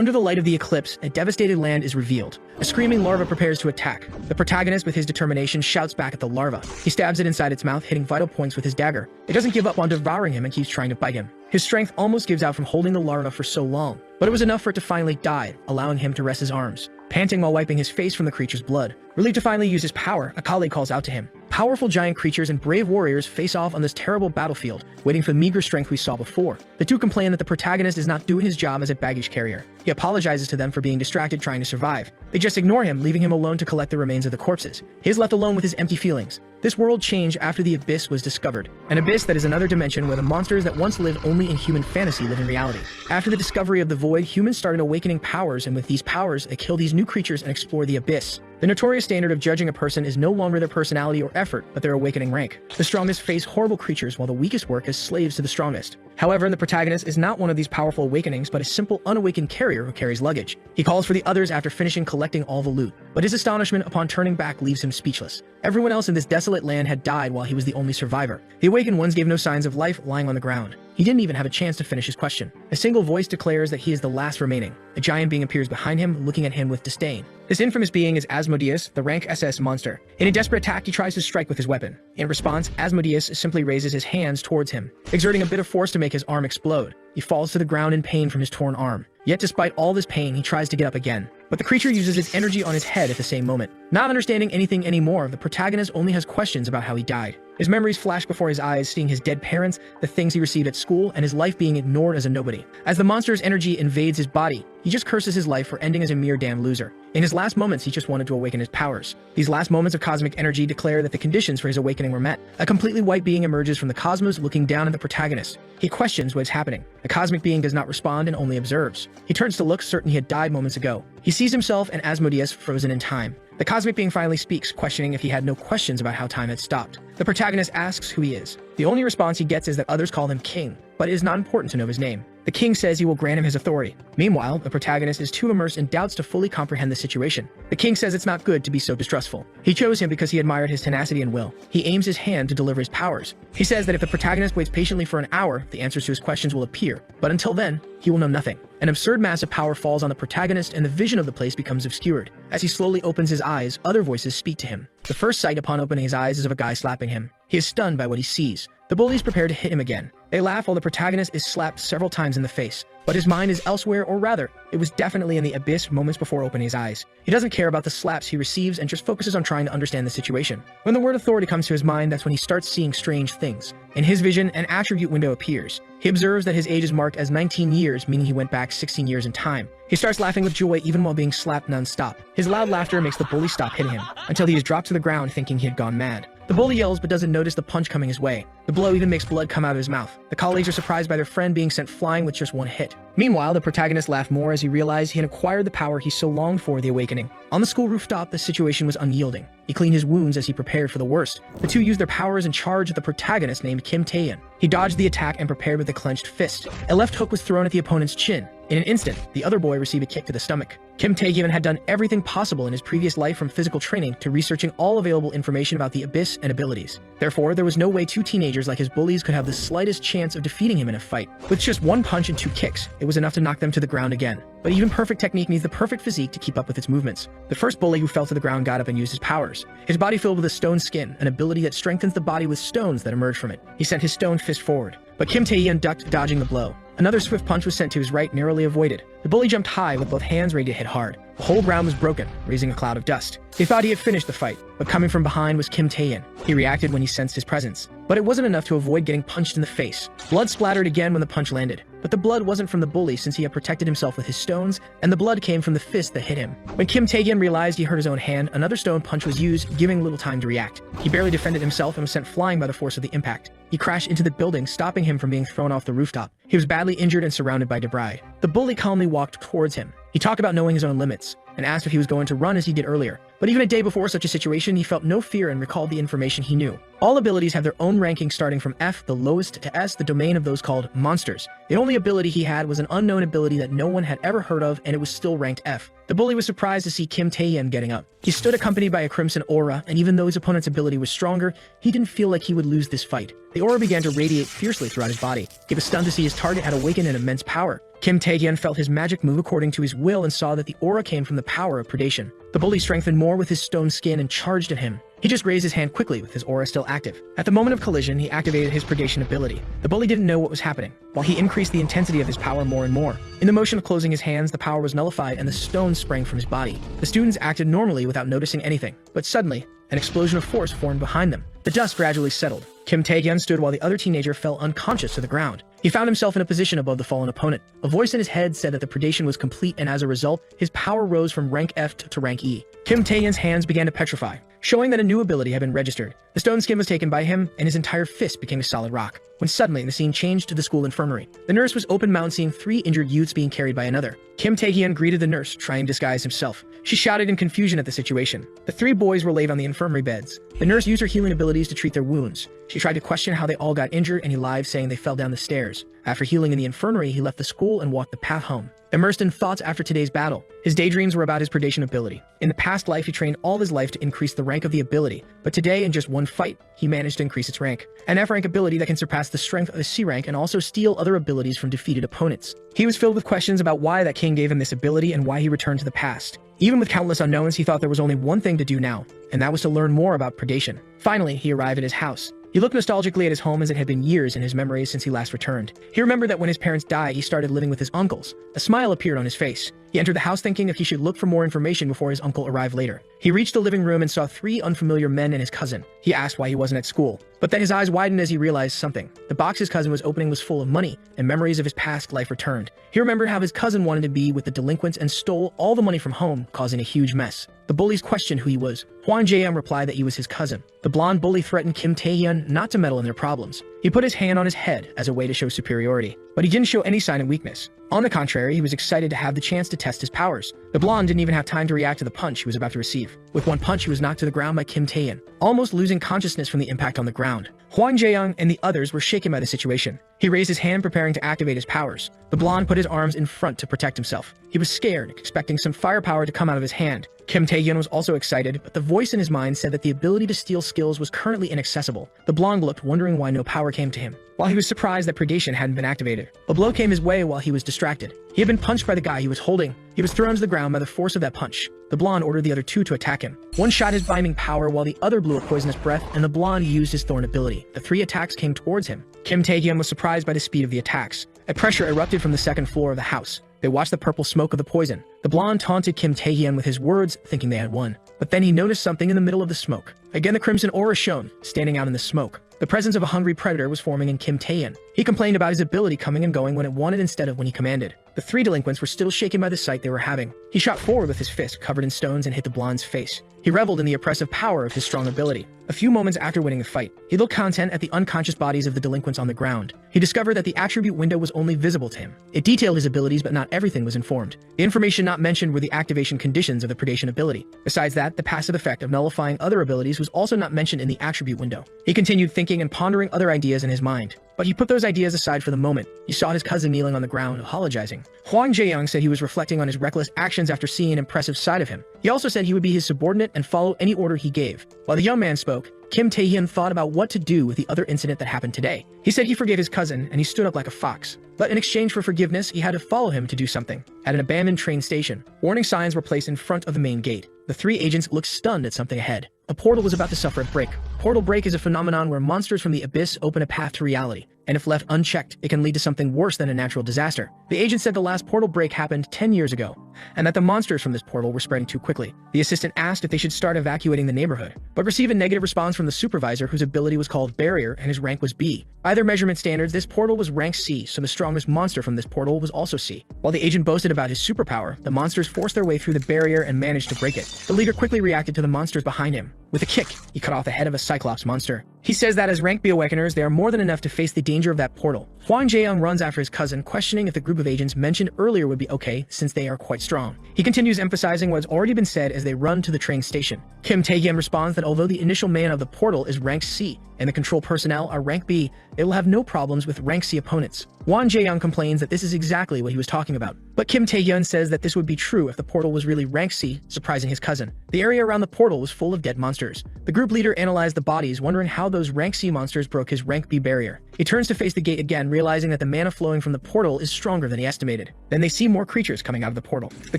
Under the light of the eclipse, a devastated land is revealed. A screaming larva prepares to attack. The protagonist, with his determination, shouts back at the larva. He stabs it inside its mouth, hitting vital points with his dagger. It doesn't give up on devouring him and keeps trying to bite him. His strength almost gives out from holding the larva for so long, but it was enough for it to finally die, allowing him to rest his arms. Panting while wiping his face from the creature's blood. Relieved to finally use his power, a colleague calls out to him. Powerful giant creatures and brave warriors face off on this terrible battlefield, waiting for the meager strength we saw before. The two complain that the protagonist is not doing his job as a baggage carrier. He apologizes to them for being distracted trying to survive. They just ignore him, leaving him alone to collect the remains of the corpses. He is left alone with his empty feelings. This world changed after the Abyss was discovered. An abyss that is another dimension where the monsters that once lived only in human fantasy live in reality. After the discovery of the void, humans started awakening powers, and with these powers, they kill these new creatures and explore the abyss. The notorious standard of judging a person is no longer their personality or effort, but their awakening rank. The strongest face horrible creatures, while the weakest work as slaves to the strongest. However, the protagonist is not one of these powerful awakenings, but a simple, unawakened carrier who carries luggage. He calls for the others after finishing collecting all the loot, but his astonishment upon turning back leaves him speechless. Everyone else in this desolate land had died while he was the only survivor. The awakened ones gave no signs of life, lying on the ground. He didn't even have a chance to finish his question. A single voice declares that he is the last remaining. A giant being appears behind him, looking at him with disdain. This infamous being is Asmodeus, the rank SS monster. In a desperate attack, he tries to strike with his weapon. In response, Asmodeus simply raises his hands towards him, exerting a bit of force to make his arm explode. He falls to the ground in pain from his torn arm. Yet despite all this pain, he tries to get up again. But the creature uses its energy on his head at the same moment. Not understanding anything anymore, the protagonist only has questions about how he died. His memories flash before his eyes, seeing his dead parents, the things he received at school, and his life being ignored as a nobody. As the monster's energy invades his body, he just curses his life for ending as a mere damn loser. In his last moments, he just wanted to awaken his powers. These last moments of cosmic energy declare that the conditions for his awakening were met. A completely white being emerges from the cosmos, looking down at the protagonist. He questions what is happening. The cosmic being does not respond and only observes. He turns to look, certain he had died moments ago. He sees himself and Asmodeus frozen in time. The cosmic being finally speaks, questioning if he had no questions about how time had stopped. The protagonist asks who he is. The only response he gets is that others call him king, but it is not important to know his name. The king says he will grant him his authority. Meanwhile, the protagonist is too immersed in doubts to fully comprehend the situation. The king says it's not good to be so distrustful. He chose him because he admired his tenacity and will. He aims his hand to deliver his powers. He says that if the protagonist waits patiently for an hour, the answers to his questions will appear. But until then, he will know nothing. An absurd mass of power falls on the protagonist, and the vision of the place becomes obscured. As he slowly opens his eyes, other voices speak to him. The first sight upon opening his eyes is of a guy slapping him. He is stunned by what he sees. The bullies prepare to hit him again. They laugh while the protagonist is slapped several times in the face. But his mind is elsewhere, or rather, it was definitely in the abyss moments before opening his eyes. He doesn't care about the slaps he receives and just focuses on trying to understand the situation. When the word authority comes to his mind, that's when he starts seeing strange things. In his vision, an attribute window appears. He observes that his age is marked as 19 years, meaning he went back 16 years in time. He starts laughing with joy even while being slapped non-stop. His loud laughter makes the bully stop hitting him, until he is dropped to the ground thinking he had gone mad. The bully yells but doesn't notice the punch coming his way. The blow even makes blood come out of his mouth. The colleagues are surprised by their friend being sent flying with just one hit. Meanwhile, the protagonist laughed more as he realized he had acquired the power he so longed for, the awakening. On the school rooftop, the situation was unyielding. He cleaned his wounds as he prepared for the worst. The two used their powers in charge of the protagonist named Kim Tae-in. He dodged the attack and prepared with a clenched fist. A left hook was thrown at the opponent's chin. In an instant, the other boy received a kick to the stomach. Kim Tae-in had done everything possible in his previous life, from physical training to researching all available information about the abyss and abilities. Therefore, there was no way two teenagers like his bullies could have the slightest chance of defeating him in a fight. With just one punch and two kicks, it was enough to knock them to the ground again. But even perfect technique needs the perfect physique to keep up with its movements. The first bully who fell to the ground got up and used his powers. His body filled with a stone skin, an ability that strengthens the body with stones that emerge from it. He sent his stone fist forward, but Kim Tae-in ducked, dodging the blow. Another swift punch was sent to his right, narrowly avoided. The bully jumped high with both hands ready to hit hard. The whole ground was broken, raising a cloud of dust. He thought he had finished the fight, but coming from behind was Kim Tae-in. He reacted when he sensed his presence. But it wasn't enough to avoid getting punched in the face. Blood splattered again when the punch landed. But the blood wasn't from the bully, since he had protected himself with his stones, and the blood came from the fist that hit him. When Kim Tae-in realized he hurt his own hand, another stone punch was used, giving little time to react. He barely defended himself and was sent flying by the force of the impact. He crashed into the building, stopping him from being thrown off the rooftop. He was badly injured and surrounded by debris. The bully calmly walked towards him. He talked about knowing his own limits, and asked if he was going to run as he did earlier. But even a day before such a situation, he felt no fear and recalled the information he knew. All abilities have their own ranking, starting from F, the lowest, to S, the domain of those called monsters. The only ability he had was an unknown ability that no one had ever heard of, and it was still ranked F. The bully was surprised to see Kim Tae-in getting up. He stood accompanied by a crimson aura, and even though his opponent's ability was stronger, he didn't feel like he would lose this fight. The aura began to radiate fiercely throughout his body. He was stunned to see his target had awakened an immense power. Kim Tae-hyun felt his magic move according to his will and saw that the aura came from the power of predation. The bully strengthened more with his stone skin and charged at him. He just raised his hand quickly with his aura still active. At the moment of collision, he activated his predation ability. The bully didn't know what was happening, while he increased the intensity of his power more and more. In the motion of closing his hands, the power was nullified and the stone sprang from his body. The students acted normally without noticing anything, but suddenly, an explosion of force formed behind them. The dust gradually settled. Kim Tae-hyun stood while the other teenager fell unconscious to the ground. He found himself in a position above the fallen opponent. A voice in his head said that the predation was complete, and as a result, his power rose from rank F to rank E. Kim Tae-hyun's hands began to petrify, showing that a new ability had been registered. The stone skin was taken by him, and his entire fist became a solid rock. When suddenly, the scene changed to the school infirmary. The nurse was open-mouthed, seeing 3 injured youths being carried by another. Kim Tae-hyun greeted the nurse, trying to disguise himself. She shouted in confusion at the situation. The 3 boys were laid on the infirmary beds. The nurse used her healing abilities to treat their wounds. She tried to question how they all got injured, and he lied, saying they fell down the stairs. After healing in the infirmary, he left the school and walked the path home. Immersed in thoughts after today's battle, his daydreams were about his predation ability. In the past life, he trained all his life to increase the rank of the ability, but today, in just one fight, he managed to increase its rank. An F-rank ability that can surpass the strength of a C-rank and also steal other abilities from defeated opponents. He was filled with questions about why that king gave him this ability and why he returned to the past. Even with countless unknowns, he thought there was only one thing to do now, and that was to learn more about predation. Finally, he arrived at his house. He looked nostalgically at his home as it had been years in his memories since he last returned. He remembered that when his parents died, he started living with his uncles. A smile appeared on his face. He entered the house thinking if he should look for more information before his uncle arrived later. He reached the living room and saw 3 unfamiliar men and his cousin. He asked why he wasn't at school, but then his eyes widened as he realized something. The box his cousin was opening was full of money, and memories of his past life returned. He remembered how his cousin wanted to be with the delinquents and stole all the money from home, causing a huge mess. The bullies questioned who he was. Hwang Jae-young replied that he was his cousin. The blonde bully threatened Kim Tae-hyun not to meddle in their problems. He put his hand on his head as a way to show superiority, but he didn't show any sign of weakness. On the contrary, he was excited to have the chance to test his powers. The blonde didn't even have time to react to the punch he was about to receive. With one punch, he was knocked to the ground by Kim Tae-hyun, almost losing consciousness from the impact on the ground. Hwang Jae-young and the others were shaken by the situation. He raised his hand, preparing to activate his powers. The blonde put his arms in front to protect himself. He was scared, expecting some firepower to come out of his hand. Kim Tae-hyun was also excited, but the voice in his mind said that the ability to steal skills was currently inaccessible. The blonde looked, wondering why no power came to him, while he was surprised that predation hadn't been activated. A blow came his way while he was distracted. He had been punched by the guy he was holding. He was thrown to the ground by the force of that punch. The blonde ordered the other 2 to attack him. One shot his binding power while the other blew a poisonous breath, and the blonde used his thorn ability. The 3 attacks came towards him. Kim Tae-hyun was surprised by the speed of the attacks. A pressure erupted from the second floor of the house. They watched the purple smoke of the poison. The blonde taunted Kim Tae-hyun with his words, thinking they had won. But then he noticed something in the middle of the smoke. Again, the crimson aura shone, standing out in the smoke. The presence of a hungry predator was forming in Kim Tae-hyun. He complained about his ability coming and going when it wanted instead of when he commanded. The 3 delinquents were still shaken by the sight they were having. He shot forward with his fist covered in stones and hit the blonde's face. He reveled in the oppressive power of his strong ability. A few moments after winning the fight, he looked content at the unconscious bodies of the delinquents on the ground. He discovered that the attribute window was only visible to him. It detailed his abilities, but not everything was informed. The information not mentioned were the activation conditions of the predation ability. Besides that, the passive effect of nullifying other abilities was also not mentioned in the attribute window. He continued thinking and pondering other ideas in his mind, but he put those ideas aside for the moment. He saw his cousin kneeling on the ground, apologizing. Hwang Jae-young said he was reflecting on his reckless actions after seeing an impressive side of him. He also said he would be his subordinate and follow any order he gave. While the young man spoke, Kim Tae-hyun thought about what to do with the other incident that happened today. He said he forgave his cousin, and he stood up like a fox. But in exchange for forgiveness, he had to follow him to do something. At an abandoned train station, warning signs were placed in front of the main gate. The 3 agents looked stunned at something ahead. A portal was about to suffer a break. Portal break is a phenomenon where monsters from the abyss open a path to reality, and if left unchecked, it can lead to something worse than a natural disaster. The agent said the last portal break happened 10 years ago, and that the monsters from this portal were spreading too quickly. The assistant asked if they should start evacuating the neighborhood, but received a negative response from the supervisor, whose ability was called Barrier and his rank was B. By their measurement standards, this portal was rank C, so the strongest monster from this portal was also C. While the agent boasted about his superpower, the monsters forced their way through the barrier and managed to break it. The leader quickly reacted to the monsters behind him. With a kick, he cut off the head of a Cyclops monster. He says that as rank B awakeners, they are more than enough to face the danger of that portal. Hwang Jae-young runs after his cousin, questioning if the group of agents mentioned earlier would be okay, since they are quite strong. He continues emphasizing what has already been said as they run to the train station. Kim Tae-hyun responds that although the initial man of the portal is rank C, and the control personnel are rank B, they will have no problems with rank C opponents. Won Jae-young complains that this is exactly what he was talking about. But Kim Tae-hyun says that this would be true if the portal was really rank C, surprising his cousin. The area around the portal was full of dead monsters. The group leader analyzed the bodies, wondering how those rank C monsters broke his rank B barrier. He turns to face the gate again, realizing that the mana flowing from the portal is stronger than he estimated. Then they see more creatures coming out of the portal. The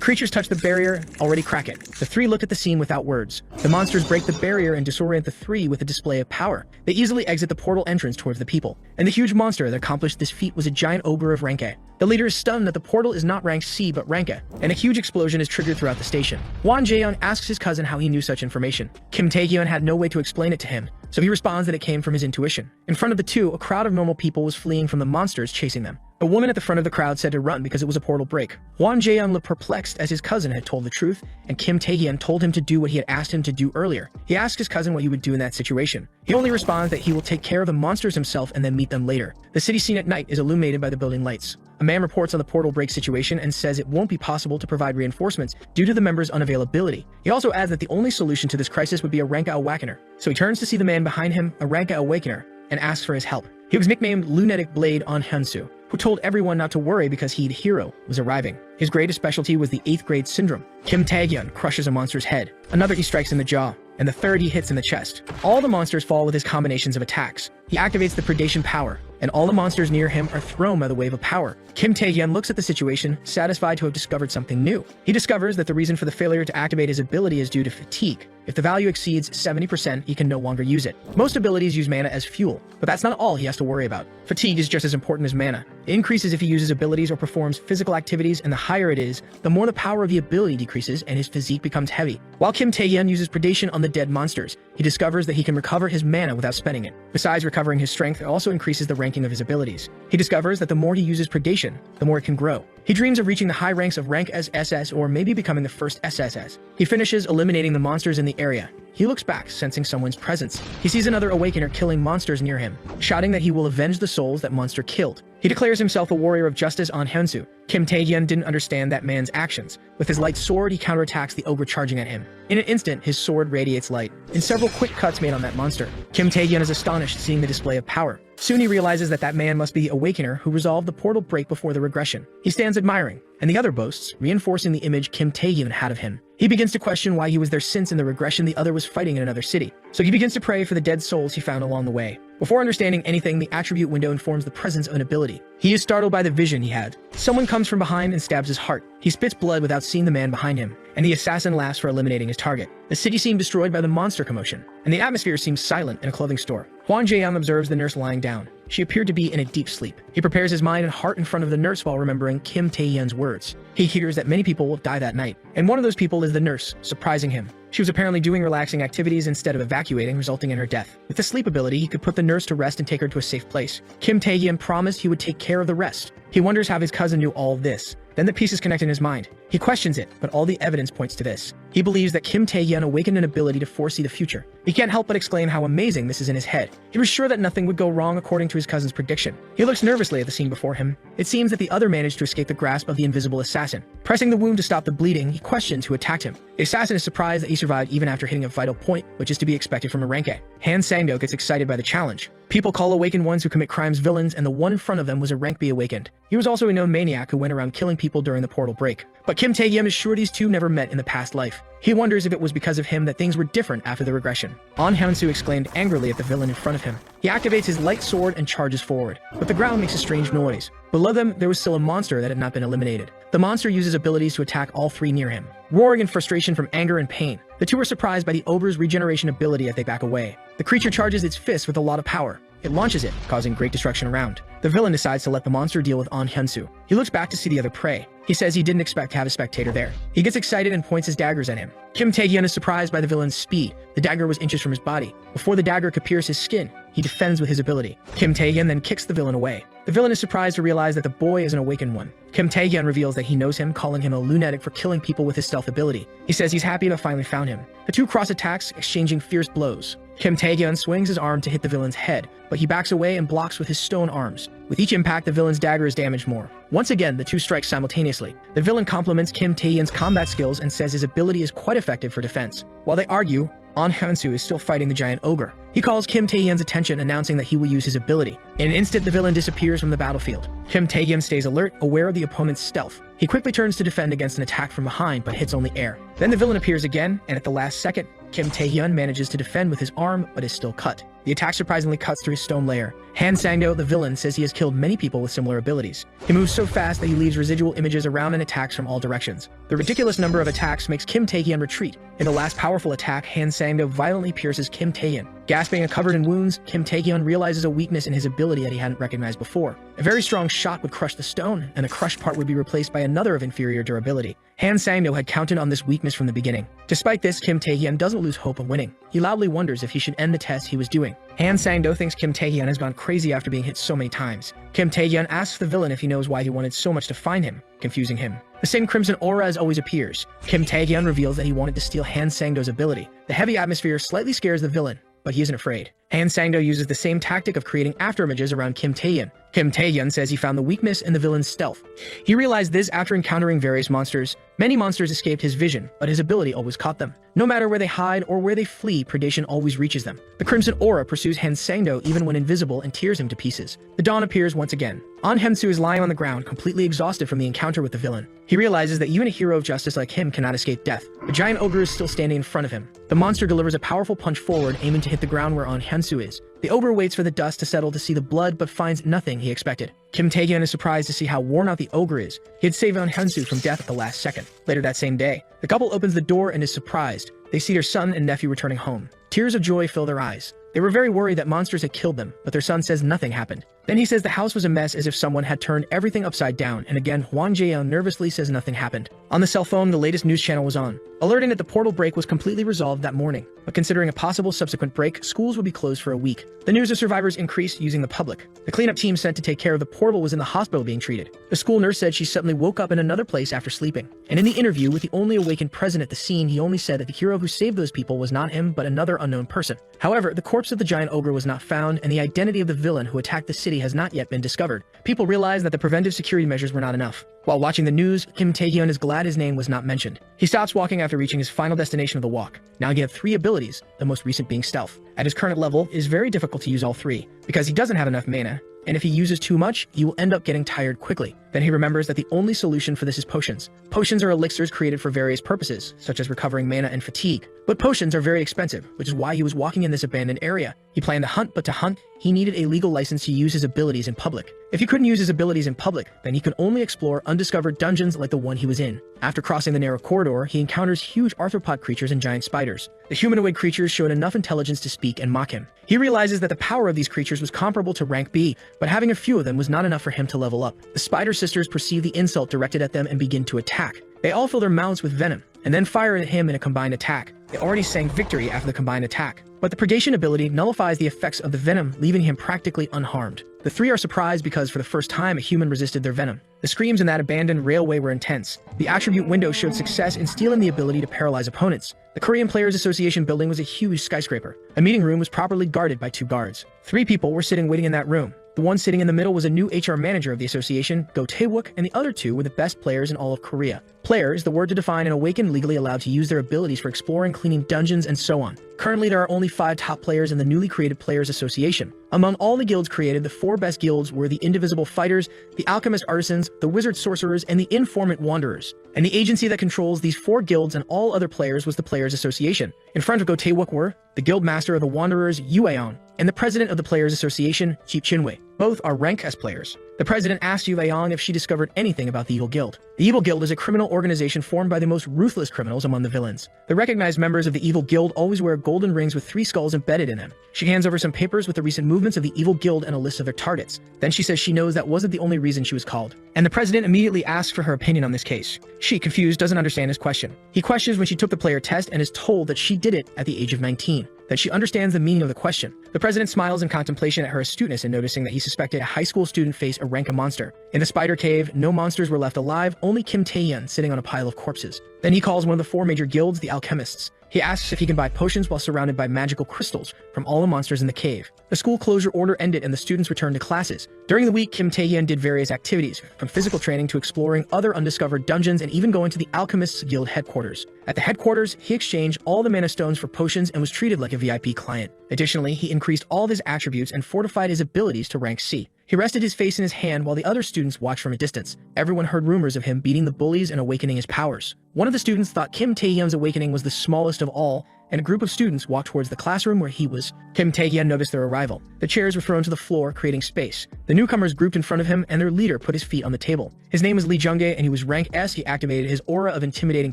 creatures touch the barrier, already crack it. The three look at the scene without words. The monsters break the barrier and disorient the three with a display of power. They easily exit the portal entrance towards the people. And the huge monster that accomplished this feat was a giant ogre of rank A. The leader is stunned that the portal is not rank C but rank A, and a huge explosion is triggered throughout the station. Won Jae-young asks his cousin how he knew such information. Kim Tae-hyun had no way to explain it to him, so he responds that it came from his intuition. In front of the two, a crowd of normal people was fleeing from the monsters chasing them. A woman at the front of the crowd said to run because it was a portal break. Won Jae-young looked perplexed as his cousin had told the truth, and Kim Tae-hyun told him to do what he had asked him to do earlier. He asked his cousin what he would do in that situation. He only responds that he will take care of the monsters himself and then meet them later. The city scene at night is illuminated by the building lights. A man reports on the portal break situation and says it won't be possible to provide reinforcements due to the members' unavailability. He also adds that the only solution to this crisis would be a Ranka Awakener. So he turns to see the man behind him, a Ranka Awakener, and asks for his help. He was nicknamed Lunatic Blade on Hyunsu, who told everyone not to worry because the hero was arriving. His greatest specialty was the 8th grade syndrome. Kim Tae-hyun crushes a monster's head. Another he strikes in the jaw, and the third he hits in the chest. All the monsters fall with his combinations of attacks. He activates the predation power, and all the monsters near him are thrown by the wave of power. Kim Tae-hyun looks at the situation, satisfied to have discovered something new. He discovers that the reason for the failure to activate his ability is due to fatigue. If the value exceeds 70%, he can no longer use it. Most abilities use mana as fuel, but that's not all he has to worry about. Fatigue is just as important as mana. It increases if he uses abilities or performs physical activities, and the higher it is, the more the power of the ability decreases and his physique becomes heavy. While Kim Tae-hyun uses predation on the dead monsters, he discovers that he can recover his mana without spending it. Besides recovering his strength, it also increases the ranking of his abilities. He discovers that the more he uses predation, the more it can grow. He dreams of reaching the high ranks of rank as SS or maybe becoming the first SSS. He finishes eliminating the monsters in the area. He looks back, sensing someone's presence. He sees another Awakener killing monsters near him, shouting that he will avenge the souls that monster killed. He declares himself a warrior of justice on Hyunsu. Kim Tae-hyun didn't understand that man's actions. With his light sword, he counterattacks the ogre charging at him. In an instant, his sword radiates light. In several quick cuts made on that monster, Kim Tae-hyun is astonished seeing the display of power. Soon he realizes that that man must be the Awakener who resolved the portal break before the regression. He stands admiring, and the other boasts, reinforcing the image Kim Tae-hyun had of him. He begins to question why he was there since in the regression the other was fighting in another city. So he begins to pray for the dead souls he found along the way. Before understanding anything, the attribute window informs the presence of an ability. He is startled by the vision he had. Someone comes from behind and stabs his heart. He spits blood without seeing the man behind him, and the assassin laughs for eliminating his target. The city seemed destroyed by the monster commotion, and the atmosphere seems silent in a clothing store. Won Jae-young observes the nurse lying down. She appeared to be in a deep sleep. He prepares his mind and heart in front of the nurse while remembering Kim Tae-hyun's words. He hears that many people will die that night, and one of those people is the nurse, surprising him. She was apparently doing relaxing activities instead of evacuating, resulting in her death. With the sleep ability, he could put the nurse to rest and take her to a safe place. Kim Tae-hyun promised he would take care of the rest. He wonders how his cousin knew all this. Then the pieces connect in his mind. He questions it, but all the evidence points to this. He believes that Kim Tae-hyun awakened an ability to foresee the future. He can't help but exclaim how amazing this is in his head. He was sure that nothing would go wrong according to his cousin's prediction. He looks nervously at the scene before him. It seems that the other managed to escape the grasp of the invisible assassin. Pressing the wound to stop the bleeding, he questions who attacked him. The assassin is surprised that he survived even after hitting a vital point, which is to be expected from a rank A. Han Sang-do gets excited by the challenge. People call awakened ones who commit crimes villains, and the one in front of them was a rank B awakened. He was also a known maniac who went around killing people during the portal break. But Kim Tae-hyun is sure these two never met in the past life. He wonders if it was because of him that things were different after the regression. An Hyunsu exclaimed angrily at the villain in front of him. He activates his light sword and charges forward, but the ground makes a strange noise. Below them, there was still a monster that had not been eliminated. The monster uses abilities to attack all three near him, roaring in frustration from anger and pain. The two are surprised by the ogre's regeneration ability as they back away. The creature charges its fist with a lot of power. It launches it, causing great destruction around. The villain decides to let the monster deal with An Hyunsu. He looks back to see the other prey. He says he didn't expect to have a spectator there. He gets excited and points his daggers at him. Kim Tae-hyun is surprised by the villain's speed. The dagger was inches from his body. Before the dagger could pierce his skin, he defends with his ability. Kim Tae-hyun then kicks the villain away. The villain is surprised to realize that the boy is an awakened one. Kim Tae-hyun reveals that he knows him, calling him a lunatic for killing people with his stealth ability. He says he's happy to have finally found him. The two cross attacks, exchanging fierce blows. Kim Tae-hyun swings his arm to hit the villain's head, but he backs away and blocks with his stone arms. With each impact, the villain's dagger is damaged more. Once again, the two strike simultaneously. The villain compliments Kim Tae-hyun's combat skills and says his ability is quite effective for defense. While they argue, An Hansu is still fighting the giant ogre. He calls Kim Tae-hyun's attention, announcing that he will use his ability. In an instant, the villain disappears from the battlefield. Kim Tae-hyun stays alert, aware of the opponent's stealth. He quickly turns to defend against an attack from behind, but hits only air. Then the villain appears again, and at the last second, Kim Tae-hyun manages to defend with his arm, but is still cut. The attack surprisingly cuts through his stone layer. Han Sang-do, the villain, says he has killed many people with similar abilities. He moves so fast that he leaves residual images around and attacks from all directions. The ridiculous number of attacks makes Kim Tae-hyun retreat. In the last powerful attack, Han Sang-do violently pierces Kim Tae-hyun. Gasping and covered in wounds, Kim Tae-hyun realizes a weakness in his ability that he hadn't recognized before. A very strong shot would crush the stone, and the crushed part would be replaced by another of inferior durability. Han Sang-do had counted on this weakness from the beginning. Despite this, Kim Tae-hyun doesn't lose hope of winning. He loudly wonders if he should end the test he was doing. Han Sang-do thinks Kim Tae-hyun has gone crazy after being hit so many times. Kim Tae-hyun asks the villain if he knows why he wanted so much to find him, confusing him. The same crimson aura as always appears. Kim Tae-hyun reveals that he wanted to steal Han Sang-do's ability. The heavy atmosphere slightly scares the villain, but he isn't afraid. Han Sang-do uses the same tactic of creating afterimages around Kim Tae-hyun. Kim Tae-hyun says he found the weakness in the villain's stealth. He realized this after encountering various monsters. Many monsters escaped his vision, but his ability always caught them. No matter where they hide or where they flee, predation always reaches them. The crimson aura pursues Han Sang-do even when invisible and tears him to pieces. The dawn appears once again. An Hemsu is lying on the ground, completely exhausted from the encounter with the villain. He realizes that even a hero of justice like him cannot escape death. The giant ogre is still standing in front of him. The monster delivers a powerful punch forward, aiming to hit the ground where An Hemsu is. The ogre waits for the dust to settle to see the blood, but finds nothing he expected. Kim Tae-hyun is surprised to see how worn out the ogre is. He had saved An Hemsu from death at the last second. Later that same day, the couple opens the door and is surprised. They see their son and nephew returning home. Tears of joy fill their eyes. They were very worried that monsters had killed them, but their son says nothing happened. Then he says the house was a mess, as if someone had turned everything upside down, and again Hwang Jae-yeon nervously says nothing happened. On the cell phone, the latest news channel was on, alerting that the portal break was completely resolved that morning, but considering a possible subsequent break, schools would be closed for a week. The news of survivors increased using the public. The cleanup team sent to take care of the portal was in the hospital being treated. The school nurse said she suddenly woke up in another place after sleeping. And in the interview with the only awakened present at the scene, he only said that the hero who saved those people was not him, but another unknown person. However, the corpse of the giant ogre was not found, and the identity of the villain who attacked the city has not yet been discovered. People realized that the preventive security measures were not enough. While watching the news, Kim Tae-hyun is glad his name was not mentioned. He stops walking after reaching his final destination of the walk. Now he had 3 abilities, the most recent being stealth. At his current level, it is very difficult to use all 3, because he doesn't have enough mana, and if he uses too much, he will end up getting tired quickly. Then he remembers that the only solution for this is potions. Potions are elixirs created for various purposes, such as recovering mana and fatigue. But potions are very expensive, which is why he was walking in this abandoned area. He planned to hunt, but to hunt, he needed a legal license to use his abilities in public. If he couldn't use his abilities in public, then he could only explore undiscovered dungeons like the one he was in. After crossing the narrow corridor, he encounters huge arthropod creatures and giant spiders. The humanoid creatures showed enough intelligence to speak and mock him. He realizes that the power of these creatures was comparable to rank B, but having a few of them was not enough for him to level up. The spider sisters perceive the insult directed at them and begin to attack. They all fill their mouths with venom, and then fire at him in a combined attack. They already sang victory after the combined attack, but the predation ability nullifies the effects of the venom, leaving him practically unharmed. The 3 are surprised because for the first time a human resisted their venom. The screams in that abandoned railway were intense. The attribute window showed success in stealing the ability to paralyze opponents. The Korean Players Association building was a huge skyscraper. A meeting room was properly guarded by 2 guards. 3 people were sitting waiting in that room. The one sitting in the middle was a new HR manager of the association, Go Tae-wook, and the other 2 were the best players in all of Korea. Player is the word to define an awakened legally allowed to use their abilities for exploring, cleaning dungeons, and so on. Currently, there are only 5 top players in the newly created Players Association. Among all the guilds created, the 4 best guilds were the Indivisible Fighters, the Alchemist Artisans, the Wizard Sorcerers, and the Informant Wanderers. And the agency that controls these 4 guilds and all other players was the Players Association. In front of Go Tae-wook were the Guild Master of the Wanderers, Yu Aeon, and the President of the Players Association, Chi Chinwei. Both are rank S players. The President asked Yu Aeon if she discovered anything about the Evil Guild. The Evil Guild is a criminal organization formed by the most ruthless criminals among the villains. The recognized members of the Evil Guild always wear golden rings with 3 skulls embedded in them. She hands over some papers with the recent movements of the Evil Guild and a list of their targets. Then she says she knows that wasn't the only reason she was called. And the President immediately asks for her opinion on this case. She, confused, doesn't understand his question. He questions when she took the player test and is told that she did it at the age of 19. That she understands the meaning of the question. The President smiles in contemplation at her astuteness and noticing that he suspected a high school student face a rank monster. In the spider cave, no monsters were left alive, only Kim Tae-hyun sitting on a pile of corpses. Then he calls one of the four major guilds the alchemists. He asks if he can buy potions while surrounded by magical crystals from all the monsters in the cave. The school closure order ended and the students returned to classes. During the week, Kim Tae-hyun did various activities, from physical training to exploring other undiscovered dungeons and even going to the Alchemists Guild headquarters. At the headquarters, he exchanged all the mana stones for potions and was treated like a VIP client. Additionally, he increased all of his attributes and fortified his abilities to rank C. He rested his face in his hand while the other students watched from a distance. Everyone heard rumors of him beating the bullies and awakening his powers. One of the students thought Kim Tae-hyun's awakening was the smallest of all, and a group of students walked towards the classroom where he was. Kim Tae-hyun noticed their arrival. The chairs were thrown to the floor, creating space. The newcomers grouped in front of him, and their leader put his feet on the table. His name was Lee Jung-gae, and he was rank S. He activated his aura of intimidating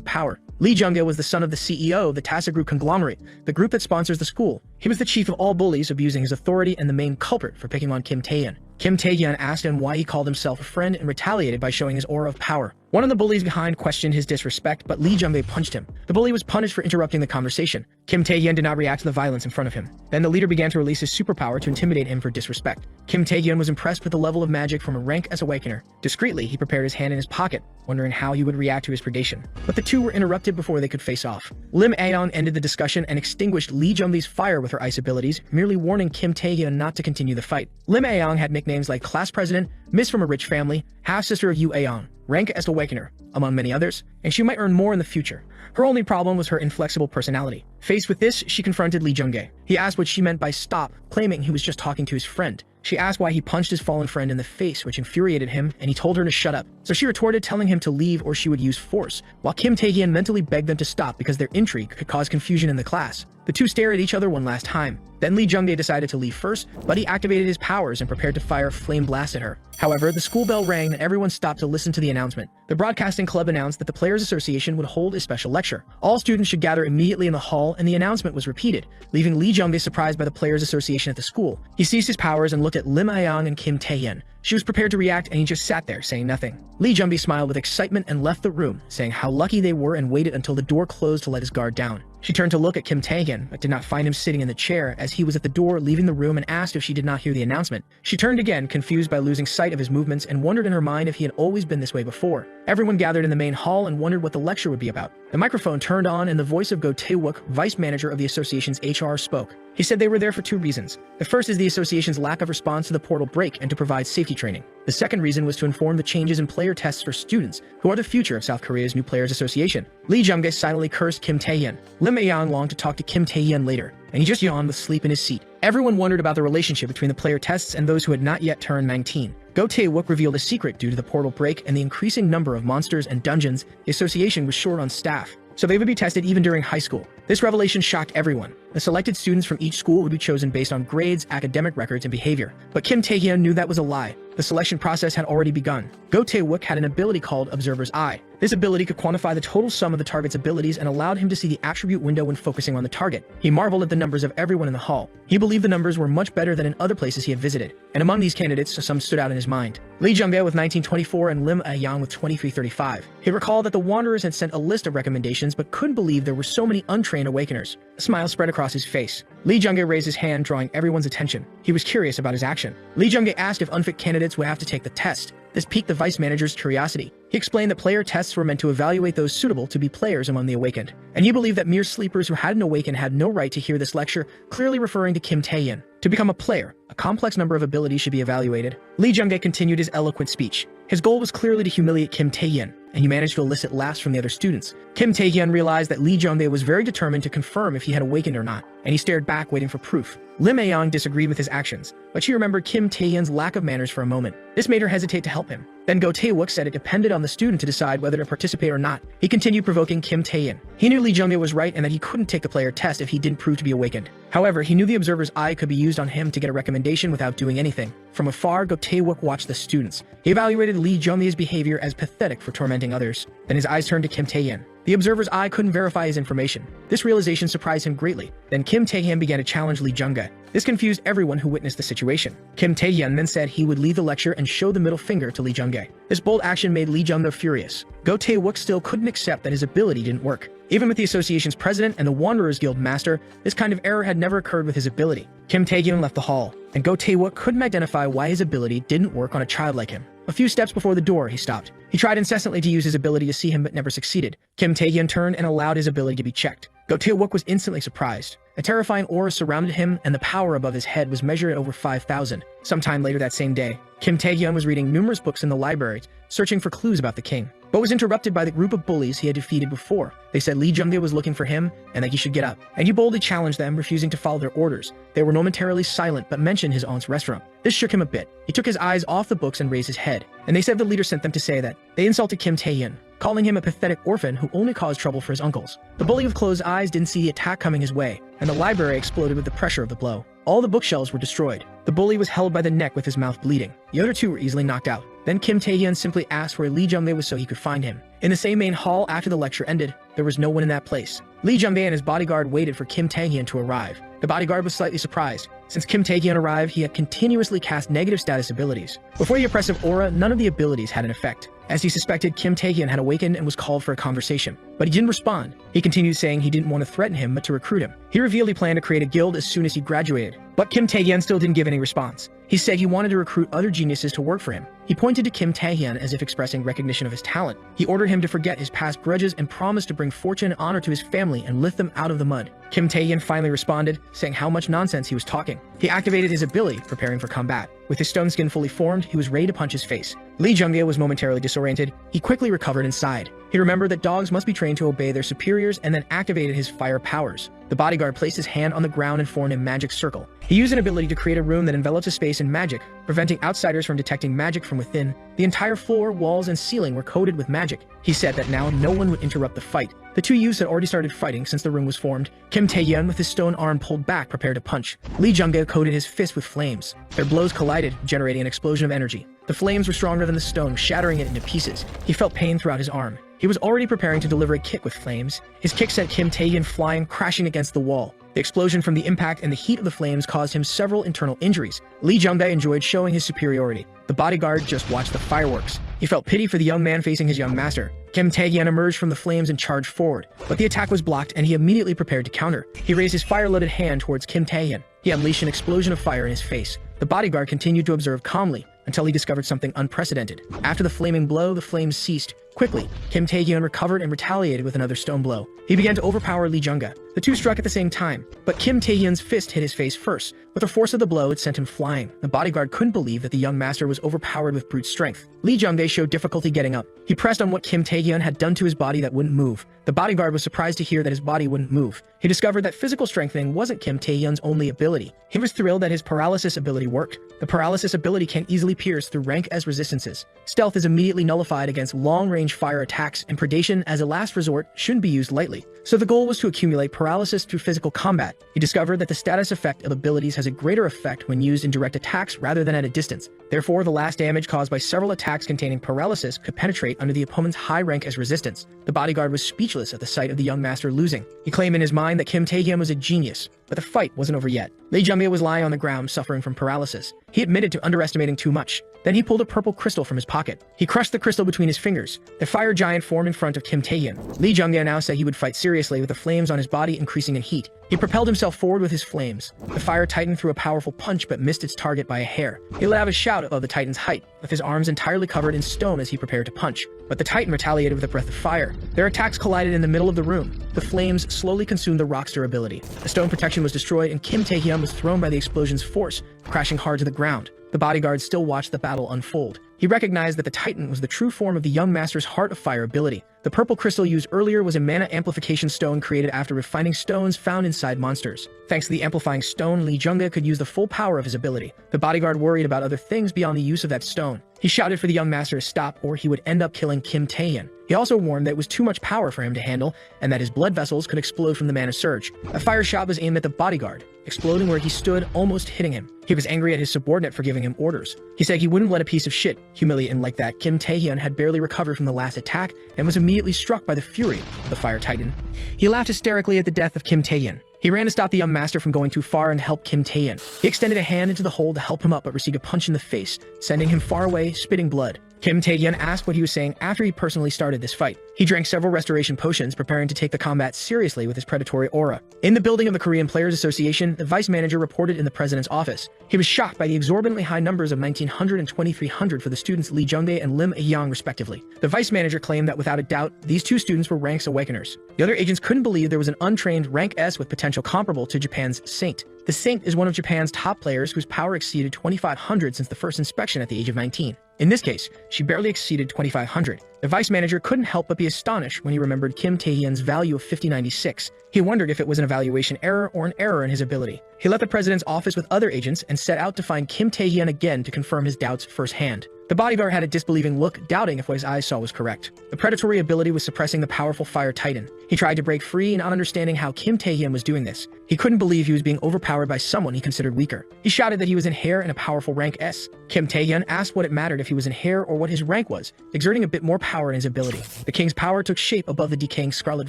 power. Lee Jung-gae was the son of the CEO of the Tasa Group conglomerate, the group that sponsors the school. He was the chief of all bullies, abusing his authority and the main culprit for picking on Kim Tae-hyun. Kim Tae-hyun asked him why he called himself a friend and retaliated by showing his aura of power. One of the bullies behind questioned his disrespect, but Lee Jung-gae punched him. The bully was punished for interrupting the conversation. Kim Tae-hyun did not react to the violence in front of him. Then the leader began to release his superpower to intimidate him for disrespect. Kim Tae-hyun was impressed with the level of magic from a rank as awakener. Discreetly, he prepared his hand in his pocket, wondering how he would react to his predation. But the two were interrupted before they could face off. Lim Aeon ended the discussion and extinguished Lee Jung-gae's fire with her ice abilities, merely warning Kim Tae-hyun not to continue the fight. Lim Aeon had nicknames like Class President, Miss from a Rich Family, Half-Sister of Yu Aeon, rank as Awakener, among many others, and she might earn more in the future. Her only problem was her inflexible personality. Faced with this, she confronted Lee Jung-gae. He asked what she meant by stop, claiming he was just talking to his friend. She asked why he punched his fallen friend in the face, which infuriated him, and he told her to shut up. So she retorted, telling him to leave or she would use force, while Kim Tae-hyun mentally begged them to stop because their intrigue could cause confusion in the class. The two stared at each other one last time. Then Lee Jung-gae decided to leave first, but he activated his powers and prepared to fire a flame blast at her. However, the school bell rang and everyone stopped to listen to the announcement. The broadcasting club announced that the Players Association would hold a special lecture. All students should gather immediately in the hall, and the announcement was repeated, leaving Lee Jung-gae surprised by the Players Association at the school. He seized his powers and looked at Lim Aeon and Kim Tae-hyun. She was prepared to react, and he just sat there, saying nothing. Lee Jung-gae smiled with excitement and left the room, saying how lucky they were and waited until the door closed to let his guard down. She turned to look at Kim Tae-hyun, but did not find him sitting in the chair as he was at the door leaving the room, and asked if she did not hear the announcement. She turned again, confused by losing sight of his movements, and wondered in her mind if he had always been this way before. Everyone gathered in the main hall and wondered what the lecture would be about. The microphone turned on and the voice of Go Tae-wook, vice manager of the association's HR, spoke. He said they were there for two reasons. The first is the association's lack of response to the portal break and to provide safety training. The second reason was to inform the changes in player tests for students, who are the future of South Korea's new Players Association. Lee Jung-gae silently cursed Kim Tae-hyun. Lim Aeon longed to talk to Kim Tae-hyun later, and he just yawned with sleep in his seat. Everyone wondered about the relationship between the player tests and those who had not yet turned 19. Go Tae-wook revealed a secret. Due to the portal break and the increasing number of monsters and dungeons, the association was short on staff, so they would be tested even during high school. This revelation shocked everyone. The selected students from each school would be chosen based on grades, academic records, and behavior. But Kim Tae-hyun knew that was a lie. The selection process had already begun. Go Tae-wook had an ability called Observer's Eye. This ability could quantify the total sum of the target's abilities and allowed him to see the attribute window when focusing on the target. He marveled at the numbers of everyone in the hall. He believed the numbers were much better than in other places he had visited, and among these candidates, some stood out in his mind. Lee Jung-gae with 1924 and Lim Aeon with 2335. He recalled that the Wanderers had sent a list of recommendations but couldn't believe there were so many untrained awakeners. A smile spread across his face. Lee Jung-gae raised his hand, drawing everyone's attention. He was curious about his action. Lee Jung-gae asked if unfit candidates would have to take the test. This piqued the vice manager's curiosity. He explained that player tests were meant to evaluate those suitable to be players among the awakened, and he believed that mere sleepers who hadn't awakened had no right to hear this lecture, clearly referring to Kim Tae-hyun. To become a player, a complex number of abilities should be evaluated. Lee Jung-gae continued his eloquent speech. His goal was clearly to humiliate Kim Tae-hyun, and he managed to elicit laughs from the other students. Kim Tae-hyun realized that Lee Jung-gae was very determined to confirm if he had awakened or not, and he stared back, waiting for proof. Lim Aeon disagreed with his actions, but she remembered Kim Tae-hyun's lack of manners for a moment. This made her hesitate to help him. Then Go Tae-wook said it depended on the student to decide whether to participate or not. He continued provoking Kim Tae-hyun. He knew Lee Jung-gae was right and that he couldn't take the player test if he didn't prove to be awakened. However, he knew the Observer's Eye could be used on him to get a recommendation without doing anything. From afar, Go Tae-wook watched the students. He evaluated Lee Jung-gae's behavior as pathetic for tormenting others. Then his eyes turned to Kim Tae-hyun. The Observer's Eye couldn't verify his information. This realization surprised him greatly. Then Kim Tae-hyun began to challenge Lee Jung-gae. This confused everyone who witnessed the situation. Kim Tae-hyun then said he would leave the lecture and show the middle finger to Lee Jung-gae. This bold action made Lee Jung-gae furious. Go Tae-wook still couldn't accept that his ability didn't work. Even with the association's president and the Wanderers Guild master, this kind of error had never occurred with his ability. Kim Tae-hyun left the hall, and Go Tae-wook couldn't identify why his ability didn't work on a child like him. A few steps before the door, he stopped. He tried incessantly to use his ability to see him but never succeeded. Kim Tae-hyun turned and allowed his ability to be checked. Go Tae-wook was instantly surprised. A terrifying aura surrounded him, and the power above his head was measured at over 5,000. Sometime later that same day, Kim Tae-hyun was reading numerous books in the library, searching for clues about the king, but was interrupted by the group of bullies he had defeated before. They said Lee Jung-dae was looking for him and that he should get up, and he boldly challenged them, refusing to follow their orders. They were momentarily silent but mentioned his aunt's restaurant. This shook him a bit. He took his eyes off the books and raised his head, and they said the leader sent them to say that they insulted Kim Tae-hyun, calling him a pathetic orphan who only caused trouble for his uncles. The bully with closed eyes didn't see the attack coming his way, and the library exploded with the pressure of the blow. All the bookshelves were destroyed. The bully was held by the neck with his mouth bleeding. The other two were easily knocked out. Then Kim Tae-hyun simply asked where Lee Jung-dae was so he could find him. In the same main hall after the lecture ended, there was no one in that place. Lee Jung-dae and his bodyguard waited for Kim Tae-hyun to arrive. The bodyguard was slightly surprised. Since Kim Tae-hyun arrived, he had continuously cast negative status abilities. Before the oppressive aura, none of the abilities had an effect. As he suspected, Kim Tae-hyun had awakened and was called for a conversation, but he didn't respond. He continued saying he didn't want to threaten him but to recruit him. He revealed he planned to create a guild as soon as he graduated, but Kim Tae-hyun still didn't give any response. He said he wanted to recruit other geniuses to work for him. He pointed to Kim Tae-hyun as if expressing recognition of his talent. He ordered him to forget his past grudges and promised to bring fortune and honor to his family and lift them out of the mud. Kim Tae-hyun finally responded, saying how much nonsense he was talking. He activated his ability, preparing for combat. With his stone skin fully formed, he was ready to punch his face. Lee Jung-dae was momentarily disoriented. He quickly recovered inside. He remembered that dogs must be trained to obey their superiors and then activated his fire powers. The bodyguard placed his hand on the ground and formed a magic circle. He used an ability to create a room that envelops a space in magic, preventing outsiders from detecting magic from within. The entire floor, walls, and ceiling were coated with magic. He said that now no one would interrupt the fight. The two youths had already started fighting since the room was formed. Kim Tae-hyun with his stone arm pulled back, prepared to punch. Lee Jung-dae coated his fist with flames. Their blows collided, generating an explosion of energy. The flames were stronger than the stone, shattering it into pieces. He felt pain throughout his arm. He was already preparing to deliver a kick with flames. His kick sent Kim Tae-hyun flying, crashing against the wall. The explosion from the impact and the heat of the flames caused him several internal injuries. Lee Jung-dae enjoyed showing his superiority. The bodyguard just watched the fireworks. He felt pity for the young man facing his young master. Kim Tae-hyun emerged from the flames and charged forward, but the attack was blocked and he immediately prepared to counter. He raised his fire-loaded hand towards Kim Tae-hyun. He unleashed an explosion of fire in his face. The bodyguard continued to observe calmly until he discovered something unprecedented. After the flaming blow, the flames ceased. Quickly, Kim Tae-hyun recovered and retaliated with another stone blow. He began to overpower Lee Jung-dae. The two struck at the same time, but Kim Tae-hyun's fist hit his face first. With the force of the blow, it sent him flying. The bodyguard couldn't believe that the young master was overpowered with brute strength. Lee Jung-dae showed difficulty getting up. He pressed on what Kim Tae-hyun had done to his body that wouldn't move. The bodyguard was surprised to hear that his body wouldn't move. He discovered that physical strengthening wasn't Kim Tae-hyun's only ability. He was thrilled that his paralysis ability worked. The paralysis ability can easily pierce through rank as resistances. Stealth is immediately nullified against long-range fire attacks, and predation as a last resort shouldn't be used lightly. So the goal was to accumulate paralysis through physical combat. He discovered that the status effect of abilities has a greater effect when used in direct attacks rather than at a distance. Therefore, the last damage caused by several attacks containing paralysis could penetrate under the opponent's high rank as resistance. The bodyguard was speechless at the sight of the young master losing. He claimed in his mind that Kim Tae-hyun was a genius, but the fight wasn't over yet. Lee Jung-dae was lying on the ground suffering from paralysis. He admitted to underestimating too much. Then he pulled a purple crystal from his pocket. He crushed the crystal between his fingers. The fire giant formed in front of Kim Tae-hyun. Lee Jung-dae now said he would fight seriously, with the flames on his body increasing in heat. He propelled himself forward with his flames. The fire titan threw a powerful punch but missed its target by a hair. He let out a shout above the titan's height, with his arms entirely covered in stone as he prepared to punch. But the titan retaliated with a breath of fire. Their attacks collided in the middle of the room. The flames slowly consumed the rock's durability. The stone protection was destroyed and Kim Tae-hyun was thrown by the explosion's force, crashing hard to the ground. The bodyguard still watched the battle unfold. He recognized that the Titan was the true form of the young master's Heart of Fire ability. The purple crystal used earlier was a mana amplification stone created after refining stones found inside monsters. Thanks to the amplifying stone, Lee Jung-dae could use the full power of his ability. The bodyguard worried about other things beyond the use of that stone. He shouted for the young master to stop or he would end up killing Kim Tae-hyun. He also warned that it was too much power for him to handle and that his blood vessels could explode from the mana surge. A fire shot was aimed at the bodyguard, exploding where he stood, almost hitting him. He was angry at his subordinate for giving him orders. He said he wouldn't let a piece of shit humiliate him like that. Kim Tae-hyun had barely recovered from the last attack and was immediately struck by the fury of the fire titan. He laughed hysterically at the death of Kim Tae-hyun. He ran to stop the young master from going too far and help Kim Tae-hyun. He extended a hand into the hole to help him up but received a punch in the face, sending him far away, spitting blood. Kim Tae-hyun asked what he was saying after he personally started this fight. He drank several restoration potions, preparing to take the combat seriously with his predatory aura. In the building of the Korean Players Association, the vice manager reported in the president's office. He was shocked by the exorbitantly high numbers of 1,900 and 2,300 for the students Lee Jung-dae and Lim A-young respectively. The vice manager claimed that without a doubt, these two students were ranks awakeners. The other agents couldn't believe there was an untrained rank S with potential comparable to Japan's Saint. The Saint is one of Japan's top players whose power exceeded 2,500 since the first inspection at the age of 19. In this case, she barely exceeded 2,500. The vice manager couldn't help but be astonished when he remembered Kim Tae-hyun's value of 5096. He wondered if it was an evaluation error or an error in his ability. He left the president's office with other agents and set out to find Kim Tae-hyun again to confirm his doubts firsthand. The bodyguard had a disbelieving look, doubting if what his eyes saw was correct. The predatory ability was suppressing the powerful fire titan. He tried to break free, not understanding how Kim Tae-hyun was doing this. He couldn't believe he was being overpowered by someone he considered weaker. He shouted that he was in hair and a powerful rank S. Kim Tae-hyun asked what it mattered if he was in hair or what his rank was, exerting a bit more power in his ability. The king's power took shape above the decaying scarlet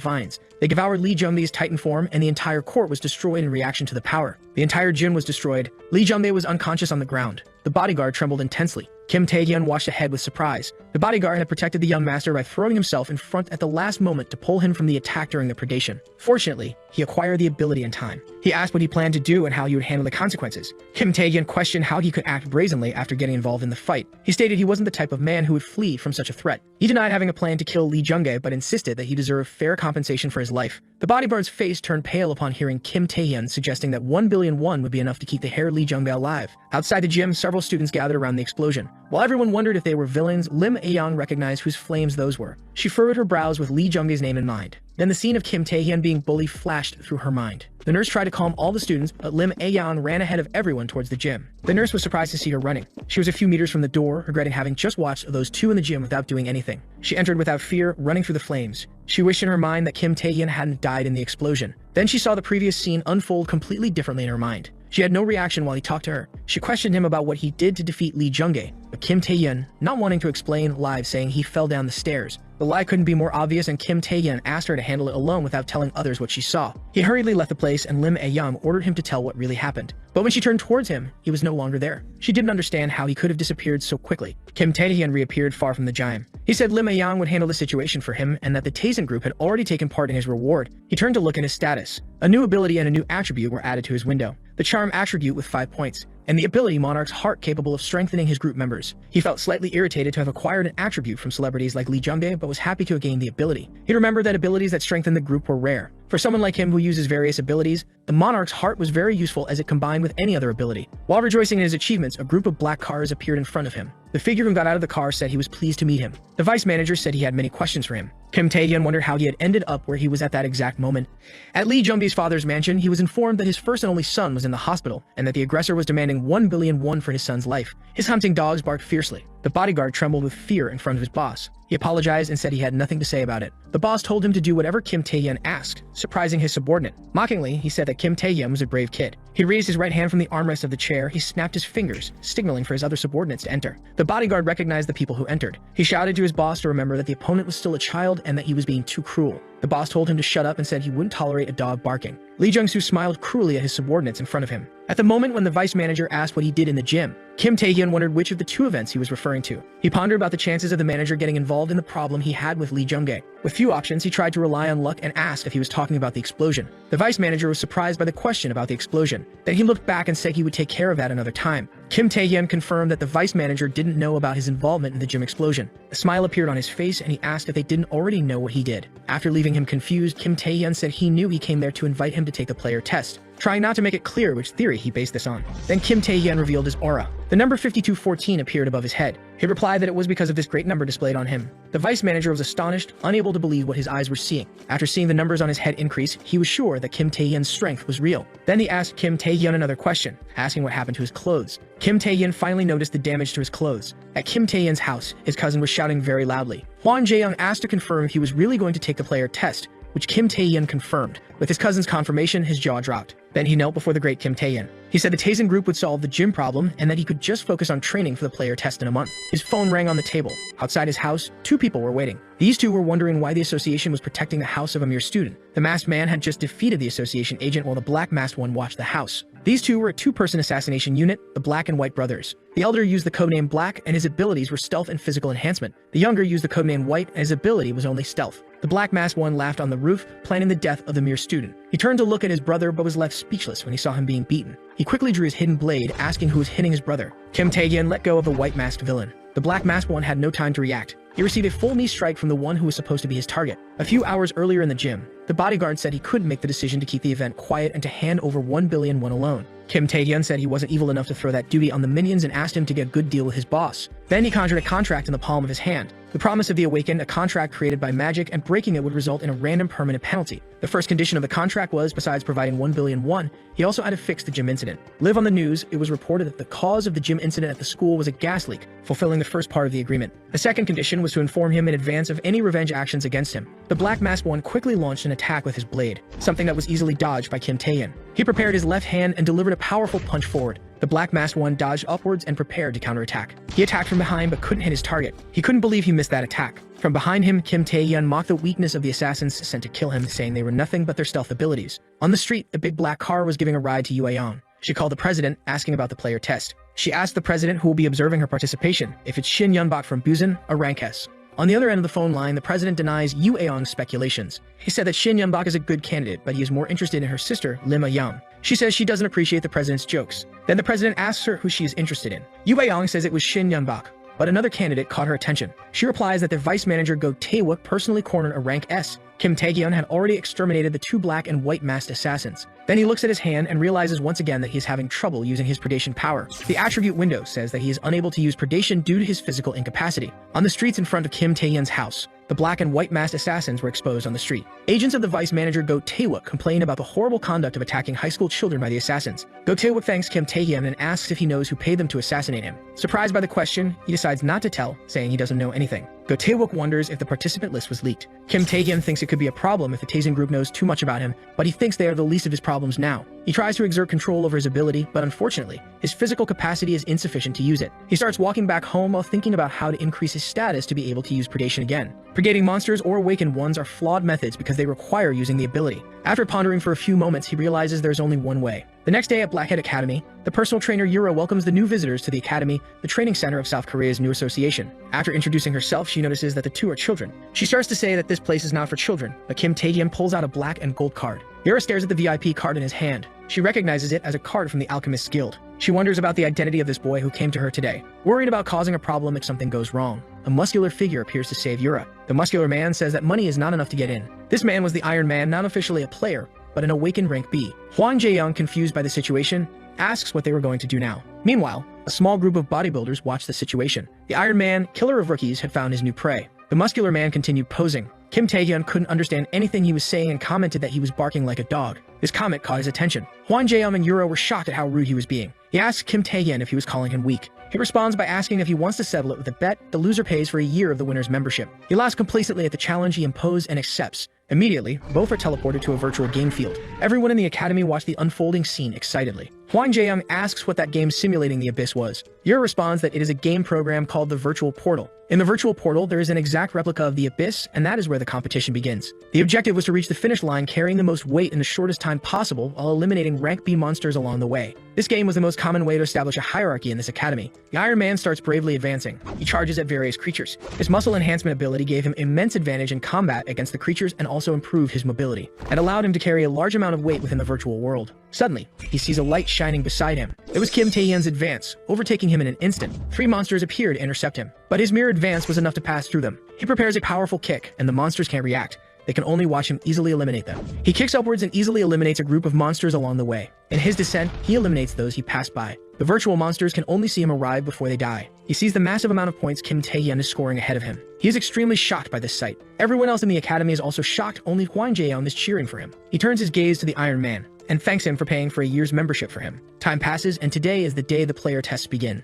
vines. They devoured Lee Jung-dae's titan form, and the entire court was destroyed in reaction to the power. The entire gym was destroyed. Lee Jung-dae was unconscious on the ground. The bodyguard trembled intensely. Kim Tae-hyun watched ahead with surprise. The bodyguard had protected the young master by throwing himself in front at the last moment to pull him from the attack during the predation. Fortunately, he acquired the ability in time. He asked what he planned to do and how he would handle the consequences. Kim Tae-hyun questioned how he could act brazenly after getting involved in the fight. He stated he wasn't the type of man who would flee from such a threat. He denied having a plan to kill Lee Jung-dae, but insisted that he deserved fair compensation for his life. The bodyguard's face turned pale upon hearing Kim Tae-hyun suggesting that 1 billion won would be enough to keep the hair Lee Jung-dae alive. Outside the gym, several students gathered around the explosion. While everyone wondered if they were villains, Lim A-young recognized whose flames those were. She furrowed her brows with Lee Jung-dae's name in mind. Then the scene of Kim Tae-hyun being bullied flashed through her mind. The nurse tried to calm all the students, but Lim A-young ran ahead of everyone towards the gym. The nurse was surprised to see her running. She was a few meters from the door, regretting having just watched those two in the gym without doing anything. She entered without fear, running through the flames. She wished in her mind that Kim Tae-hyun hadn't died in the explosion. Then she saw the previous scene unfold completely differently in her mind. She had no reaction while he talked to her. She questioned him about what he did to defeat Lee Jung-dae, but Kim Tae-hyun, not wanting to explain, lied, saying he fell down the stairs. The lie couldn't be more obvious, and Kim Tae-hyun asked her to handle it alone without telling others what she saw. He hurriedly left the place, and Lim A-young ordered him to tell what really happened. But when she turned towards him, he was no longer there. She didn't understand how he could have disappeared so quickly. Kim Tae-hyun reappeared far from the gym. He said Lim A-young would handle the situation for him and that the Taisen group had already taken part in his reward. He turned to look at his status. A new ability and a new attribute were added to his window. The charm attribute with 5 points, and the ability Monarch's Heart capable of strengthening his group members. He felt slightly irritated to have acquired an attribute from celebrities like Lee Jung-dae, but was happy to have gained the ability. He remembered that abilities that strengthened the group were rare. For someone like him who uses various abilities, the Monarch's Heart was very useful as it combined with any other ability. While rejoicing in his achievements, a group of black cars appeared in front of him. The figure who got out of the car said he was pleased to meet him. The vice manager said he had many questions for him. Kim Tae-hyun wondered how he had ended up where he was at that exact moment. At Lee Jung-dae's father's mansion, he was informed that his first and only son was in the hospital, and that the aggressor was demanding 1 billion won for his son's life. His hunting dogs barked fiercely. The bodyguard trembled with fear in front of his boss. He apologized and said he had nothing to say about it. The boss told him to do whatever Kim Tae-hyun asked, surprising his subordinate. Mockingly, he said that Kim Tae-hyun was a brave kid. He raised his right hand from the armrest of the chair. He snapped his fingers, signaling for his other subordinates to enter. The bodyguard recognized the people who entered. He shouted to his boss to remember that the opponent was still a child and that he was being too cruel. The boss told him to shut up and said he wouldn't tolerate a dog barking. Lee Jung-soo smiled cruelly at his subordinates in front of him. At the moment when the vice manager asked what he did in the gym, Kim Tae-hyun wondered which of the two events he was referring to. He pondered about the chances of the manager getting involved in the problem he had with Lee Jung-dae. With few options, he tried to rely on luck and asked if he was talking about the explosion. The vice manager was surprised by the question about the explosion. Then he looked back and said he would take care of that another time. Kim Tae-hyun confirmed that the vice manager didn't know about his involvement in the gym explosion. A smile appeared on his face and he asked if they didn't already know what he did. After leaving him confused, Kim Tae-hyun said he knew he came there to invite him to take the player test, trying not to make it clear which theory he based this on. Then Kim Tae-hyun revealed his aura. The number 5214 appeared above his head. He replied that it was because of this great number displayed on him. The vice manager was astonished, unable to believe what his eyes were seeing. After seeing the numbers on his head increase, he was sure that Kim Tae-hyun's strength was real. Then he asked Kim Tae-hyun another question, asking what happened to his clothes. Kim Tae-hyun finally noticed the damage to his clothes. At Kim Tae-hyun's house, his cousin was shouting very loudly. Hwang Jae-young asked to confirm if he was really going to take the player test, which Kim Tae-hyun confirmed. With his cousin's confirmation, his jaw dropped. Then he knelt before the great Kim Tae-in. He said the Taesin group would solve the gym problem and that he could just focus on training for the player test in a month. His phone rang on the table. Outside his house, two people were waiting. These two were wondering why the association was protecting the house of a mere student. The masked man had just defeated the association agent while the black masked one watched the house. These two were a two-person assassination unit, the Black and White brothers. The elder used the codename Black and his abilities were stealth and physical enhancement. The younger used the codename White and his ability was only stealth. The black masked one laughed on the roof, planning the death of the mere student. He turned to look at his brother but was left speechless when he saw him being beaten. He quickly drew his hidden blade, asking who was hitting his brother. Kim Tae-in let go of the white masked villain. The black masked one had no time to react. He received a full knee strike from the one who was supposed to be his target. A few hours earlier in the gym, the bodyguard said he couldn't make the decision to keep the event quiet and to hand over 1 billion won alone. Kim Tae-in said he wasn't evil enough to throw that duty on the minions and asked him to get a good deal with his boss. Then he conjured a contract in the palm of his hand. The promise of the Awakened, a contract created by magic, and breaking it would result in a random permanent penalty. The first condition of the contract was, besides providing 1 billion won, he also had to fix the gym incident. Live on the news, it was reported that the cause of the gym incident at the school was a gas leak, fulfilling the first part of the agreement. The second condition was to inform him in advance of any revenge actions against him. The Black Masked One quickly launched an attack with his blade, something that was easily dodged by Kim Tae-in. He prepared his left hand and delivered a powerful punch forward. The Black Masked One dodged upwards and prepared to counterattack. He attacked from behind but couldn't hit his target. He couldn't believe he missed that attack. From behind him, Kim Tae-in mocked the weakness of the assassins sent to kill him, saying they were nothing but their stealth abilities. On the street, a big black car was giving a ride to Yoo Ae-young. She called the president, asking about the player test. She asked the president who will be observing her participation if it's Shin Yunbok from Busan, a rank S. On the other end of the phone line, the president denies Yoo Ae-young's speculations. He said that Shin Yunbok is a good candidate, but he is more interested in her sister, Lim A-young. She says she doesn't appreciate the president's jokes. Then the president asks her who she is interested in. Yoo Ae-young says it was Shin Yunbok, but another candidate caught her attention. She replies that their vice manager Go Tae-wook personally cornered a rank S. Kim Tae-in had already exterminated the two black and white masked assassins. Then he looks at his hand and realizes once again that he is having trouble using his predation power. The attribute window says that he is unable to use predation due to his physical incapacity. On the streets in front of Kim Tae-in's house, the black and white masked assassins were exposed on the street. Agents of the vice manager Go Tae-wook complain about the horrible conduct of attacking high school children by the assassins. Go Tae-wook thanks Kim Tae-in and asks if he knows who paid them to assassinate him. Surprised by the question, he decides not to tell, saying he doesn't know anything. Go Tae-wook wonders if the participant list was leaked. Kim Tae-in thinks it could be a problem if the Taesin group knows too much about him, but he thinks they are the least of his problems now. He tries to exert control over his ability, but unfortunately, his physical capacity is insufficient to use it. He starts walking back home while thinking about how to increase his status to be able to use predation again. Predating monsters or awakened ones are flawed methods because they require using the ability. After pondering for a few moments, he realizes there's only one way. The next day at Blackhead Academy, the personal trainer Yura welcomes the new visitors to the academy, the training center of South Korea's new association. After introducing herself, she notices that the two are children. She starts to say that this place is not for children, but Kim Tae-in pulls out a black and gold card. Yura stares at the VIP card in his hand. She recognizes it as a card from the Alchemist's Guild. She wonders about the identity of this boy who came to her today. Worried about causing a problem if something goes wrong, a muscular figure appears to save Yura. The muscular man says that money is not enough to get in. This man was the Iron Man, not officially a player, but an awakened rank B. Hwang Jae-young, confused by the situation, asks what they were going to do now. Meanwhile, a small group of bodybuilders watched the situation. The Iron Man, killer of rookies, had found his new prey. The muscular man continued posing. Kim Tae-in couldn't understand anything he was saying and commented that he was barking like a dog. This comment caught his attention. Hwang Jae-young and Yura were shocked at how rude he was being. He asks Kim Tae-in if he was calling him weak. He responds by asking if he wants to settle it with a bet. The loser pays for a year of the winner's membership. He laughs complacently at the challenge he imposed and accepts. Immediately, both are teleported to a virtual game field. Everyone in the academy watched the unfolding scene excitedly. Hwang Jae-young asks what that game simulating the abyss was. Yura responds that it is a game program called the Virtual Portal. In the Virtual Portal, there is an exact replica of the abyss, and that is where the competition begins. The objective was to reach the finish line carrying the most weight in the shortest time possible while eliminating rank B monsters along the way. This game was the most common way to establish a hierarchy in this academy. The Iron Man starts bravely advancing. He charges at various creatures. His muscle enhancement ability gave him immense advantage in combat against the creatures and also improved his mobility. It allowed him to carry a large amount of weight within the virtual world. Suddenly, he sees a light shining beside him. It was Kim Tae-in's advance, overtaking him in an instant. 3 monsters appeared to intercept him, but his mere advance was enough to pass through them. He prepares a powerful kick, and the monsters can't react. They can only watch him easily eliminate them. He kicks upwards and easily eliminates a group of monsters along the way. In his descent, he eliminates those he passed by. The virtual monsters can only see him arrive before they die. He sees the massive amount of points Kim Tae-in is scoring ahead of him. He is extremely shocked by this sight. Everyone else in the academy is also shocked, only Hwang Jae-young is cheering for him. He turns his gaze to the Iron Man and thanks him for paying for a year's membership for him. Time passes, and today is the day the player tests begin.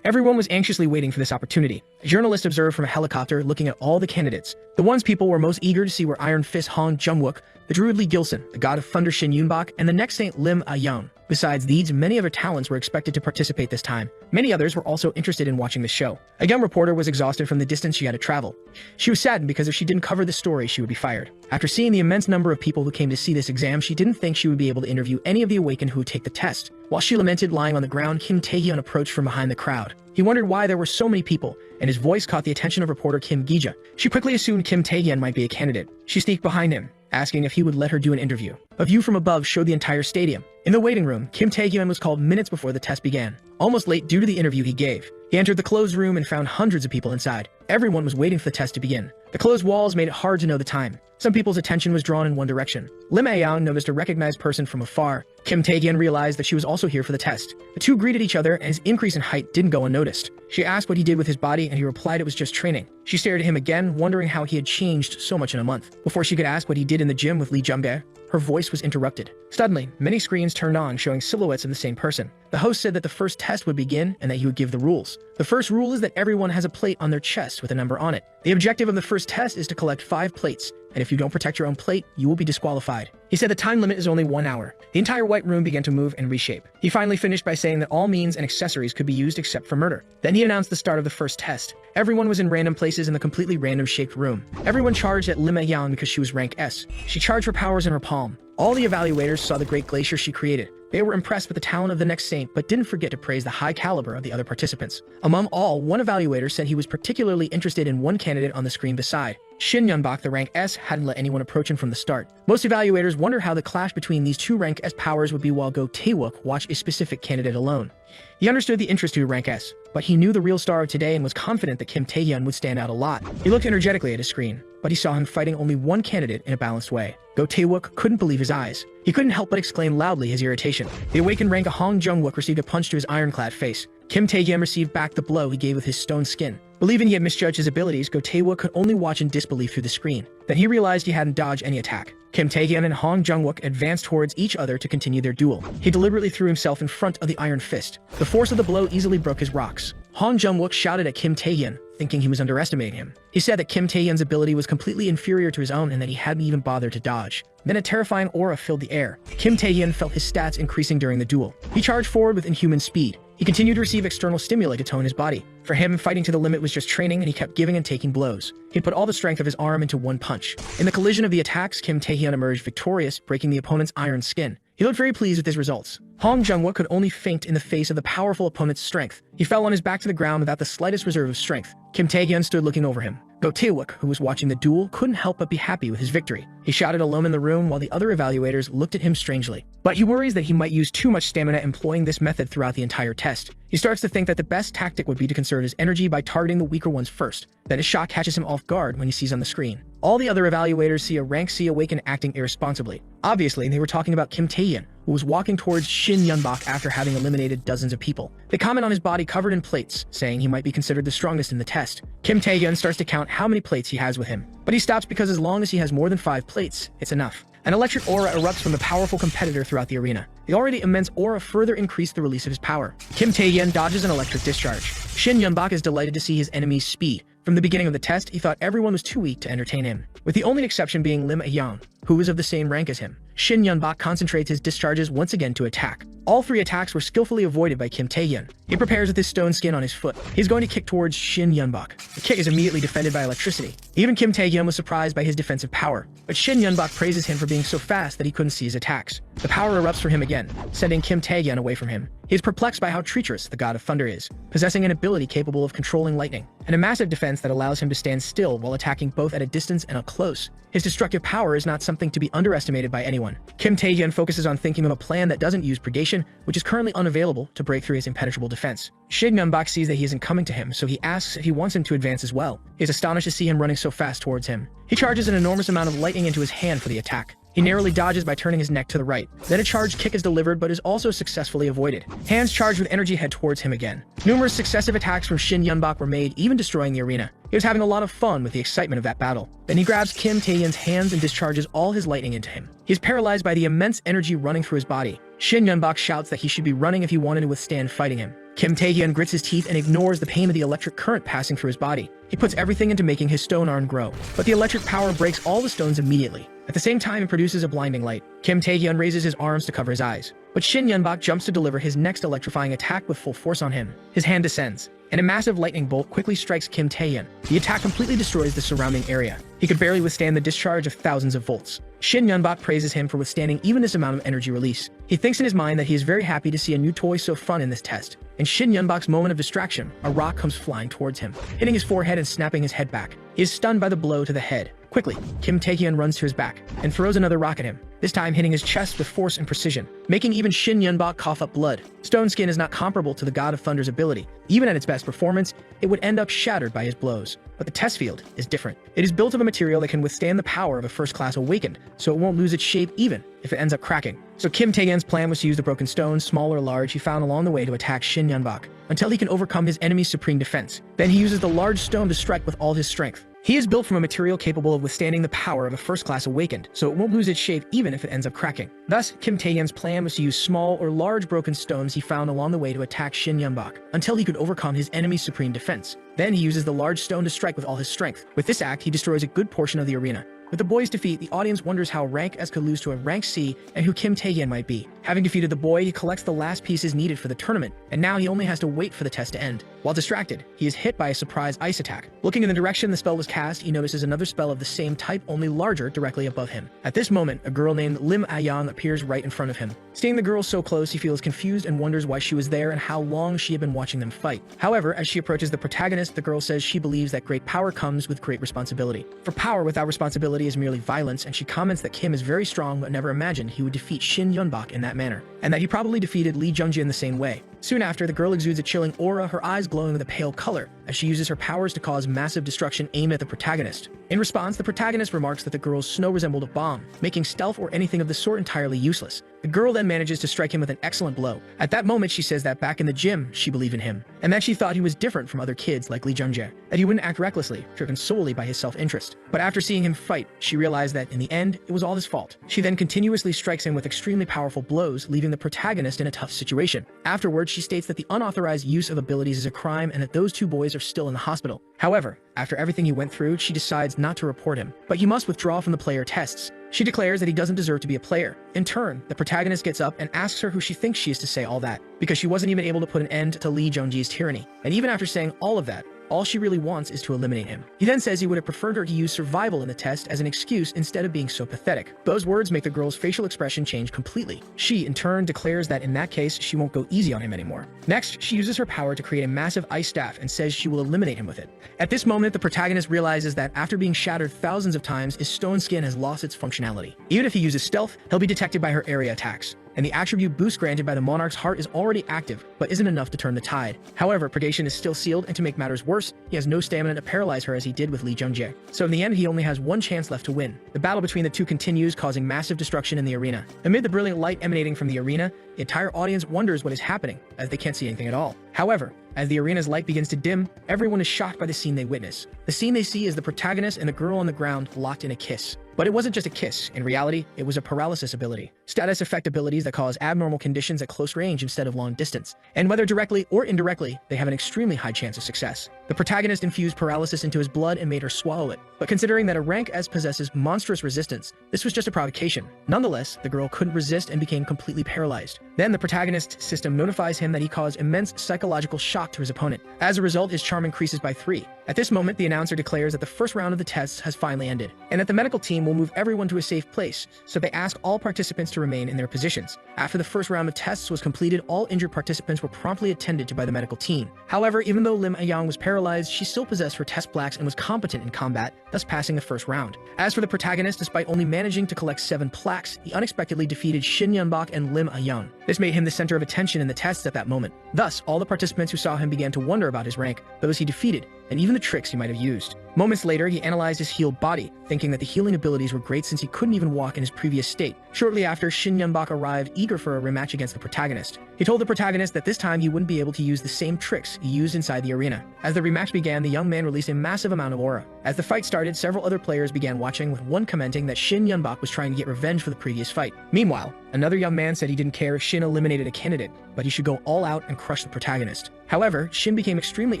Everyone was anxiously waiting for this opportunity. A journalist observed from a helicopter looking at all the candidates. The ones people were most eager to see were Iron Fist Hong Jung-wook, the druid Lee Gilson, the god of thunder Shin Yunbok, and the next saint Lim A-young. Besides these, many other talents were expected to participate this time. Many others were also interested in watching the show. A young reporter was exhausted from the distance she had to travel. She was saddened because if she didn't cover the story, she would be fired. After seeing the immense number of people who came to see this exam, she didn't think she would be able to interview any of the awakened who would take the test. While she lamented lying on the ground, Kim Tae-hyun approached from behind the crowd. He wondered why there were so many people, and his voice caught the attention of reporter Kim Gi-ja. She quickly assumed Kim Tae-hyun might be a candidate. She sneaked behind him, asking if he would let her do an interview. A view from above showed the entire stadium. In the waiting room, Kim Tae-hyun was called minutes before the test began, almost late due to the interview he gave. He entered the closed room and found hundreds of people inside. Everyone was waiting for the test to begin. The closed walls made it hard to know the time. Some people's attention was drawn in one direction. Lim A-young noticed a recognized person from afar. Kim Tae-hyun realized that she was also here for the test. The two greeted each other, and his increase in height didn't go unnoticed. She asked what he did with his body, and he replied it was just training. She stared at him again, wondering how he had changed so much in a month. Before she could ask what he did in the gym with Lee Jung-dae, her voice was interrupted. Suddenly, many screens turned on, showing silhouettes of the same person. The host said that the first test would begin and that he would give the rules. The first rule is that everyone has a plate on their chest with a number on it. The objective of the first test is to collect 5 plates, and if you don't protect your own plate, you will be disqualified. He said the time limit is only 1 hour. The entire white room began to move and reshape. He finally finished by saying that all means and accessories could be used except for murder. Then he announced the start of the first test. Everyone was in random places in the completely random shaped room. Everyone charged at Lim A-young because she was rank S. She charged her powers in her palm. All the evaluators saw the great glacier she created. They were impressed with the talent of the next saint, but didn't forget to praise the high caliber of the other participants. Among all, one evaluator said he was particularly interested in one candidate on the screen beside. Shin Yunbok, the rank S, hadn't let anyone approach him from the start. Most evaluators wondered how the clash between these two rank S powers would be while Go Tae-wook watched a specific candidate alone. He understood the interest to rank S, but he knew the real star of today and was confident that Kim Tae-hyun would stand out a lot. He looked energetically at his screen, but he saw him fighting only one candidate in a balanced way. Go Tae-wook couldn't believe his eyes. He couldn't help but exclaim loudly his irritation. The awakened rank Hong Jung-wook received a punch to his ironclad face. Kim Tae-hyun received back the blow he gave with his stone skin. Believing he had misjudged his abilities, Go Tae-wook could only watch in disbelief through the screen. Then he realized he hadn't dodged any attack. Kim Tae-hyun and Hong Jung-wook advanced towards each other to continue their duel. He deliberately threw himself in front of the iron fist. The force of the blow easily broke his rocks. Hong Jung-wook shouted at Kim Tae-hyun, thinking he was underestimating him. He said that Kim Tae-hyun's ability was completely inferior to his own and that he hadn't even bothered to dodge. Then a terrifying aura filled the air. Kim Tae-hyun felt his stats increasing during the duel. He charged forward with inhuman speed. He continued to receive external stimuli to tone his body. For him, fighting to the limit was just training, and he kept giving and taking blows. He put all the strength of his arm into one punch. In the collision of the attacks, Kim Tae-hyun emerged victorious, breaking the opponent's iron skin. He looked very pleased with his results. Hong Jung-wook could only faint in the face of the powerful opponent's strength. He fell on his back to the ground without the slightest reserve of strength. Kim Tae-hyun stood looking over him. Go Tae-wook, who was watching the duel, couldn't help but be happy with his victory. He shouted alone in the room while the other evaluators looked at him strangely. But he worries that he might use too much stamina employing this method throughout the entire test. He starts to think that the best tactic would be to conserve his energy by targeting the weaker ones first. Then his shot catches him off guard when he sees on the screen. All the other evaluators see a rank C awaken acting irresponsibly. Obviously, they were talking about Kim Tae-hyun, who was walking towards Shin Yunbok after having eliminated dozens of people. They comment on his body covered in plates, saying he might be considered the strongest in the test. Kim Tae-hyun starts to count how many plates he has with him, but he stops because as long as he has more than 5 plates, it's enough. An electric aura erupts from the powerful competitor throughout the arena. The already immense aura further increased the release of his power. Kim Tae-hyun dodges an electric discharge. Shin Yunbok is delighted to see his enemy's speed. From the beginning of the test, he thought everyone was too weak to entertain him, with the only exception being Lim A-young, who was of the same rank as him. Shin Yunbok concentrates his discharges once again to attack. All 3 attacks were skillfully avoided by Kim Tae-hyun. He prepares with his stone skin on his foot. He's going to kick towards Shin Yunbok. The kick is immediately defended by electricity. Even Kim Tae-hyun was surprised by his defensive power, but Shin Yunbok praises him for being so fast that he couldn't see his attacks. The power erupts for him again, sending Kim Tae-hyun away from him. He is perplexed by how treacherous the god of thunder is, possessing an ability capable of controlling lightning, and a massive defense that allows him to stand still while attacking both at a distance and up close. His destructive power is not something to be underestimated by anyone. Kim Tae-hyun focuses on thinking of a plan that doesn't use purgation, which is currently unavailable to break through his impenetrable defense. Shin Yunbok sees that he isn't coming to him, so he asks if he wants him to advance as well. He is astonished to see him running so fast towards him. He charges an enormous amount of lightning into his hand for the attack. He narrowly dodges by turning his neck to the right. Then a charged kick is delivered but is also successfully avoided. Hands charged with energy head towards him again. Numerous successive attacks from Shin Yunbok were made, even destroying the arena. He was having a lot of fun with the excitement of that battle. Then he grabs Kim Tae-hyun's hands and discharges all his lightning into him. He is paralyzed by the immense energy running through his body. Shin Yunbok shouts that he should be running if he wanted to withstand fighting him. Kim Tae-hyun grits his teeth and ignores the pain of the electric current passing through his body. He puts everything into making his stone arm grow, but the electric power breaks all the stones immediately. At the same time, it produces a blinding light. Kim Tae-hyun raises his arms to cover his eyes, but Shin Yun-bak jumps to deliver his next electrifying attack with full force on him. His hand descends, and a massive lightning bolt quickly strikes Kim Tae-hyun. The attack completely destroys the surrounding area. He could barely withstand the discharge of thousands of volts. Shin Yun-bak praises him for withstanding even this amount of energy release. He thinks in his mind that he is very happy to see a new toy so fun in this test. In Shin Yun-bak's moment of distraction, a rock comes flying towards him, hitting his forehead and snapping his head back. He is stunned by the blow to the head. Quickly, Kim Tae-hyun runs to his back and throws another rock at him, this time hitting his chest with force and precision, making even Shin Yun-bak cough up blood. Stone Skin is not comparable to the God of Thunder's ability. Even at its best performance, it would end up shattered by his blows. But the test field is different. It is built of a material that can withstand the power of a first-class awakened, so it won't lose its shape even if it ends up cracking. So Kim Tae-hyun's plan was to use the broken stones, small or large, he found along the way to attack Shin Yun-bak, until he can overcome his enemy's supreme defense. Then he uses the large stone to strike with all his strength. He is built from a material capable of withstanding the power of a first-class awakened, so it won't lose its shape even if it ends up cracking. Thus, Kim Tae-hyun's plan was to use small or large broken stones he found along the way to attack Shin Yun-bak, until he could overcome his enemy's supreme defense. Then he uses the large stone to strike with all his strength. With this act, he destroys a good portion of the arena. With the boy's defeat, the audience wonders how rank S could lose to a rank C and who Kim Tae-hyun might be. Having defeated the boy, he collects the last pieces needed for the tournament, and now he only has to wait for the test to end. While distracted, he is hit by a surprise ice attack. Looking in the direction the spell was cast, he notices another spell of the same type, only larger, directly above him. At this moment, a girl named Lim Ah-young appears right in front of him. Seeing the girl so close, he feels confused and wonders why she was there and how long she had been watching them fight. However, as she approaches the protagonist, the girl says she believes that great power comes with great responsibility. For power without responsibility is merely violence, and she comments that Kim is very strong but never imagined he would defeat Shin Yun-bak in that manner, and that he probably defeated Lee Jung-ji in the same way. Soon after, the girl exudes a chilling aura, her eyes glowing with a pale color, as she uses her powers to cause massive destruction aimed at the protagonist. In response, the protagonist remarks that the girl's snow resembled a bomb, making stealth or anything of the sort entirely useless. The girl then manages to strike him with an excellent blow. At that moment, she says that back in the gym, she believed in him, and that she thought he was different from other kids like Lee Jung-jae, that he wouldn't act recklessly, driven solely by his self-interest. But after seeing him fight, she realized that in the end, it was all his fault. She then continuously strikes him with extremely powerful blows, leaving the protagonist in a tough situation. Afterwards, she states that the unauthorized use of abilities is a crime and that those two boys are still in the hospital. However, after everything he went through, she decides not to report him, but he must withdraw from the player tests. She declares that he doesn't deserve to be a player. In turn, the protagonist gets up and asks her who she thinks she is to say all that, because she wasn't even able to put an end to Lee Jung-ji's tyranny. And even after saying all of that, all she really wants is to eliminate him. He then says he would have preferred her to use survival in the test as an excuse instead of being so pathetic. Those words make the girl's facial expression change completely. She, in turn, declares that in that case, she won't go easy on him anymore. Next, she uses her power to create a massive ice staff and says she will eliminate him with it. At this moment, the protagonist realizes that after being shattered thousands of times, his stone skin has lost its functionality. Even if he uses stealth, he'll be detected by her area attacks. And the attribute boost granted by the monarch's heart is already active, but isn't enough to turn the tide. However, predation is still sealed, and to make matters worse, he has no stamina to paralyze her as he did with Lee Jung-jae. So in the end, he only has one chance left to win. The battle between the two continues, causing massive destruction in the arena. Amid the brilliant light emanating from the arena, the entire audience wonders what is happening, as they can't see anything at all. However, as the arena's light begins to dim, everyone is shocked by the scene they witness. The scene they see is the protagonist and the girl on the ground locked in a kiss. But it wasn't just a kiss. In reality, it was a paralysis ability. Status effect abilities that cause abnormal conditions at close range instead of long distance. And whether directly or indirectly, they have an extremely high chance of success. The protagonist infused paralysis into his blood and made her swallow it. But considering that a rank S possesses monstrous resistance, this was just a provocation. Nonetheless, the girl couldn't resist and became completely paralyzed. Then the protagonist's system notifies him that he caused immense psychological shock to his opponent. As a result, his charm increases by 3. At this moment, the announcer declares that the first round of the tests has finally ended, and that the medical team will move everyone to a safe place, so they ask all participants to remain in their positions. After the first round of tests was completed, all injured participants were promptly attended to by the medical team. However, even though Lim Ah-young was paralyzed, she still possessed her test blacks and was competent in combat, thus passing the first round. As for the protagonist, despite only managing to collect 7 plaques, he unexpectedly defeated Shin Yun-bak and Lim Ah-young. This made him the center of attention in the tests at that moment. Thus, all the participants who saw him began to wonder about his rank, those he defeated, and even the tricks he might have used. Moments later, he analyzed his healed body, thinking that the healing abilities were great since he couldn't even walk in his previous state. Shortly after, Shin Yun-bak arrived, eager for a rematch against the protagonist. He told the protagonist that this time he wouldn't be able to use the same tricks he used inside the arena. As the rematch began, the young man released a massive amount of aura. As the fight started, several other players began watching, with one commenting that Shin Yun-bak was trying to get revenge for the previous fight. Meanwhile, Another young man said he didn't care if Shin eliminated a candidate, but he should go all out and crush the protagonist. However, Shin became extremely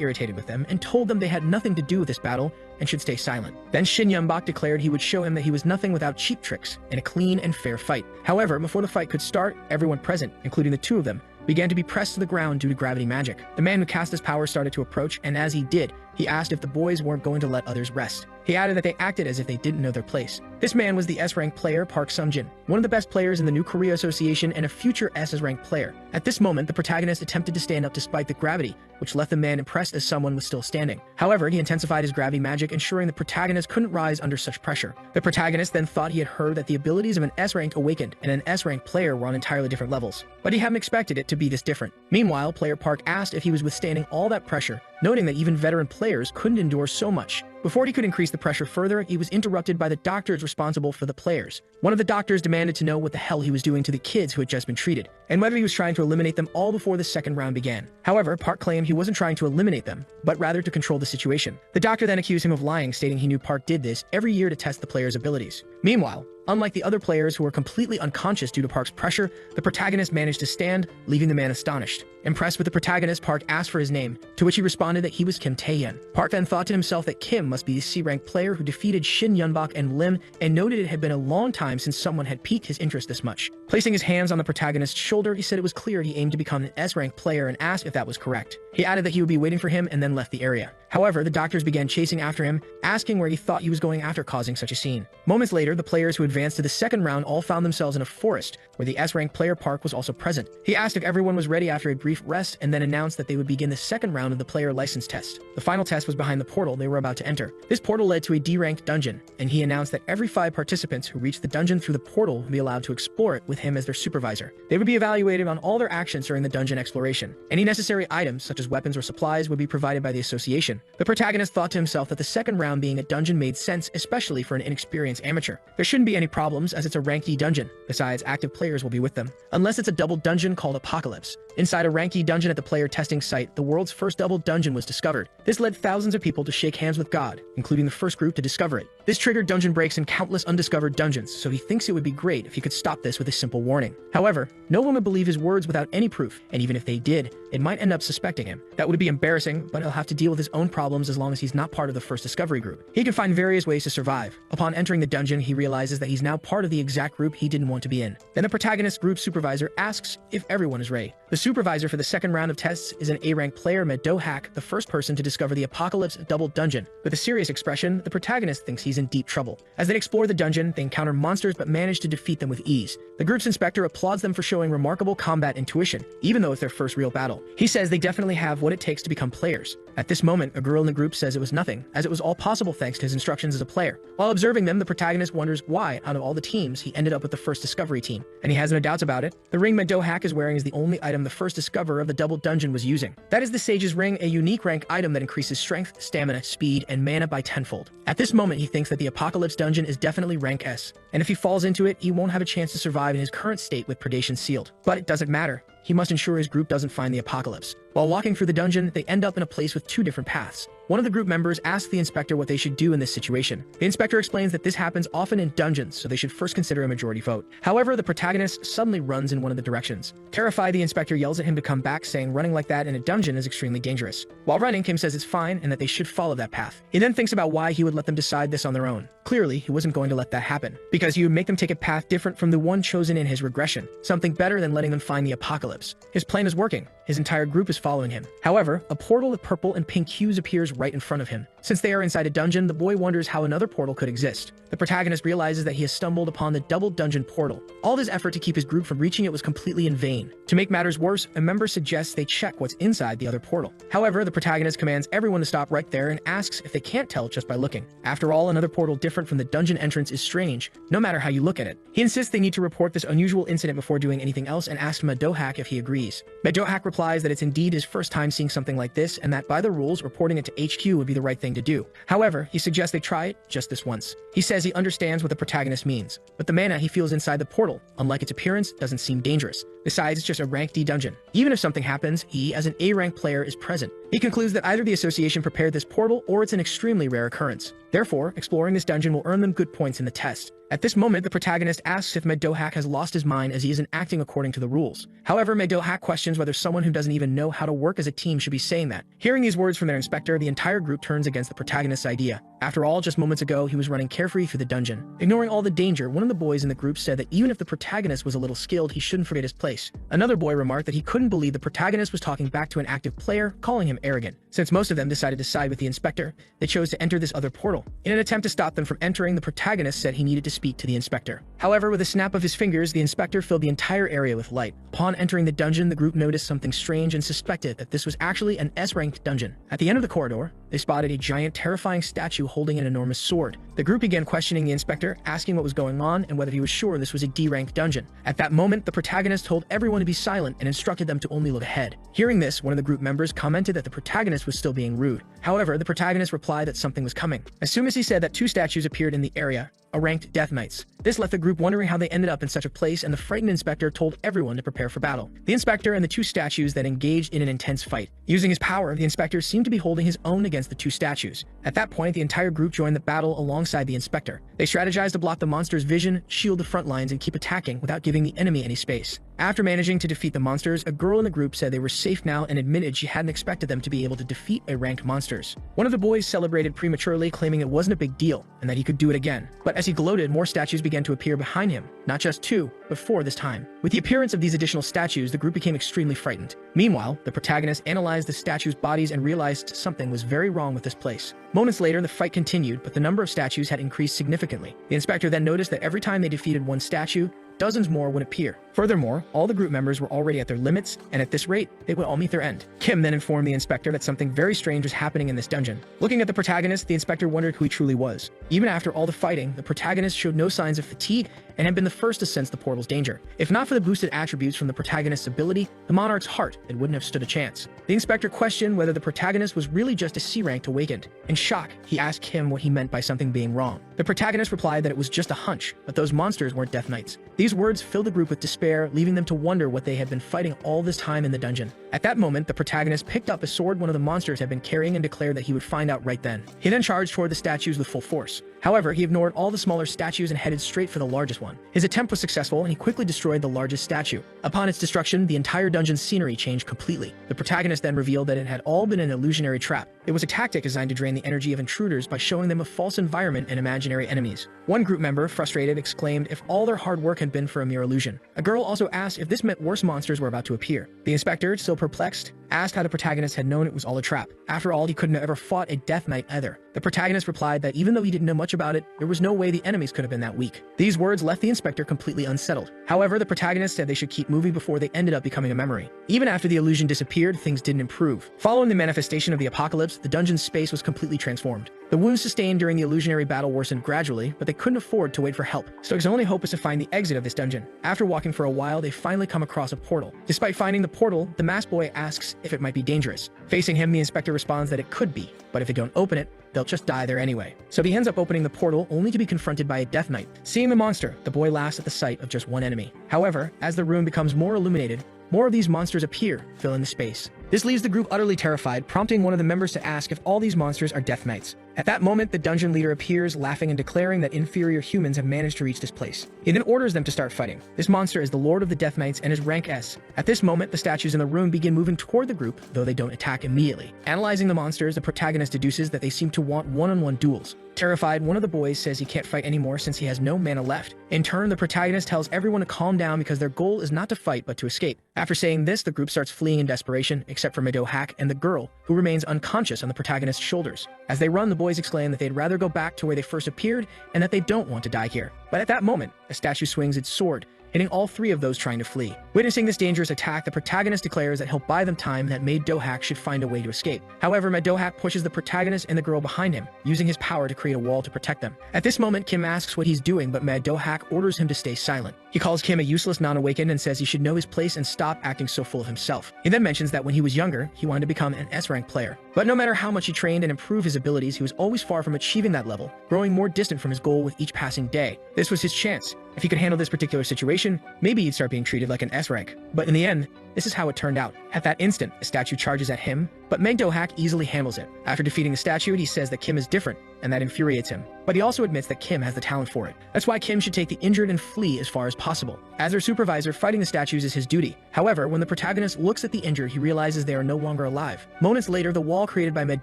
irritated with them and told them they had nothing to do with this battle and should stay silent. Then Shin Yunbok declared he would show him that he was nothing without cheap tricks in a clean and fair fight. However, before the fight could start, everyone present, including the two of them, began to be pressed to the ground due to gravity magic. The man who cast his power started to approach, and as he did, he asked if the boys weren't going to let others rest. He added that they acted as if they didn't know their place. This man was the S-rank player Park Sung-jin, one of the best players in the New Korea Association and a future S-rank player. At this moment, the protagonist attempted to stand up despite the gravity, which left the man impressed as someone was still standing. However, he intensified his gravity magic, ensuring the protagonist couldn't rise under such pressure. The protagonist then thought he had heard that the abilities of an S-rank awakened and an S-rank player were on entirely different levels, but he hadn't expected it to be this different. Meanwhile, player Park asked if he was withstanding all that pressure, noting that even veteran players couldn't endure so much. Before he could increase the pressure further, he was interrupted by the doctors responsible for the players. One of the doctors demanded to know what the hell he was doing to the kids who had just been treated, and whether he was trying to eliminate them all before the second round began. However, Park claimed he wasn't trying to eliminate them, but rather to control the situation. The doctor then accused him of lying, stating he knew Park did this every year to test the players' abilities. Meanwhile, unlike the other players who were completely unconscious due to Park's pressure, the protagonist managed to stand, leaving the man astonished. Impressed with the protagonist, Park asked for his name, to which he responded that he was Kim Tae-hyun. Park then thought to himself that Kim must be the C-rank player who defeated Shin Yunbok and Lim, and noted it had been a long time since someone had piqued his interest this much. Placing his hands on the protagonist's shoulder, he said it was clear he aimed to become an S-rank player and asked if that was correct. He added that he would be waiting for him and then left the area. However, the doctors began chasing after him, asking where he thought he was going after causing such a scene. Moments later, the players who advanced to the second round all found themselves in a forest, where the S-rank player Park was also present. He asked if everyone was ready after a brief rest, and then announced that they would begin the second round of the player license test. The final test was behind the portal they were about to enter. This portal led to a D-ranked dungeon, and he announced that every 5 participants who reached the dungeon through the portal would be allowed to explore it with him as their supervisor. They would be evaluated on all their actions during the dungeon exploration. Any necessary items, such as weapons or supplies, would be provided by the association. The protagonist thought to himself that the second round being a dungeon made sense, especially for an inexperienced amateur. There shouldn't be any problems, as it's a rank E dungeon. Besides, active players will be with them. Unless it's a double dungeon called Apocalypse. Inside a rank E dungeon at the player testing site, the world's first double dungeon was discovered. This led thousands of people to shake hands with God, including the first group to discover it. This triggered dungeon breaks in countless undiscovered dungeons, so he thinks it would be great if he could stop this with a simple warning. However, no one would believe his words without any proof, and even if they did, it might end up suspecting him. That would be embarrassing, but he'll have to deal with his own problems as long as he's not part of the first discovery group. He can find various ways to survive. Upon entering the dungeon, he realizes that he's now part of the exact group he didn't want to be in. Then the protagonist's group supervisor asks if everyone is ready. The supervisor for the second round of tests is an A-rank player, Do-hak, the first person to discover the Apocalypse double dungeon. With a serious expression, the protagonist thinks he's in deep trouble. As they explore the dungeon, they encounter monsters but manage to defeat them with ease. The group's inspector applauds them for showing remarkable combat intuition, even though it's their first real battle. He says they definitely have what it takes to become players. At this moment, a girl in the group says it was nothing, as it was all possible thanks to his instructions as a player. While observing them, the protagonist wonders why, out of all the teams, he ended up with the first discovery team. And he has no doubts about it. The ring Do-hak is wearing is the only item the first discoverer of the double dungeon was using. That is the Sage's Ring, a unique rank item that increases strength, stamina, speed, and mana by tenfold. At this moment, he thinks that the Apocalypse dungeon is definitely rank S, and if he falls into it, he won't have a chance to survive in his current state with predation sealed. But it doesn't matter. He must ensure his group doesn't find the Apocalypse. While walking through the dungeon, they end up in a place with 2 different paths. One of the group members asks the inspector what they should do in this situation. The inspector explains that this happens often in dungeons, so they should first consider a majority vote. However, the protagonist suddenly runs in one of the directions. Terrified, the inspector yells at him to come back, saying running like that in a dungeon is extremely dangerous. While running, Kim says it's fine and that they should follow that path. He then thinks about why he would let them decide this on their own. Clearly, he wasn't going to let that happen, because he would make them take a path different from the one chosen in his regression, something better than letting them find the Apocalypse. His plan is working. His entire group is following him. However, a portal with purple and pink hues appears right in front of him. Since they are inside a dungeon, the boy wonders how another portal could exist. The protagonist realizes that he has stumbled upon the double dungeon portal. All of his effort to keep his group from reaching it was completely in vain. To make matters worse, a member suggests they check what's inside the other portal. However, the protagonist commands everyone to stop right there and asks if they can't tell just by looking. After all, another portal different from the dungeon entrance is strange, no matter how you look at it. He insists they need to report this unusual incident before doing anything else and asks Do-hak if he agrees. Do-hak replies that it's indeed believed his first time seeing something like this and that by the rules, reporting it to HQ would be the right thing to do. However, he suggests they try it just this once. He says he understands what the protagonist means, but the mana he feels inside the portal, unlike its appearance, doesn't seem dangerous. Besides, it's just a rank D dungeon. Even if something happens, he, as an A-rank player, is present. He concludes that either the association prepared this portal or it's an extremely rare occurrence. Therefore, exploring this dungeon will earn them good points in the test. At this moment, the protagonist asks if Medohak has lost his mind as he isn't acting according to the rules. However, Medohak questions whether someone who doesn't even know how to work as a team should be saying that. Hearing these words from their inspector, the entire group turns against the protagonist's idea. After all, just moments ago, he was running carefree through the dungeon. Ignoring all the danger, one of the boys in the group said that even if the protagonist was a little skilled, he shouldn't forget his place. Another boy remarked that he couldn't believe the protagonist was talking back to an active player, calling him arrogant. Since most of them decided to side with the inspector, they chose to enter this other portal. In an attempt to stop them from entering, the protagonist said he needed to speak to the inspector. However, with a snap of his fingers, the inspector filled the entire area with light. Upon entering the dungeon, the group noticed something strange and suspected that this was actually an S-ranked dungeon. At the end of the corridor, they spotted a giant, terrifying statue holding an enormous sword. The group began questioning the inspector, asking what was going on and whether he was sure this was a D-ranked dungeon. At that moment, the protagonist told everyone to be silent and instructed them to only look ahead. Hearing this, one of the group members commented that the protagonist was still being rude. However, the protagonist replied that something was coming. As soon as he said that, two statues appeared in the area, ranked Death Knights. This left the group wondering how they ended up in such a place, and the frightened inspector told everyone to prepare for battle. The inspector and the two statues then engaged in an intense fight. Using his power, the inspector seemed to be holding his own against the two statues. At that point, the entire group joined the battle alongside the inspector. They strategized to block the monster's vision, shield the front lines, and keep attacking without giving the enemy any space. After managing to defeat the monsters, a girl in the group said they were safe now and admitted she hadn't expected them to be able to defeat a ranked monsters. One of the boys celebrated prematurely, claiming it wasn't a big deal and that he could do it again. But as he gloated, more statues began to appear behind him, not just two, but four this time. With the appearance of these additional statues, the group became extremely frightened. Meanwhile, the protagonist analyzed the statues' bodies and realized something was very wrong with this place. Moments later, the fight continued, but the number of statues had increased significantly. The inspector then noticed that every time they defeated one statue, dozens more would appear. Furthermore, all the group members were already at their limits, and at this rate, they would all meet their end. Kim then informed the inspector that something very strange was happening in this dungeon. Looking at the protagonist, the inspector wondered who he truly was. Even after all the fighting, the protagonist showed no signs of fatigue and had been the first to sense the portal's danger. If not for the boosted attributes from the protagonist's ability, the monarch's heart, it wouldn't have stood a chance. The inspector questioned whether the protagonist was really just a C-ranked awakened. In shock, he asked Kim what he meant by something being wrong. The protagonist replied that it was just a hunch, but those monsters weren't Death Knights. These words filled the group with despair, leaving them to wonder what they had been fighting all this time in the dungeon. At that moment, the protagonist picked up a sword one of the monsters had been carrying and declared that he would find out right then. He then charged toward the statues with full force. However, he ignored all the smaller statues and headed straight for the largest one. His attempt was successful, and he quickly destroyed the largest statue. Upon its destruction, the entire dungeon's scenery changed completely. The protagonist then revealed that it had all been an illusionary trap. It was a tactic designed to drain the energy of intruders by showing them a false environment and imaginary enemies. One group member, frustrated, exclaimed if all their hard work had been for a mere illusion. A girl also asked if this meant worse monsters were about to appear. The inspector, still perplexed, asked how the protagonist had known it was all a trap. After all, he couldn't have ever fought a Death Knight either. The protagonist replied that even though he didn't know much about it, there was no way the enemies could have been that weak. These words left the inspector completely unsettled. However, the protagonist said they should keep moving before they ended up becoming a memory. Even after the illusion disappeared, things didn't improve. Following the manifestation of the apocalypse, the dungeon's space was completely transformed. The wounds sustained during the illusionary battle worsened gradually, but they couldn't afford to wait for help. So his only hope is to find the exit of this dungeon. After walking for a while, they finally come across a portal. Despite finding the portal, the masked boy asks if it might be dangerous. Facing him, the inspector responds that it could be, but if they don't open it, they'll just die there anyway. So he ends up opening the portal only to be confronted by a Death Knight. Seeing the monster, the boy laughs at the sight of just one enemy. However, as the room becomes more illuminated, more of these monsters appear, filling the space. This leaves the group utterly terrified, prompting one of the members to ask if all these monsters are Death Knights. At that moment, the dungeon leader appears, laughing and declaring that inferior humans have managed to reach this place. He then orders them to start fighting. This monster is the Lord of the Death Knights and is rank S. At this moment, the statues in the room begin moving toward the group, though they don't attack immediately. Analyzing the monsters, the protagonist deduces that they seem to want one-on-one duels. Terrified, one of the boys says he can't fight anymore since he has no mana left. In turn, the protagonist tells everyone to calm down because their goal is not to fight but to escape. After saying this, the group starts fleeing in desperation, except for Medohak and the girl, who remains unconscious on the protagonist's shoulders. As they run, the boys exclaim that they'd rather go back to where they first appeared and that they don't want to die here. But at that moment, a statue swings its sword, hitting all three of those trying to flee. Witnessing this dangerous attack, the protagonist declares that he'll buy them time and that Maid Dohak should find a way to escape. However, Maid Dohak pushes the protagonist and the girl behind him, using his power to create a wall to protect them. At this moment, Kim asks what he's doing, but Maid Dohak orders him to stay silent. He calls Kim a useless non-awakened and says he should know his place and stop acting so full of himself. He then mentions that when he was younger, he wanted to become an S-rank player. But no matter how much he trained and improved his abilities, he was always far from achieving that level, growing more distant from his goal with each passing day. This was his chance. If he could handle this particular situation, maybe he'd start being treated like an S-rank. But in the end, this is how it turned out. At that instant, a statue charges at him, but Maid Dohak easily handles it. After defeating the statue, he says that Kim is different, and that infuriates him. But he also admits that Kim has the talent for it. That's why Kim should take the injured and flee as far as possible. As their supervisor, fighting the statues is his duty. However, when the protagonist looks at the injured, he realizes they are no longer alive. Moments later, the wall created by Maid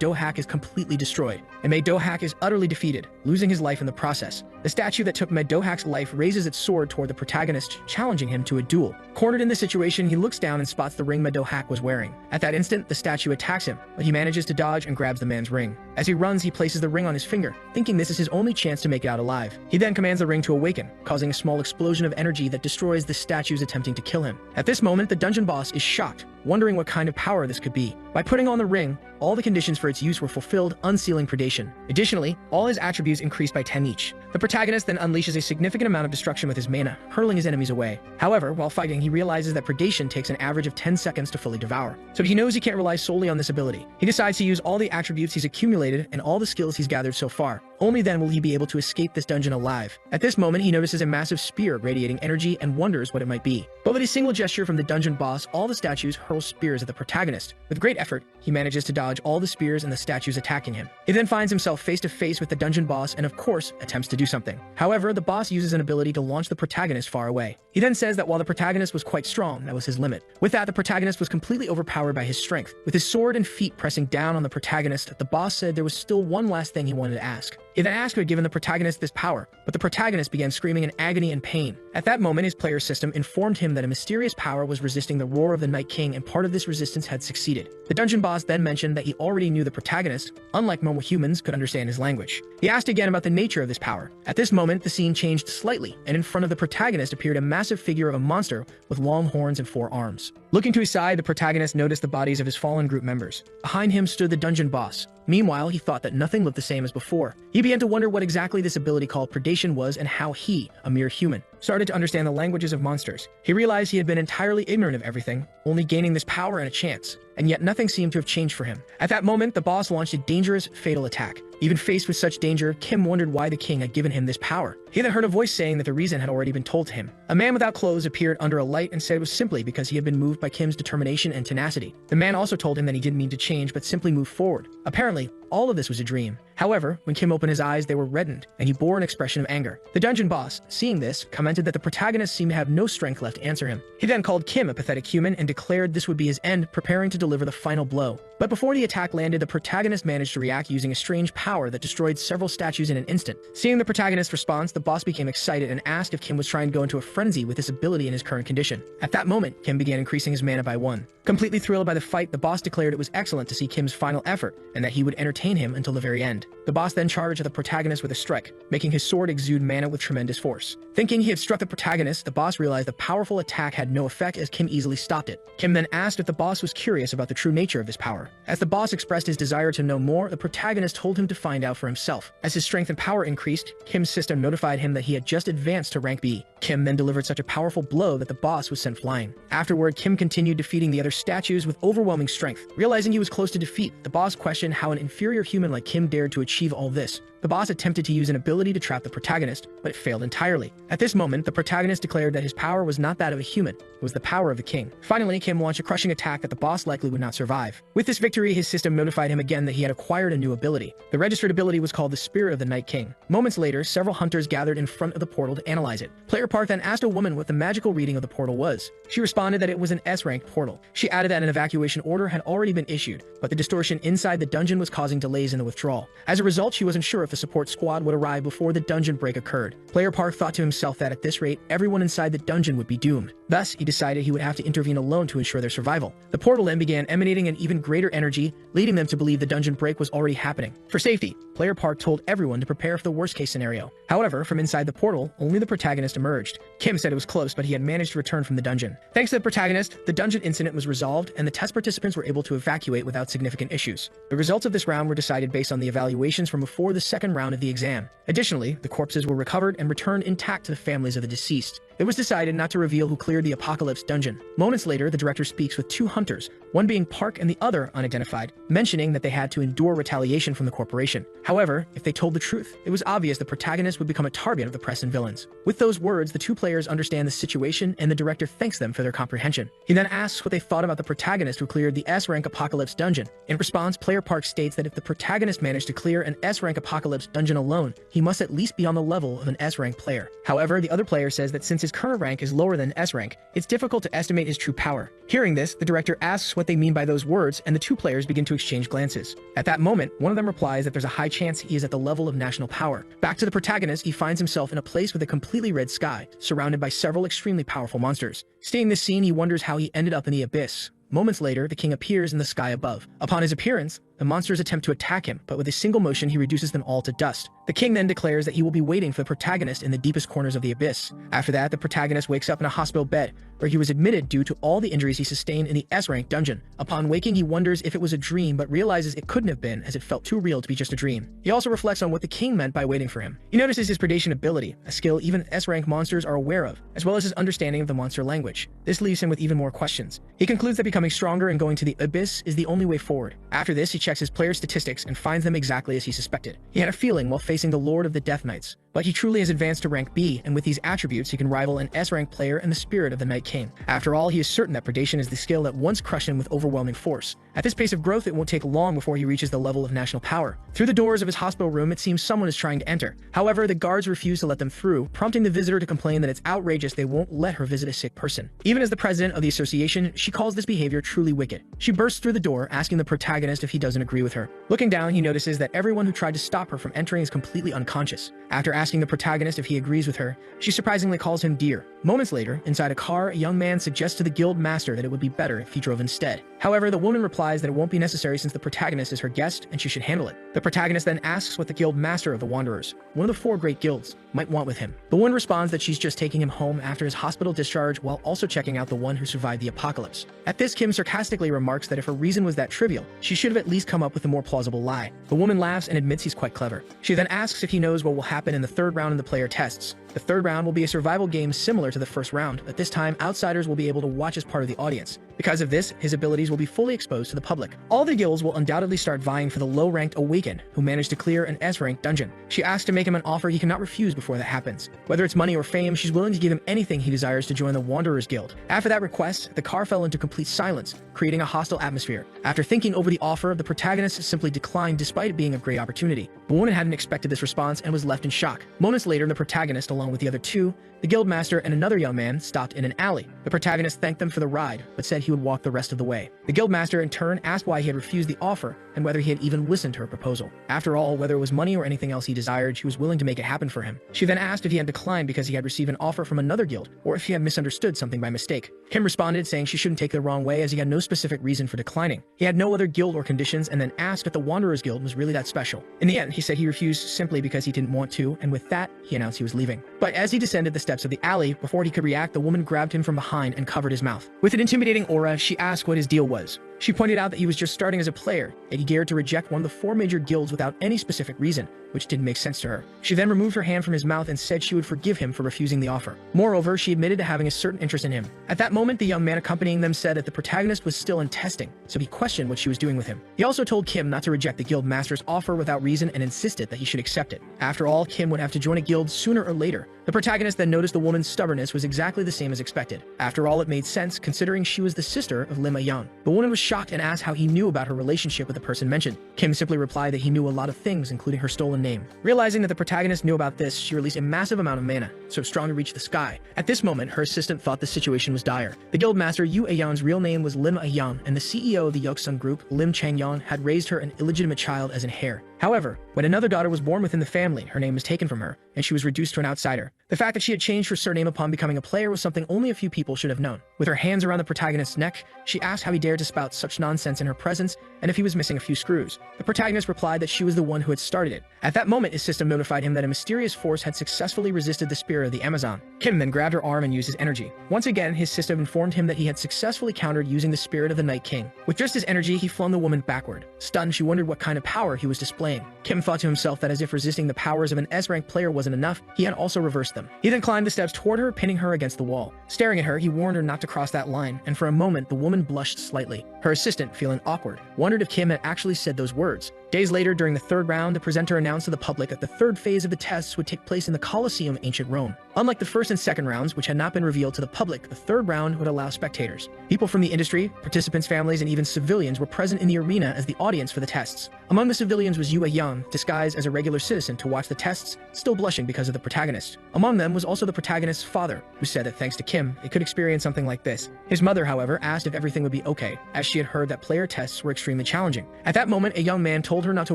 Dohak is completely destroyed, and Maid Dohak is utterly defeated, losing his life in the process. The statue that took Maid Dohak's life raises its sword toward the protagonist, challenging him to a duel. Cornered in this situation, he looks down and spots the ring Maid Dohak was wearing. At that instant, the statue attacks him, but he manages to dodge and grabs the man's ring. As he runs, he places the ring on his finger, thinking this is his only chance to make it out alive. He then commands the ring to awaken, causing a small explosion of energy that destroys the statues attempting to kill him. At this moment, the dungeon boss is shocked, wondering what kind of power this could be. By putting on the ring, all the conditions for its use were fulfilled, unsealing predation. Additionally, all his attributes increased by 10 each. The protagonist then unleashes a significant amount of destruction with his mana, hurling his enemies away. However, while fighting, he realizes that predation takes an average of 10 seconds to fully devour. So he knows he can't rely solely on this ability. He decides to use all the attributes he's accumulated and all the skills he's gathered so far. Only then will he be able to escape this dungeon alive. At this moment, he notices a massive spear radiating energy and wonders what it might be. But with a single gesture from the dungeon boss, all the statues hurl spears at the protagonist. With great effort, he manages to dodge all the spears and the statues attacking him. He then finds himself face to face with the dungeon boss and, of course, attempts to do something. However, the boss uses an ability to launch the protagonist far away. He then says that while the protagonist was quite strong, that was his limit. With that, the protagonist was completely overpowered by his strength. With his sword and feet pressing down on the protagonist, the boss said there was still one last thing he wanted to ask. He then asked who had given the protagonist this power, but the protagonist began screaming in agony and pain. At that moment, his player system informed him that a mysterious power was resisting the roar of the Night King, and part of this resistance had succeeded. The dungeon boss then mentioned that he already knew the protagonist, unlike normal humans, could understand his language. He asked again about the nature of this power. At this moment, the scene changed slightly, and in front of the protagonist appeared a massive figure of a monster with long horns and 4 arms. Looking to his side, the protagonist noticed the bodies of his fallen group members. Behind him stood the dungeon boss. Meanwhile, he thought that nothing looked the same as before. He began to wonder what exactly this ability called predation was and how he, a mere human, started to understand the languages of monsters. He realized he had been entirely ignorant of everything, only gaining this power and a chance, and yet nothing seemed to have changed for him. At that moment, the boss launched a dangerous, fatal attack. Even faced with such danger, Kim wondered why the king had given him this power. He then heard a voice saying that the reason had already been told to him. A man without clothes appeared under a light and said it was simply because he had been moved by Kim's determination and tenacity. The man also told him that he didn't mean to change but simply move forward. Apparently, all of this was a dream. However, when Kim opened his eyes, they were reddened, and he bore an expression of anger. The dungeon boss, seeing this, commented that the protagonist seemed to have no strength left to answer him. He then called Kim a pathetic human and declared this would be his end, preparing to deliver the final blow. But before the attack landed, the protagonist managed to react using a strange power that destroyed several statues in an instant. Seeing the protagonist's response, the boss became excited and asked if Kim was trying to go into a frenzy with this ability in his current condition. At that moment, Kim began increasing his mana by 1. Completely thrilled by the fight, the boss declared it was excellent to see Kim's final effort and that he would entertain him until the very end. The boss then charged at the protagonist with a strike, making his sword exude mana with tremendous force. Thinking he had struck the protagonist, the boss realized the powerful attack had no effect as Kim easily stopped it. Kim then asked if the boss was curious about the true nature of this power. As the boss expressed his desire to know more, the protagonist told him to find out for himself. As his strength and power increased, Kim's system notified him that he had just advanced to rank B. Kim then delivered such a powerful blow that the boss was sent flying. Afterward, Kim continued defeating the other statues with overwhelming strength. Realizing he was close to defeat, the boss questioned how an inferior human like Kim dared to achieve all this. The boss attempted to use an ability to trap the protagonist, but it failed entirely. At this moment, the protagonist declared that his power was not that of a human, it was the power of the king. Finally, Kim launched a crushing attack that the boss likely would not survive. With this victory, his system notified him again that he had acquired a new ability. The registered ability was called the Spirit of the Night King. Moments later, several hunters gathered in front of the portal to analyze it. Player Park then asked a woman what the magical reading of the portal was. She responded that it was an S-rank portal. She added that an evacuation order had already been issued, but the distortion inside the dungeon was causing delays in the withdrawal. As a result, she wasn't sure if if the support squad would arrive before the dungeon break occurred. Player Park thought to himself that at this rate, everyone inside the dungeon would be doomed. Thus, he decided he would have to intervene alone to ensure their survival. The portal then began emanating an even greater energy, leading them to believe the dungeon break was already happening. For safety, Player Park told everyone to prepare for the worst-case scenario. However, from inside the portal, only the protagonist emerged. Kim said it was close, but he had managed to return from the dungeon. Thanks to the protagonist, the dungeon incident was resolved, and the test participants were able to evacuate without significant issues. The results of this round were decided based on the evaluations from before the second round of the exam. Additionally, the corpses were recovered and returned intact to the families of the deceased. It was decided not to reveal who cleared the Apocalypse dungeon. Moments later, the director speaks with two hunters, one being Park and the other unidentified, mentioning that they had to endure retaliation from the corporation. However, if they told the truth, it was obvious the protagonist would become a target of the press and villains. With those words, the two players understand the situation, and the director thanks them for their comprehension. He then asks what they thought about the protagonist who cleared the S-rank Apocalypse dungeon. In response, Player Park states that if the protagonist managed to clear an S-rank Apocalypse dungeon alone, he must at least be on the level of an S-rank player. However, the other player says that since his current rank is lower than S-rank, it's difficult to estimate his true power. Hearing this, the director asks what they mean by those words, and the two players begin to exchange glances. At that moment, one of them replies that there's a high chance he is at the level of national power. Back to the protagonist, he finds himself in a place with a completely red sky, surrounded by several extremely powerful monsters. Seeing this scene, he wonders how he ended up in the abyss. Moments later, the king appears in the sky above. Upon his appearance, the monsters attempt to attack him, but with a single motion, he reduces them all to dust. The king then declares that he will be waiting for the protagonist in the deepest corners of the abyss. After that, the protagonist wakes up in a hospital bed, where he was admitted due to all the injuries he sustained in the S-rank dungeon. Upon waking, he wonders if it was a dream, but realizes it couldn't have been, as it felt too real to be just a dream. He also reflects on what the king meant by waiting for him. He notices his predation ability, a skill even S-rank monsters are aware of, as well as his understanding of the monster language. This leaves him with even more questions. He concludes that becoming stronger and going to the abyss is the only way forward. After this, he checks his player statistics and finds them exactly as he suspected. He had a feeling while facing the Lord of the Death Knights, but he truly has advanced to rank B, and with these attributes, he can rival an S-rank player and the spirit of the Night King. After all, he is certain that predation is the skill that once crushed him with overwhelming force. At this pace of growth, it won't take long before he reaches the level of national power. Through the doors of his hospital room, it seems someone is trying to enter. However, the guards refuse to let them through, prompting the visitor to complain that it's outrageous they won't let her visit a sick person. Even as the president of the association, she calls this behavior truly wicked. She bursts through the door, asking the protagonist if he doesn't agree with her. Looking down, he notices that everyone who tried to stop her from entering is completely unconscious. After asking the protagonist if he agrees with her, she surprisingly calls him dear. Moments later, inside a car, a young man suggests to the guild master that it would be better if he drove instead. However, the woman replies that it won't be necessary since the protagonist is her guest and she should handle it. The protagonist then asks what the guild master of the Wanderers, one of the 4 great guilds, might want with him. The woman responds that she's just taking him home after his hospital discharge while also checking out the one who survived the apocalypse. At this, Kim sarcastically remarks that if her reason was that trivial, she should have at least come up with a more plausible lie. The woman laughs and admits he's quite clever. She then asks if he knows what will happen in the third round of the player tests. The third round will be a survival game similar to the first round, but this time outsiders will be able to watch as part of the audience. Because of this, his abilities will be fully exposed to the public. All the guilds will undoubtedly start vying for the low-ranked Awakened, who managed to clear an S-ranked dungeon. She asks to make him an offer he cannot refuse before that happens. Whether it's money or fame, she's willing to give him anything he desires to join the Wanderers Guild. After that request, the car fell into complete silence, creating a hostile atmosphere. After thinking over the offer, the protagonist simply declined despite it being a great opportunity. The woman hadn't expected this response and was left in shock. Moments later, the protagonist, along with the other two, the guildmaster and another young man, stopped in an alley. The protagonist thanked them for the ride, but said he would walk the rest of the way. The guildmaster in turn asked why he had refused the offer and whether he had even listened to her proposal. After all, whether it was money or anything else he desired, she was willing to make it happen for him. She then asked if he had declined because he had received an offer from another guild, or if he had misunderstood something by mistake. Kim responded saying she shouldn't take it the wrong way as he had no specific reason for declining. He had no other guild or conditions, and then asked if the Wanderers Guild was really that special. In the end, he said he refused simply because he didn't want to, and with that, he announced he was leaving. But as he descended the steps of the alley, before he could react, the woman grabbed him from behind and covered his mouth. With an intimidating aura, she asked what his deal was. She pointed out that he was just starting as a player, yet he dared to reject one of the 4 major guilds without any specific reason, which didn't make sense to her. She then removed her hand from his mouth and said she would forgive him for refusing the offer. Moreover, she admitted to having a certain interest in him. At that moment, the young man accompanying them said that the protagonist was still in testing, so he questioned what she was doing with him. He also told Kim not to reject the guild master's offer without reason and insisted that he should accept it. After all, Kim would have to join a guild sooner or later. The protagonist then noticed the woman's stubbornness was exactly the same as expected. After all, it made sense, considering she was the sister of Lima Young. The woman was shocked and asked how he knew about her relationship with the person mentioned. Kim simply replied that he knew a lot of things, including her stolen name. Realizing that the protagonist knew about this, she released a massive amount of mana, so strong to reach the sky. At this moment, her assistant thought the situation was dire. The guild master Yu Ayan's real name was Lim Ayan, and the CEO of the Yoksun group, Lim Changyan, had raised her an illegitimate child as an heir. However, when another daughter was born within the family, her name was taken from her, and she was reduced to an outsider. The fact that she had changed her surname upon becoming a player was something only a few people should have known. With her hands around the protagonist's neck, she asked how he dared to spout such nonsense in her presence, and if he was missing a few screws. The protagonist replied that she was the one who had started it. At that moment, his system notified him that a mysterious force had successfully resisted the spirit of the Amazon. Kim then grabbed her arm and used his energy. Once again, his system informed him that he had successfully countered using the spirit of the Night King. With just his energy, he flung the woman backward. Stunned, she wondered what kind of power he was displaying. Kim thought to himself that as if resisting the powers of an S-rank player wasn't enough, he had also reversed them. He then climbed the steps toward her, pinning her against the wall. Staring at her, he warned her not to cross that line, and for a moment, the woman blushed slightly. Her assistant, feeling awkward, wondered if Kim had actually said those words. Days later, during the third round, the presenter announced to the public that the third phase of the tests would take place in the Colosseum of ancient Rome. Unlike the first and second rounds, which had not been revealed to the public, the third round would allow spectators. People from the industry, participants' families, and even civilians were present in the arena as the audience for the tests. Among the civilians was Yu Yang, disguised as a regular citizen to watch the tests, still blushing because of the protagonist. Among them was also the protagonist's father, who said that thanks to Kim, it could experience something like this. His mother, however, asked if everything would be okay, as she had heard that player tests were extremely challenging. At that moment, a young man told her not to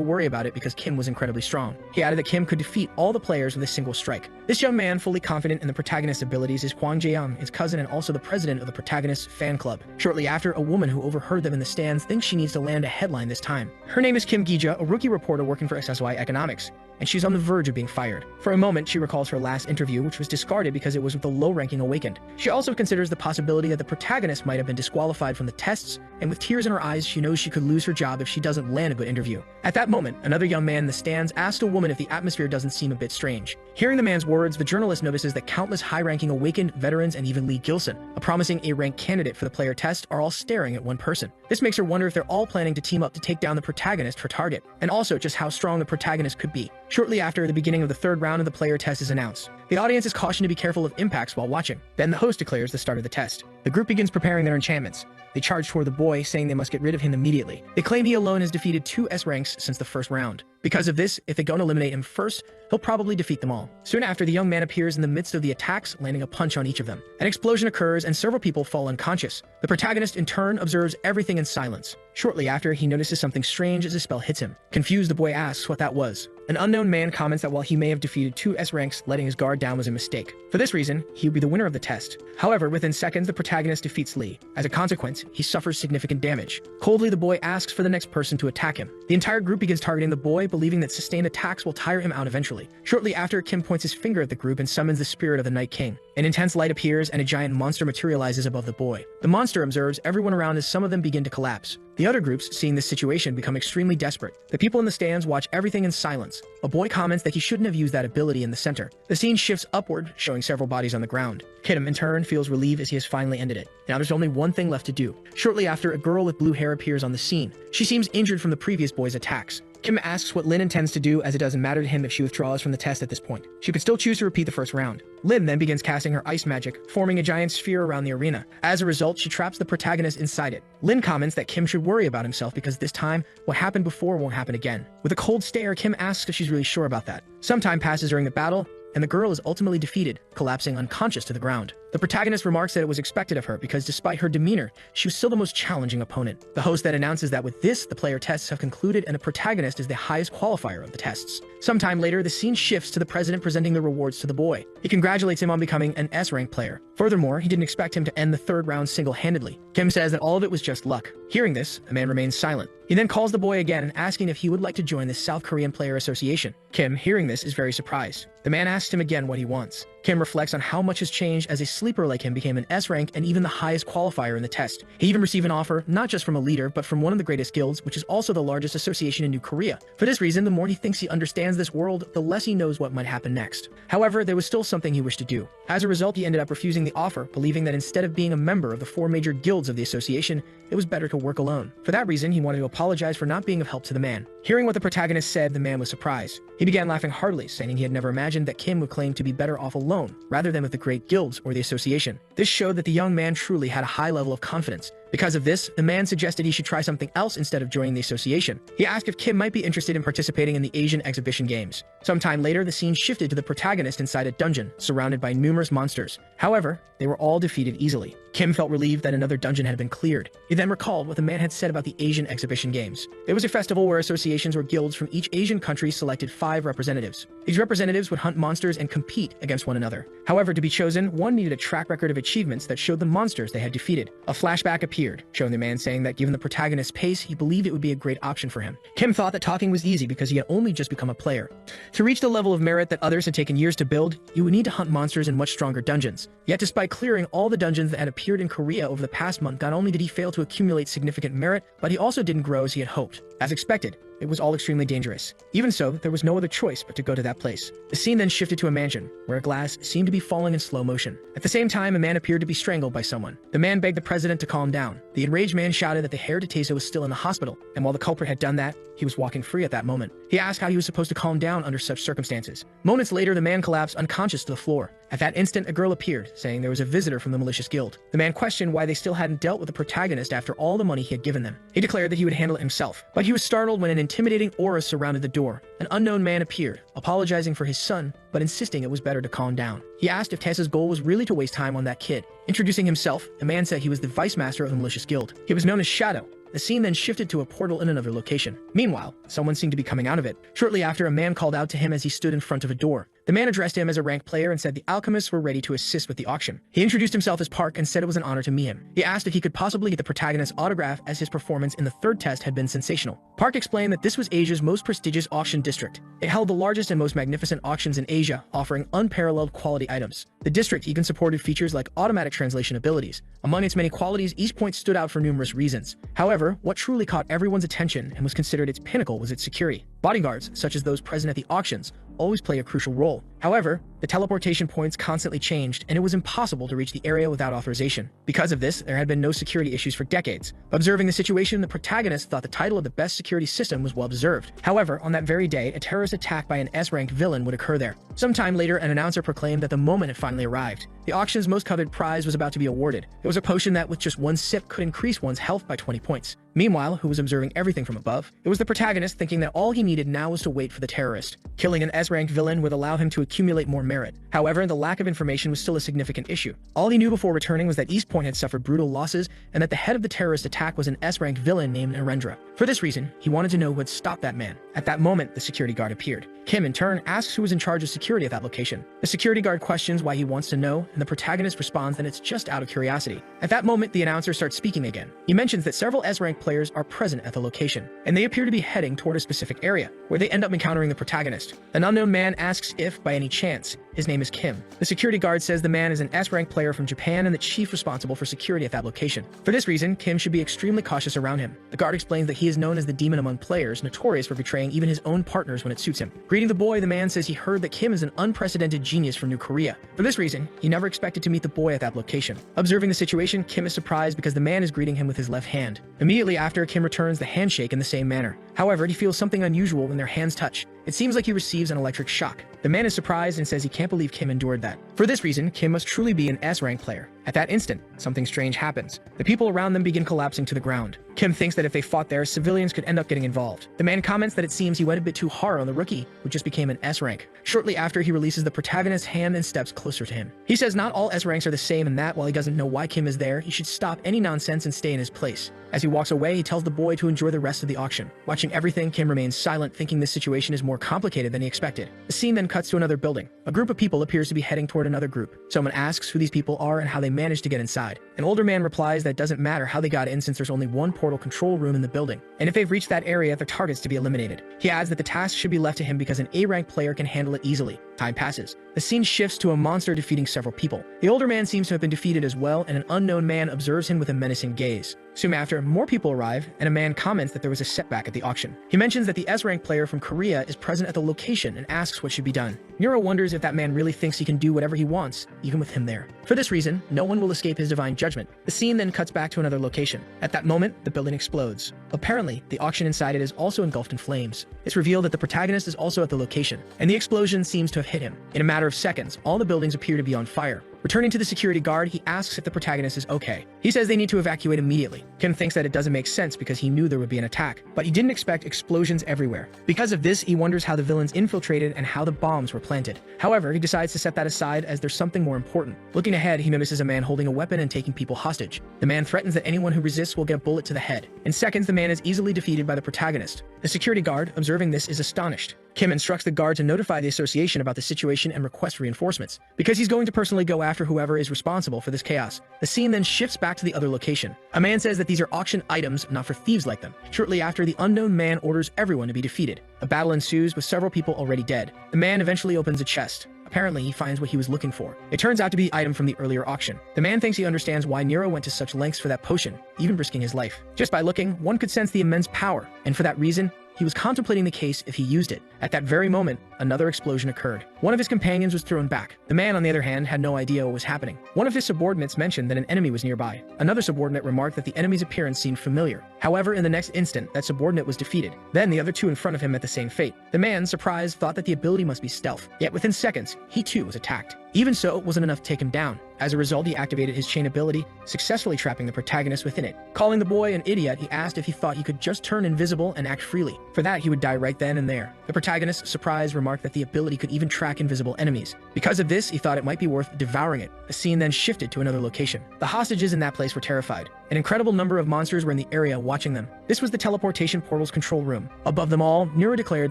worry about it because Kim was incredibly strong. He added that Kim could defeat all the players with a single strike. This young man, fully confident in the protagonist's abilities, is Kwang Jae-young, his cousin and also the president of the protagonist's fan club. Shortly after, a woman who overheard them in the stands thinks she needs to land a headline this time. Her name is Kim Gija, a rookie reporter working for SSY Economics, and she's on the verge of being fired. For a moment, she recalls her last interview, which was discarded because it was with the low-ranking Awakened. She also considers the possibility that the protagonist might have been disqualified from the tests, and with tears in her eyes, she knows she could lose her job if she doesn't land a good interview. At that moment, another young man in the stands asked a woman if the atmosphere doesn't seem a bit strange. Hearing the man's words, the journalist notices that countless high-ranking Awakened, veterans, and even Lee Gilson, a promising A-rank candidate for the player test, are all staring at one person. This makes her wonder if they're all planning to team up to take down the protagonist, her target, and also just how strong the protagonist could be. Shortly after, the beginning of the third round of the player test is announced. The audience is cautioned to be careful of impacts while watching. Then the host declares the start of the test. The group begins preparing their enchantments. They charge toward the boy, saying they must get rid of him immediately. They claim he alone has defeated 2 S ranks since the first round. Because of this, if they don't eliminate him first, he'll probably defeat them all. Soon after, the young man appears in the midst of the attacks, landing a punch on each of them. An explosion occurs and several people fall unconscious. The protagonist, in turn, observes everything in silence. Shortly after, he notices something strange as a spell hits him. Confused, the boy asks what that was. An unknown man comments that while he may have defeated 2 S ranks, letting his guard down was a mistake. For this reason, he would be the winner of the test. However, within seconds, the protagonist defeats Lee. As a consequence, he suffers significant damage. Coldly, the boy asks for the next person to attack him. The entire group begins targeting the boy, believing that sustained attacks will tire him out eventually. Shortly after, Kim points his finger at the group and summons the spirit of the Night King. An intense light appears and a giant monster materializes above the boy. The monster observes everyone around as some of them begin to collapse. The other groups, seeing this situation, become extremely desperate. The people in the stands watch everything in silence. A boy comments that he shouldn't have used that ability in the center. The scene shifts upward, showing several bodies on the ground. Kim, in turn, feels relieved as he has finally ended it. Now there's only one thing left to do. Shortly after, a girl with blue hair appears on the scene. She seems injured from the previous boy's attacks. Kim asks what Lin intends to do, as it doesn't matter to him if she withdraws from the test at this point. She could still choose to repeat the first round. Lin then begins casting her ice magic, forming a giant sphere around the arena. As a result, she traps the protagonist inside it. Lin comments that Kim should worry about himself because this time, what happened before won't happen again. With a cold stare, Kim asks if she's really sure about that. Some time passes during the battle, and the girl is ultimately defeated, collapsing unconscious to the ground. The protagonist remarks that it was expected of her because despite her demeanor, she was still the most challenging opponent. The host then announces that with this, the player tests have concluded and the protagonist is the highest qualifier of the tests. Sometime later, the scene shifts to the president presenting the rewards to the boy. He congratulates him on becoming an S-rank player. Furthermore, he didn't expect him to end the third round single-handedly. Kim says that all of it was just luck. Hearing this, the man remains silent. He then calls the boy again, asking if he would like to join the South Korean Player Association. Kim, hearing this, is very surprised. The man asks him again what he wants. Kim reflects on how much has changed as a sleeper like him became an S rank and even the highest qualifier in the test. He even received an offer not just from a leader, but from one of the greatest guilds, which is also the largest association in New Korea. For this reason, the more he thinks he understands this world, the less he knows what might happen next. However, there was still something he wished to do. As a result, he ended up refusing the offer, believing that instead of being a member of the 4 major guilds of the association, it was better to work alone. For that reason, he wanted to apologize for not being of help to the man. Hearing what the protagonist said, the man was surprised. He began laughing heartily, saying he had never imagined that Kim would claim to be better off alone, rather than with the great guilds or the association. This showed that the young man truly had a high level of confidence. Because of this, the man suggested he should try something else instead of joining the association. He asked if Kim might be interested in participating in the Asian exhibition games. Sometime later, the scene shifted to the protagonist inside a dungeon, surrounded by numerous monsters. However, they were all defeated easily. Kim felt relieved that another dungeon had been cleared. He then recalled what the man had said about the Asian exhibition games. It was a festival where associations or guilds from each Asian country selected 5 representatives. These representatives would hunt monsters and compete against one another. However, to be chosen, one needed a track record of achievements that showed the monsters they had defeated. A flashback appeared, showing the man saying that given the protagonist's pace, he believed it would be a great option for him. Kim thought that talking was easy because he had only just become a player. To reach the level of merit that others had taken years to build, you would need to hunt monsters in much stronger dungeons. Yet despite clearing all the dungeons that had appeared in Korea over the past month, not only did he fail to accumulate significant merit, but he also didn't grow as he had hoped. As expected, it was all extremely dangerous. Even so, there was no other choice but to go to that place. The scene then shifted to a mansion, where a glass seemed to be falling in slow motion. At the same time, a man appeared to be strangled by someone. The man begged the president to calm down. The enraged man shouted that the heir to Tesa was still in the hospital, and while the culprit had done that, he was walking free at that moment. He asked how he was supposed to calm down under such circumstances. Moments later, the man collapsed unconscious to the floor. At that instant, a girl appeared, saying there was a visitor from the malicious guild. The man questioned why they still hadn't dealt with the protagonist after all the money he had given them. He declared that he would handle it himself, but he was startled when an intimidating aura surrounded the door. An unknown man appeared, apologizing for his son, but insisting it was better to calm down. He asked if Tessa's goal was really to waste time on that kid. Introducing himself, the man said he was the vice master of the malicious guild. He was known as Shadow. The scene then shifted to a portal in another location. Meanwhile, someone seemed to be coming out of it. Shortly after, a man called out to him as he stood in front of a door. The man addressed him as a ranked player and said the alchemists were ready to assist with the auction. He introduced himself as Park and said it was an honor to meet him. He asked if he could possibly get the protagonist's autograph as his performance in the 3rd test had been sensational. Park explained that this was Asia's most prestigious auction district. It held the largest and most magnificent auctions in Asia, offering unparalleled quality items. The district even supported features like automatic translation abilities. Among its many qualities, each point stood out for numerous reasons. However, what truly caught everyone's attention and was considered its pinnacle was its security. Bodyguards, such as those present at the auctions, always play a crucial role. However, the teleportation points constantly changed, and it was impossible to reach the area without authorization. Because of this, there had been no security issues for decades. Observing the situation, the protagonist thought the title of the best security system was well deserved. However, on that very day, a terrorist attack by an S-ranked villain would occur there. Sometime later, an announcer proclaimed that the moment had finally arrived. The auction's most coveted prize was about to be awarded. It was a potion that, with just one sip, could increase one's health by 20 points. Meanwhile, who was observing everything from above? It was the protagonist, thinking that all he needed now was to wait for the terrorist. Killing an S-ranked villain would allow him to accumulate more merit. However, the lack of information was still a significant issue. All he knew before returning was that East Point had suffered brutal losses and that the head of the terrorist attack was an S-ranked villain named Narendra. For this reason, he wanted to know who had stopped that man. At that moment, the security guard appeared. Kim, in turn, asks who was in charge of security at that location. The security guard questions why he wants to know, and the protagonist responds that it's just out of curiosity. At that moment, the announcer starts speaking again. He mentions that several S-ranked players are present at the location, and they appear to be heading toward a specific area, where they end up encountering the protagonist. An unknown man asks if, by any chance, his name is Kim. The security guard says the man is an S-ranked player from Japan and the chief responsible for security at that location. For this reason, Kim should be extremely cautious around him. The guard explains that he is known as the demon among players, notorious for betraying even his own partners when it suits him. Greeting the boy, the man says he heard that Kim is an unprecedented genius from New Korea. For this reason, he never expected to meet the boy at that location. Observing the situation, Kim is surprised because the man is greeting him with his left hand. Immediately after, Kim returns the handshake in the same manner. However, he feels something unusual when their hands touch. It seems like he receives an electric shock. The man is surprised and says he can't believe Kim endured that. For this reason, Kim must truly be an S-rank player. At that instant, something strange happens. The people around them begin collapsing to the ground. Kim thinks that if they fought there, civilians could end up getting involved. The man comments that it seems he went a bit too hard on the rookie, who just became an S-rank. Shortly after, he releases the protagonist's hand and steps closer to him. He says not all S-ranks are the same and that while he doesn't know why Kim is there, he should stop any nonsense and stay in his place. As he walks away, he tells the boy to enjoy the rest of the auction. Watching everything, Kim remains silent, thinking this situation is more complicated than he expected. The scene then cuts to another building. A group of people appears to be heading toward another group. Someone asks who these people are and how they managed to get inside. An older man replies that it doesn't matter how they got in since there's only one portal control room in the building, and if they've reached that area, their target's to be eliminated. He adds that the task should be left to him because an A-rank player can handle it easily. Time passes. The scene shifts to a monster defeating several people. The older man seems to have been defeated as well, and an unknown man observes him with a menacing gaze. Soon after, more people arrive, and a man comments that there was a setback at the auction. He mentions that the S-rank player from Korea is present at the location and asks what should be done. Nero wonders if that man really thinks he can do whatever he wants, even with him there. For this reason, no one will escape his divine judgment. The scene then cuts back to another location. At that moment, the building explodes. Apparently, the auction inside it is also engulfed in flames. It's revealed that the protagonist is also at the location, and the explosion seems to have hit him. In a matter of seconds, all the buildings appear to be on fire. Returning to the security guard, he asks if the protagonist is okay. He says they need to evacuate immediately. Kim thinks that it doesn't make sense because he knew there would be an attack, but he didn't expect explosions everywhere. Because of this, he wonders how the villains infiltrated and how the bombs were planted. However, he decides to set that aside as there's something more important. Looking ahead, he notices a man holding a weapon and taking people hostage. The man threatens that anyone who resists will get a bullet to the head. In seconds, the man is easily defeated by the protagonist. The security guard, observing this, is astonished. Kim instructs the guard to notify the association about the situation and request reinforcements, because he's going to personally go after whoever is responsible for this chaos. The scene then shifts back to the other location. A man says that these are auction items, not for thieves like them. Shortly after, the unknown man orders everyone to be defeated. A battle ensues with several people already dead. The man eventually opens a chest. Apparently, he finds what he was looking for. It turns out to be an item from the earlier auction. The man thinks he understands why Nero went to such lengths for that potion, even risking his life. Just by looking, one could sense the immense power, and for that reason, he was contemplating the case if he used it. At that very moment, another explosion occurred. One of his companions was thrown back. The man, on the other hand, had no idea what was happening. One of his subordinates mentioned that an enemy was nearby. Another subordinate remarked that the enemy's appearance seemed familiar. However, in the next instant, that subordinate was defeated. Then the other two in front of him met the same fate. The man, surprised, thought that the ability must be stealth. Yet within seconds, he too was attacked. Even so, it wasn't enough to take him down. As a result, he activated his chain ability, successfully trapping the protagonist within it. Calling the boy an idiot, he asked if he thought he could just turn invisible and act freely. For that, he would die right then and there. The protagonist, surprised, remarked that the ability could even track invisible enemies. Because of this, he thought it might be worth devouring it. The scene then shifted to another location. The hostages in that place were terrified. An incredible number of monsters were in the area watching them. This was the teleportation portal's control room. Above them all, Nero declared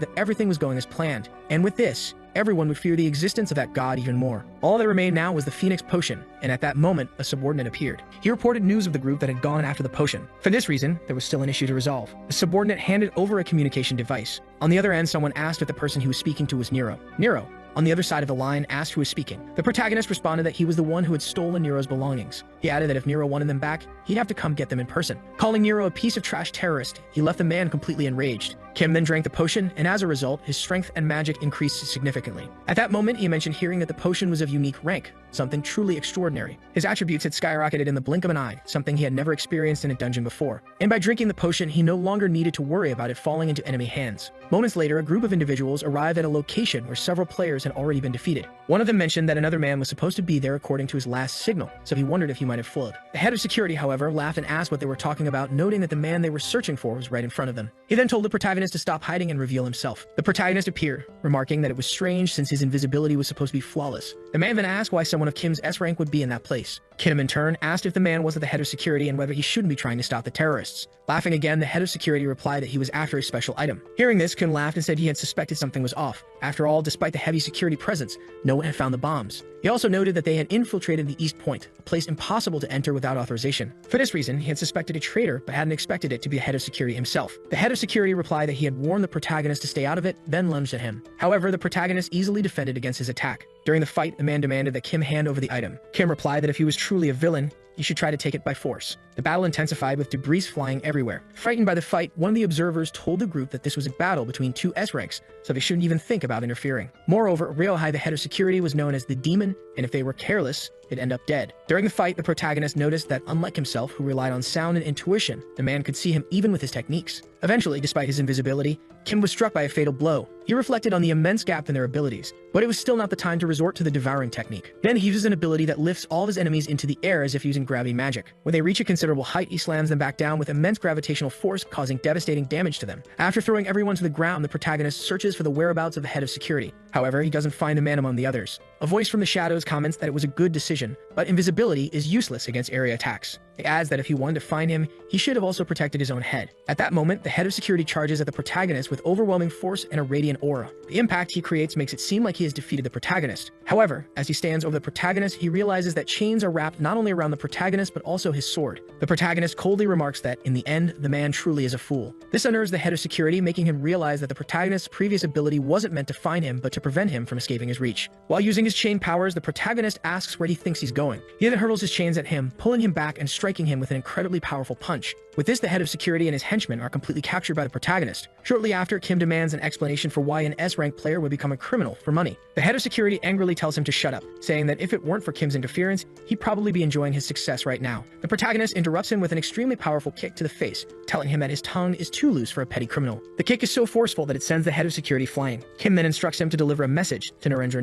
that everything was going as planned. And with this, everyone would fear the existence of that god even more. All that remained now was the Phoenix Potion, and at that moment, a subordinate appeared. He reported news of the group that had gone after the potion. For this reason, there was still an issue to resolve. The subordinate handed over a communication device. On the other end, someone asked if the person he was speaking to was Nero. Nero, on the other side of the line, asked who was speaking. The protagonist responded that he was the one who had stolen Nero's belongings. He added that if Nero wanted them back, he'd have to come get them in person. Calling Nero a piece of trash terrorist, he left the man completely enraged. Kim then drank the potion, and as a result, his strength and magic increased significantly. At that moment, he mentioned hearing that the potion was of unique rank, something truly extraordinary. His attributes had skyrocketed in the blink of an eye, something he had never experienced in a dungeon before. And by drinking the potion, he no longer needed to worry about it falling into enemy hands. Moments later, a group of individuals arrived at a location where several players had already been defeated. One of them mentioned that another man was supposed to be there according to his last signal, so he wondered if he might have fled. The head of security, however, laughed and asked what they were talking about, noting that the man they were searching for was right in front of them. He then told the protagonist to stop hiding and reveal himself. The protagonist appeared, remarking that it was strange since his invisibility was supposed to be flawless. The man then asked why someone of Kim's S rank would be in that place. Kim, in turn, asked if the man wasn't the head of security and whether he shouldn't be trying to stop the terrorists. Laughing again, the head of security replied that he was after a special item. Hearing this, Kim laughed and said he had suspected something was off. After all, despite the heavy security presence, no one had found the bombs. He also noted that they had infiltrated the East Point, a place impossible to enter without authorization. For this reason, he had suspected a traitor, but hadn't expected it to be the head of security himself. The head of security replied that he had warned the protagonist to stay out of it, then lunged at him. However, the protagonist easily defended against his attack. During the fight, the man demanded that Kim hand over the item. Kim replied that if he was truly a villain, he should try to take it by force. The battle intensified with debris flying everywhere. Frightened by the fight, one of the observers told the group that this was a battle between two S ranks, so they shouldn't even think about interfering. Moreover, Ryohei, the head of security, was known as the demon, and if they were careless, they'd end up dead. During the fight, the protagonist noticed that unlike himself, who relied on sound and intuition, the man could see him even with his techniques. Eventually, despite his invisibility, Kim was struck by a fatal blow. He reflected on the immense gap in their abilities, but it was still not the time to resort to the devouring technique. Then he uses an ability that lifts all of his enemies into the air as if using gravity magic. When they reach a considerable height, he slams them back down with immense gravitational force, causing devastating damage to them. After throwing everyone to the ground, the protagonist searches for the whereabouts of the head of security. However, he doesn't find the man among the others. A voice from the shadows comments that it was a good decision, but invisibility is useless against area attacks. It adds that if he wanted to find him, he should have also protected his own head. At that moment, the head of security charges at the protagonist with overwhelming force and a radiant aura. The impact he creates makes it seem like he has defeated the protagonist. However, as he stands over the protagonist, he realizes that chains are wrapped not only around the protagonist but also his sword. The protagonist coldly remarks that, in the end, the man truly is a fool. This unnerves the head of security, making him realize that the protagonist's previous ability wasn't meant to find him but to prevent him from escaping his reach. While using his chain powers, the protagonist asks where he thinks he's going. He then hurls his chains at him, pulling him back and striking him with an incredibly powerful punch. With this, the head of security and his henchmen are completely captured by the protagonist. Shortly after, Kim demands an explanation for why an S-rank player would become a criminal for money. The head of security angrily tells him to shut up, saying that if it weren't for Kim's interference, he'd probably be enjoying his success right now. The protagonist interrupts him with an extremely powerful kick to the face, telling him that his tongue is too loose for a petty criminal. The kick is so forceful that it sends the head of security flying. Kim then instructs him to deliver a message to Narendra.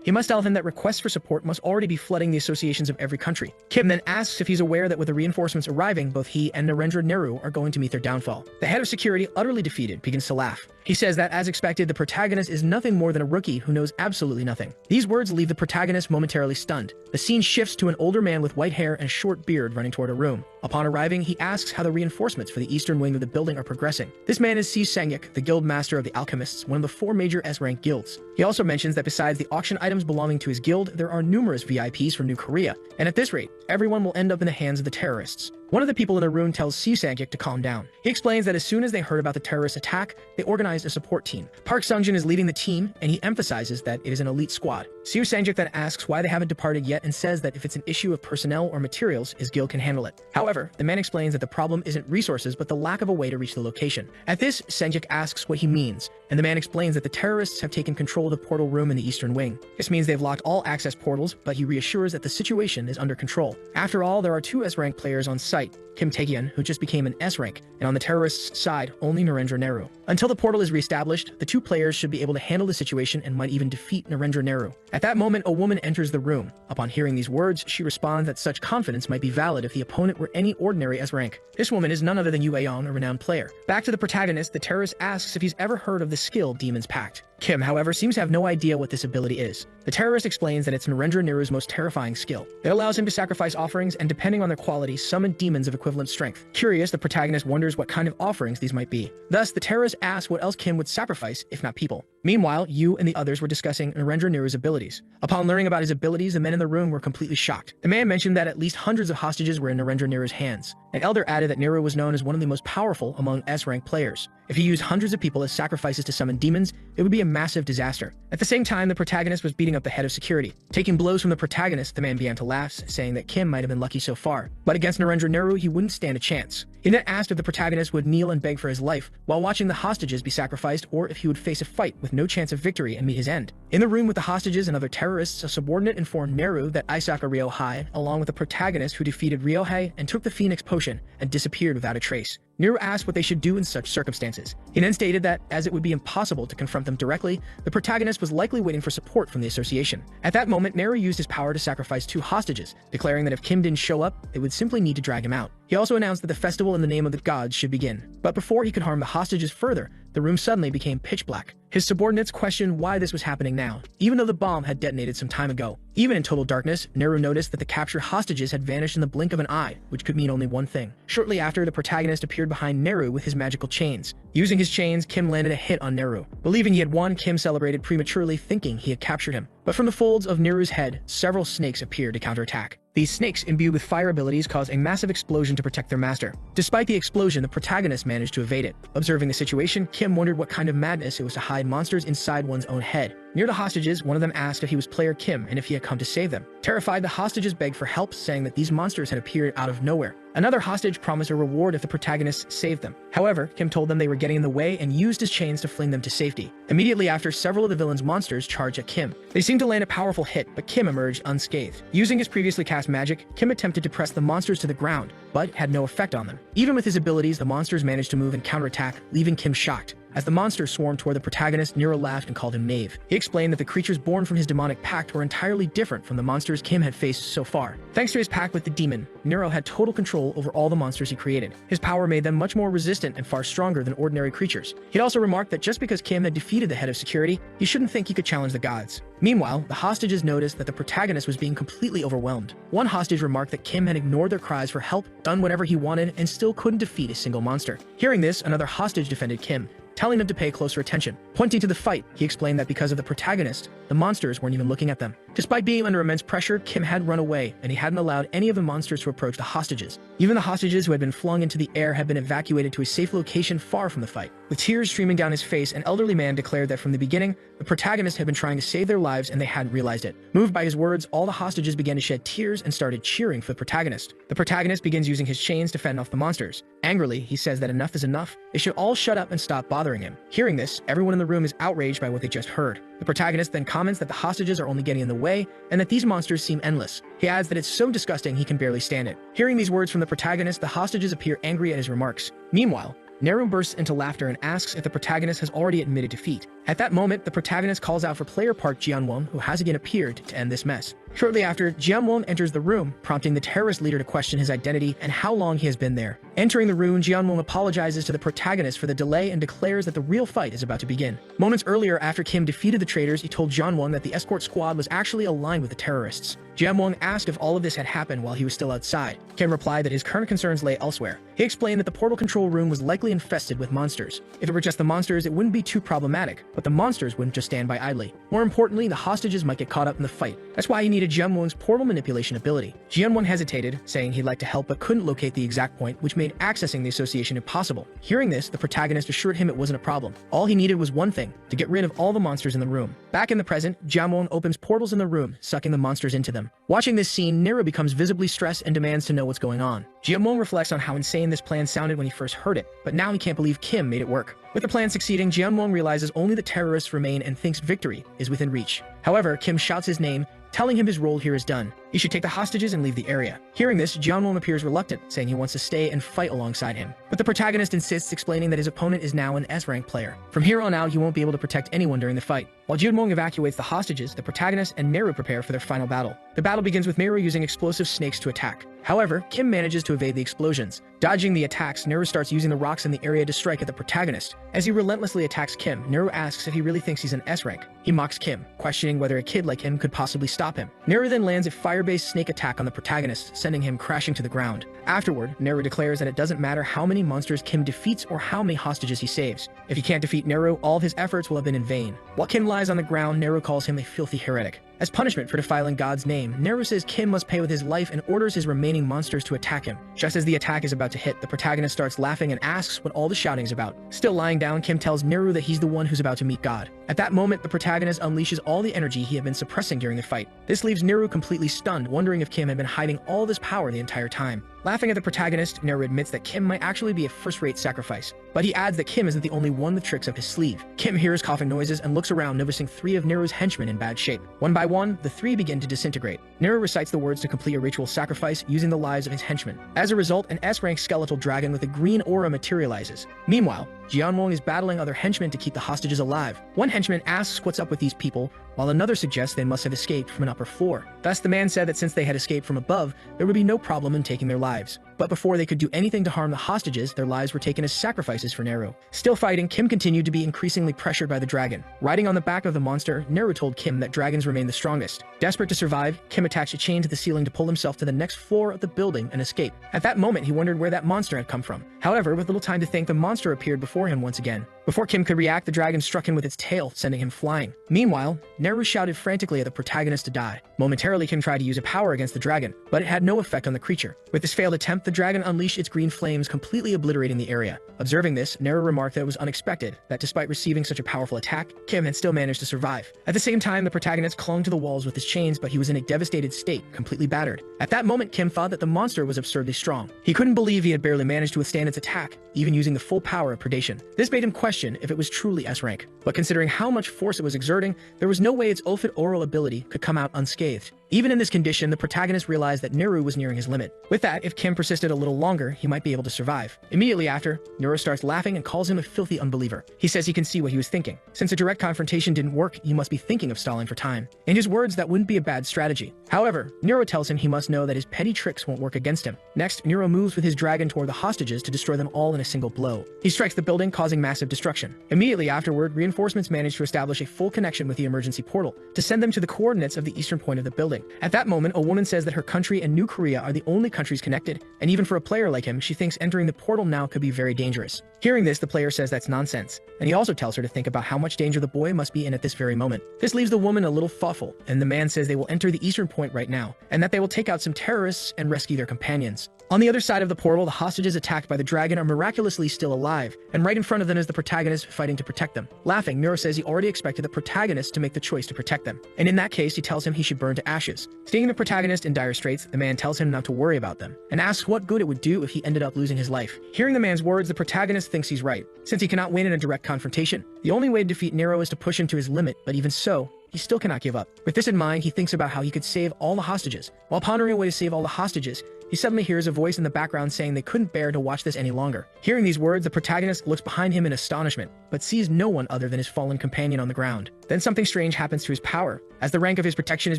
He must tell him that requests for support must already be flooding the associations of every country. Kim then asks if he's aware that with the reinforcements arriving, both he and Narendra are going to meet their downfall. The head of security, utterly defeated, begins to laugh. He says that, as expected, the protagonist is nothing more than a rookie who knows absolutely nothing. These words leave the protagonist momentarily stunned. The scene shifts to an older man with white hair and a short beard running toward a room. Upon arriving, he asks how the reinforcements for the eastern wing of the building are progressing. This man is Si Sangyuk, the guild master of the alchemists, one of the 4 major S-rank guilds. He also mentions that besides the auction items belonging to his guild, there are numerous VIPs from New Korea, and at this rate, everyone will end up in the hands of the terrorists. One of the people in the room tells Si Sangyuk to calm down. He explains that as soon as they heard about the terrorist attack, they organized a support team. Park Sungjin is leading the team, and he emphasizes that it is an elite squad. Si Sangyuk then asks why they haven't departed yet and says that if it's an issue of personnel or materials, his guild can handle it. However, the man explains that the problem isn't resources but the lack of a way to reach the location. At this, Sangyuk asks what he means, and the man explains that the terrorists have taken control of the portal room in the eastern wing. This means they've locked all access portals, but he reassures that the situation is under control. After all, there are 2 S-rank players on site, Kim Tae-hyun, who just became an S-rank, and on the terrorists' side, only Narendra. Until the portal is reestablished, the 2 players should be able to handle the situation and might even defeat Narendra. At that moment, a woman enters the room. Upon hearing these words, she responds that such confidence might be valid if the opponent were any ordinary S-rank. This woman is none other than Yu Aeong, a renowned player. Back to the protagonist, the terrorist asks if he's ever heard of the skill Demon's Pact. Kim, however, seems to have no idea what this ability is. The terrorist explains that it's Narendra's most terrifying skill. It allows him to sacrifice offerings and, depending on their quality, summon demons of equivalent strength. Curious, the protagonist wonders what kind of offerings these might be. Thus, the terrorist asks what else Kim would sacrifice, if not people. Meanwhile, Yu and the others were discussing Narendra's abilities. Upon learning about his abilities, the men in the room were completely shocked. The man mentioned that at least hundreds of hostages were in Narendra's hands. An elder added that Nero was known as one of the most powerful among S-rank players. If he used hundreds of people as sacrifices to summon demons, it would be a massive disaster. At the same time, the protagonist was beating up the head of security. Taking blows from the protagonist, the man began to laugh, saying that Kim might have been lucky so far. But against Narendra, he wouldn't stand a chance. He then asked if the protagonist would kneel and beg for his life while watching the hostages be sacrificed, or if he would face a fight with no chance of victory and meet his end. In the room with the hostages and other terrorists, a subordinate informed Neru that Isaka Ryohei, along with the protagonist who defeated Ryohei and took the Phoenix Potion, and disappeared without a trace. Neru asked what they should do in such circumstances. He then stated that, as it would be impossible to confront them directly, the protagonist was likely waiting for support from the association. At that moment, Neru used his power to sacrifice 2 hostages, declaring that if Kim didn't show up, they would simply need to drag him out. He also announced that the festival in the name of the gods should begin. But before he could harm the hostages further, the room suddenly became pitch black. His subordinates questioned why this was happening now, even though the bomb had detonated some time ago. Even in total darkness, Neru noticed that the captured hostages had vanished in the blink of an eye, which could mean only one thing. Shortly after, the protagonist appeared behind Neru with his magical chains. Using his chains, Kim landed a hit on Neru. Believing he had won, Kim celebrated prematurely, thinking he had captured him. But from the folds of Neru's head, several snakes appeared to counterattack. These snakes, imbued with fire abilities, caused a massive explosion to protect their master. Despite the explosion, the protagonist managed to evade it. Observing the situation, Kim wondered what kind of madness it was to hide monsters inside one's own head. Near the hostages, one of them asked if he was player Kim and if he had come to save them. Terrified, the hostages begged for help, saying that these monsters had appeared out of nowhere. Another hostage promised a reward if the protagonist saved them. However, Kim told them they were getting in the way and used his chains to fling them to safety. Immediately after, several of the villain's monsters charged at Kim. They seemed to land a powerful hit, but Kim emerged unscathed. Using his previously cast magic, Kim attempted to press the monsters to the ground, but had no effect on them. Even with his abilities, the monsters managed to move and counterattack, leaving Kim shocked. As the monsters swarmed toward the protagonist, Nero laughed and called him knave. He explained that the creatures born from his demonic pact were entirely different from the monsters Kim had faced so far. Thanks to his pact with the demon, Nero had total control over all the monsters he created. His power made them much more resistant and far stronger than ordinary creatures. He'd also remarked that just because Kim had defeated the head of security, he shouldn't think he could challenge the gods. Meanwhile, the hostages noticed that the protagonist was being completely overwhelmed. One hostage remarked that Kim had ignored their cries for help, done whatever he wanted, and still couldn't defeat a single monster. Hearing this, another hostage defended Kim, telling them to pay closer attention. Pointing to the fight, he explained that because of the protagonist, the monsters weren't even looking at them. Despite being under immense pressure, Kim had run away, and he hadn't allowed any of the monsters to approach the hostages. Even the hostages who had been flung into the air had been evacuated to a safe location far from the fight. With tears streaming down his face, an elderly man declared that from the beginning, the protagonist had been trying to save their lives and they hadn't realized it. Moved by his words, all the hostages began to shed tears and started cheering for the protagonist. The protagonist begins using his chains to fend off the monsters. Angrily, he says that enough is enough. They should all shut up and stop bothering him. Hearing this, everyone in the room is outraged by what they just heard. The protagonist then comments that the hostages are only getting in the way and that these monsters seem endless. He adds that it's so disgusting he can barely stand it. Hearing these words from the protagonist, the hostages appear angry at his remarks. Meanwhile, Neru bursts into laughter and asks if the protagonist has already admitted defeat. At that moment, the protagonist calls out for player Park Jianwon, who has again appeared to end this mess. Shortly after, Jianwon enters the room, prompting the terrorist leader to question his identity and how long he has been there. Entering the room, Jianwon apologizes to the protagonist for the delay and declares that the real fight is about to begin. Moments earlier, after Kim defeated the traitors, he told Jianwon that the escort squad was actually aligned with the terrorists. Jianwon asked if all of this had happened while he was still outside. Kim replied that his current concerns lay elsewhere. He explained that the portal control room was likely infested with monsters. If it were just the monsters, it wouldn't be too problematic, but the monsters wouldn't just stand by idly. More importantly, the hostages might get caught up in the fight. That's why he needed Jianwon's portal manipulation ability. Jianwon hesitated, saying he'd like to help but couldn't locate the exact point, which made accessing the association impossible. Hearing this, the protagonist assured him it wasn't a problem. All he needed was one thing: to get rid of all the monsters in the room. Back in the present, Jianwon opens portals in the room, sucking the monsters into them. Watching this scene, Nero becomes visibly stressed and demands to know what's going on. Jianwon reflects on how insane this plan sounded when he first heard it, but now he can't believe Kim made it work. With the plan succeeding, Jianwon realizes only the terrorists remain and thinks victory is within reach. However, Kim shouts his name, telling him his role here is done. He should take the hostages and leave the area. Hearing this, Jianwon appears reluctant, saying he wants to stay and fight alongside him. But the protagonist insists, explaining that his opponent is now an S-rank player. From here on out, he won't be able to protect anyone during the fight. While Jianwon evacuates the hostages, the protagonist and Neru prepare for their final battle. The battle begins with Neru using explosive snakes to attack. However, Kim manages to evade the explosions. Dodging the attacks, Neru starts using the rocks in the area to strike at the protagonist. As he relentlessly attacks Kim, Neru asks if he really thinks he's an S-rank. He mocks Kim, questioning whether a kid like him could possibly stop him. Neru then lands a fire-based snake attack on the protagonist, sending him crashing to the ground. Afterward, Neru declares that it doesn't matter how many monsters Kim defeats or how many hostages he saves. If he can't defeat Neru, all of his efforts will have been in vain. While Kim lies on the ground, Neru calls him a filthy heretic. As punishment for defiling God's name, Neru says Kim must pay with his life and orders his remaining monsters to attack him. Just as the attack is about to hit, the protagonist starts laughing and asks what all the shouting is about. Still lying down, Kim tells Neru that he's the one who's about to meet God. At that moment, the protagonist unleashes all the energy he had been suppressing during the fight. This leaves Neru completely stunned, wondering if Kim had been hiding all this power the entire time. Laughing at the protagonist, Neru admits that Kim might actually be a first-rate sacrifice, but he adds that Kim isn't the only one with tricks up his sleeve. Kim hears coughing noises and looks around, noticing 3 of Neru's henchmen in bad shape. One by one, the 3 begin to disintegrate. Neru recites the words to complete a ritual sacrifice using the lives of his henchmen. As a result, an S-rank skeletal dragon with a green aura materializes. Meanwhile, Jianwon is battling other henchmen to keep the hostages alive. One henchman asks what's up with these people, while another suggests they must have escaped from an upper floor. Thus, the man said that since they had escaped from above, there would be no problem in taking their lives. But before they could do anything to harm the hostages, their lives were taken as sacrifices for Neru. Still fighting, Kim continued to be increasingly pressured by the dragon. Riding on the back of the monster, Neru told Kim that dragons remain the strongest. Desperate to survive, Kim attached a chain to the ceiling to pull himself to the next floor of the building and escape. At that moment, he wondered where that monster had come from. However, with little time to think, the monster appeared before him once again. Before Kim could react, the dragon struck him with its tail, sending him flying. Meanwhile, Neru shouted frantically at the protagonist to die. Momentarily, Kim tried to use a power against the dragon, but it had no effect on the creature. With this failed attempt, the dragon unleashed its green flames, completely obliterating the area. Observing this, Neru remarked that it was unexpected that despite receiving such a powerful attack, Kim had still managed to survive. At the same time, the protagonist clung to the walls with his chains, but he was in a devastated state, completely battered. At that moment, Kim thought that the monster was absurdly strong. He couldn't believe he had barely managed to withstand its attack, even using the full power of predation. This made him question if it was truly S-rank. But considering how much force it was exerting, there was no way its ultimate oral ability could come out unscathed. Even in this condition, the protagonist realized that Neru was nearing his limit. With that, if Kim persisted a little longer, he might be able to survive. Immediately after, Neru starts laughing and calls him a filthy unbeliever. He says he can see what he was thinking. Since a direct confrontation didn't work, he must be thinking of stalling for time. In his words, that wouldn't be a bad strategy. However, Neru tells him he must know that his petty tricks won't work against him. Next, Neru moves with his dragon toward the hostages to destroy them all in a single blow. He strikes the building, causing massive destruction. Immediately afterward, reinforcements manage to establish a full connection with the emergency portal to send them to the coordinates of the eastern point of the building. At that moment, a woman says that her country and New Korea are the only countries connected, and even for a player like him, she thinks entering the portal now could be very dangerous. Hearing this, the player says that's nonsense, and he also tells her to think about how much danger the boy must be in at this very moment. This leaves the woman a little thoughtful, and the man says they will enter the eastern point right now, and that they will take out some terrorists and rescue their companions. On the other side of the portal, the hostages attacked by the dragon are miraculously still alive, and right in front of them is the protagonist fighting to protect them. Laughing, Nero says he already expected the protagonist to make the choice to protect them, and in that case, he tells him he should burn to ashes. Seeing the protagonist in dire straits, the man tells him not to worry about them, and asks what good it would do if he ended up losing his life. Hearing the man's words, the protagonist thinks he's right. Since he cannot win in a direct confrontation, the only way to defeat Nero is to push him to his limit, but even so, he still cannot give up. With this in mind, he thinks about how he could save all the hostages. While pondering a way to save all the hostages, he suddenly hears a voice in the background saying they couldn't bear to watch this any longer. Hearing these words, the protagonist looks behind him in astonishment, but sees no one other than his fallen companion on the ground. Then something strange happens to his power. As the rank of his protection is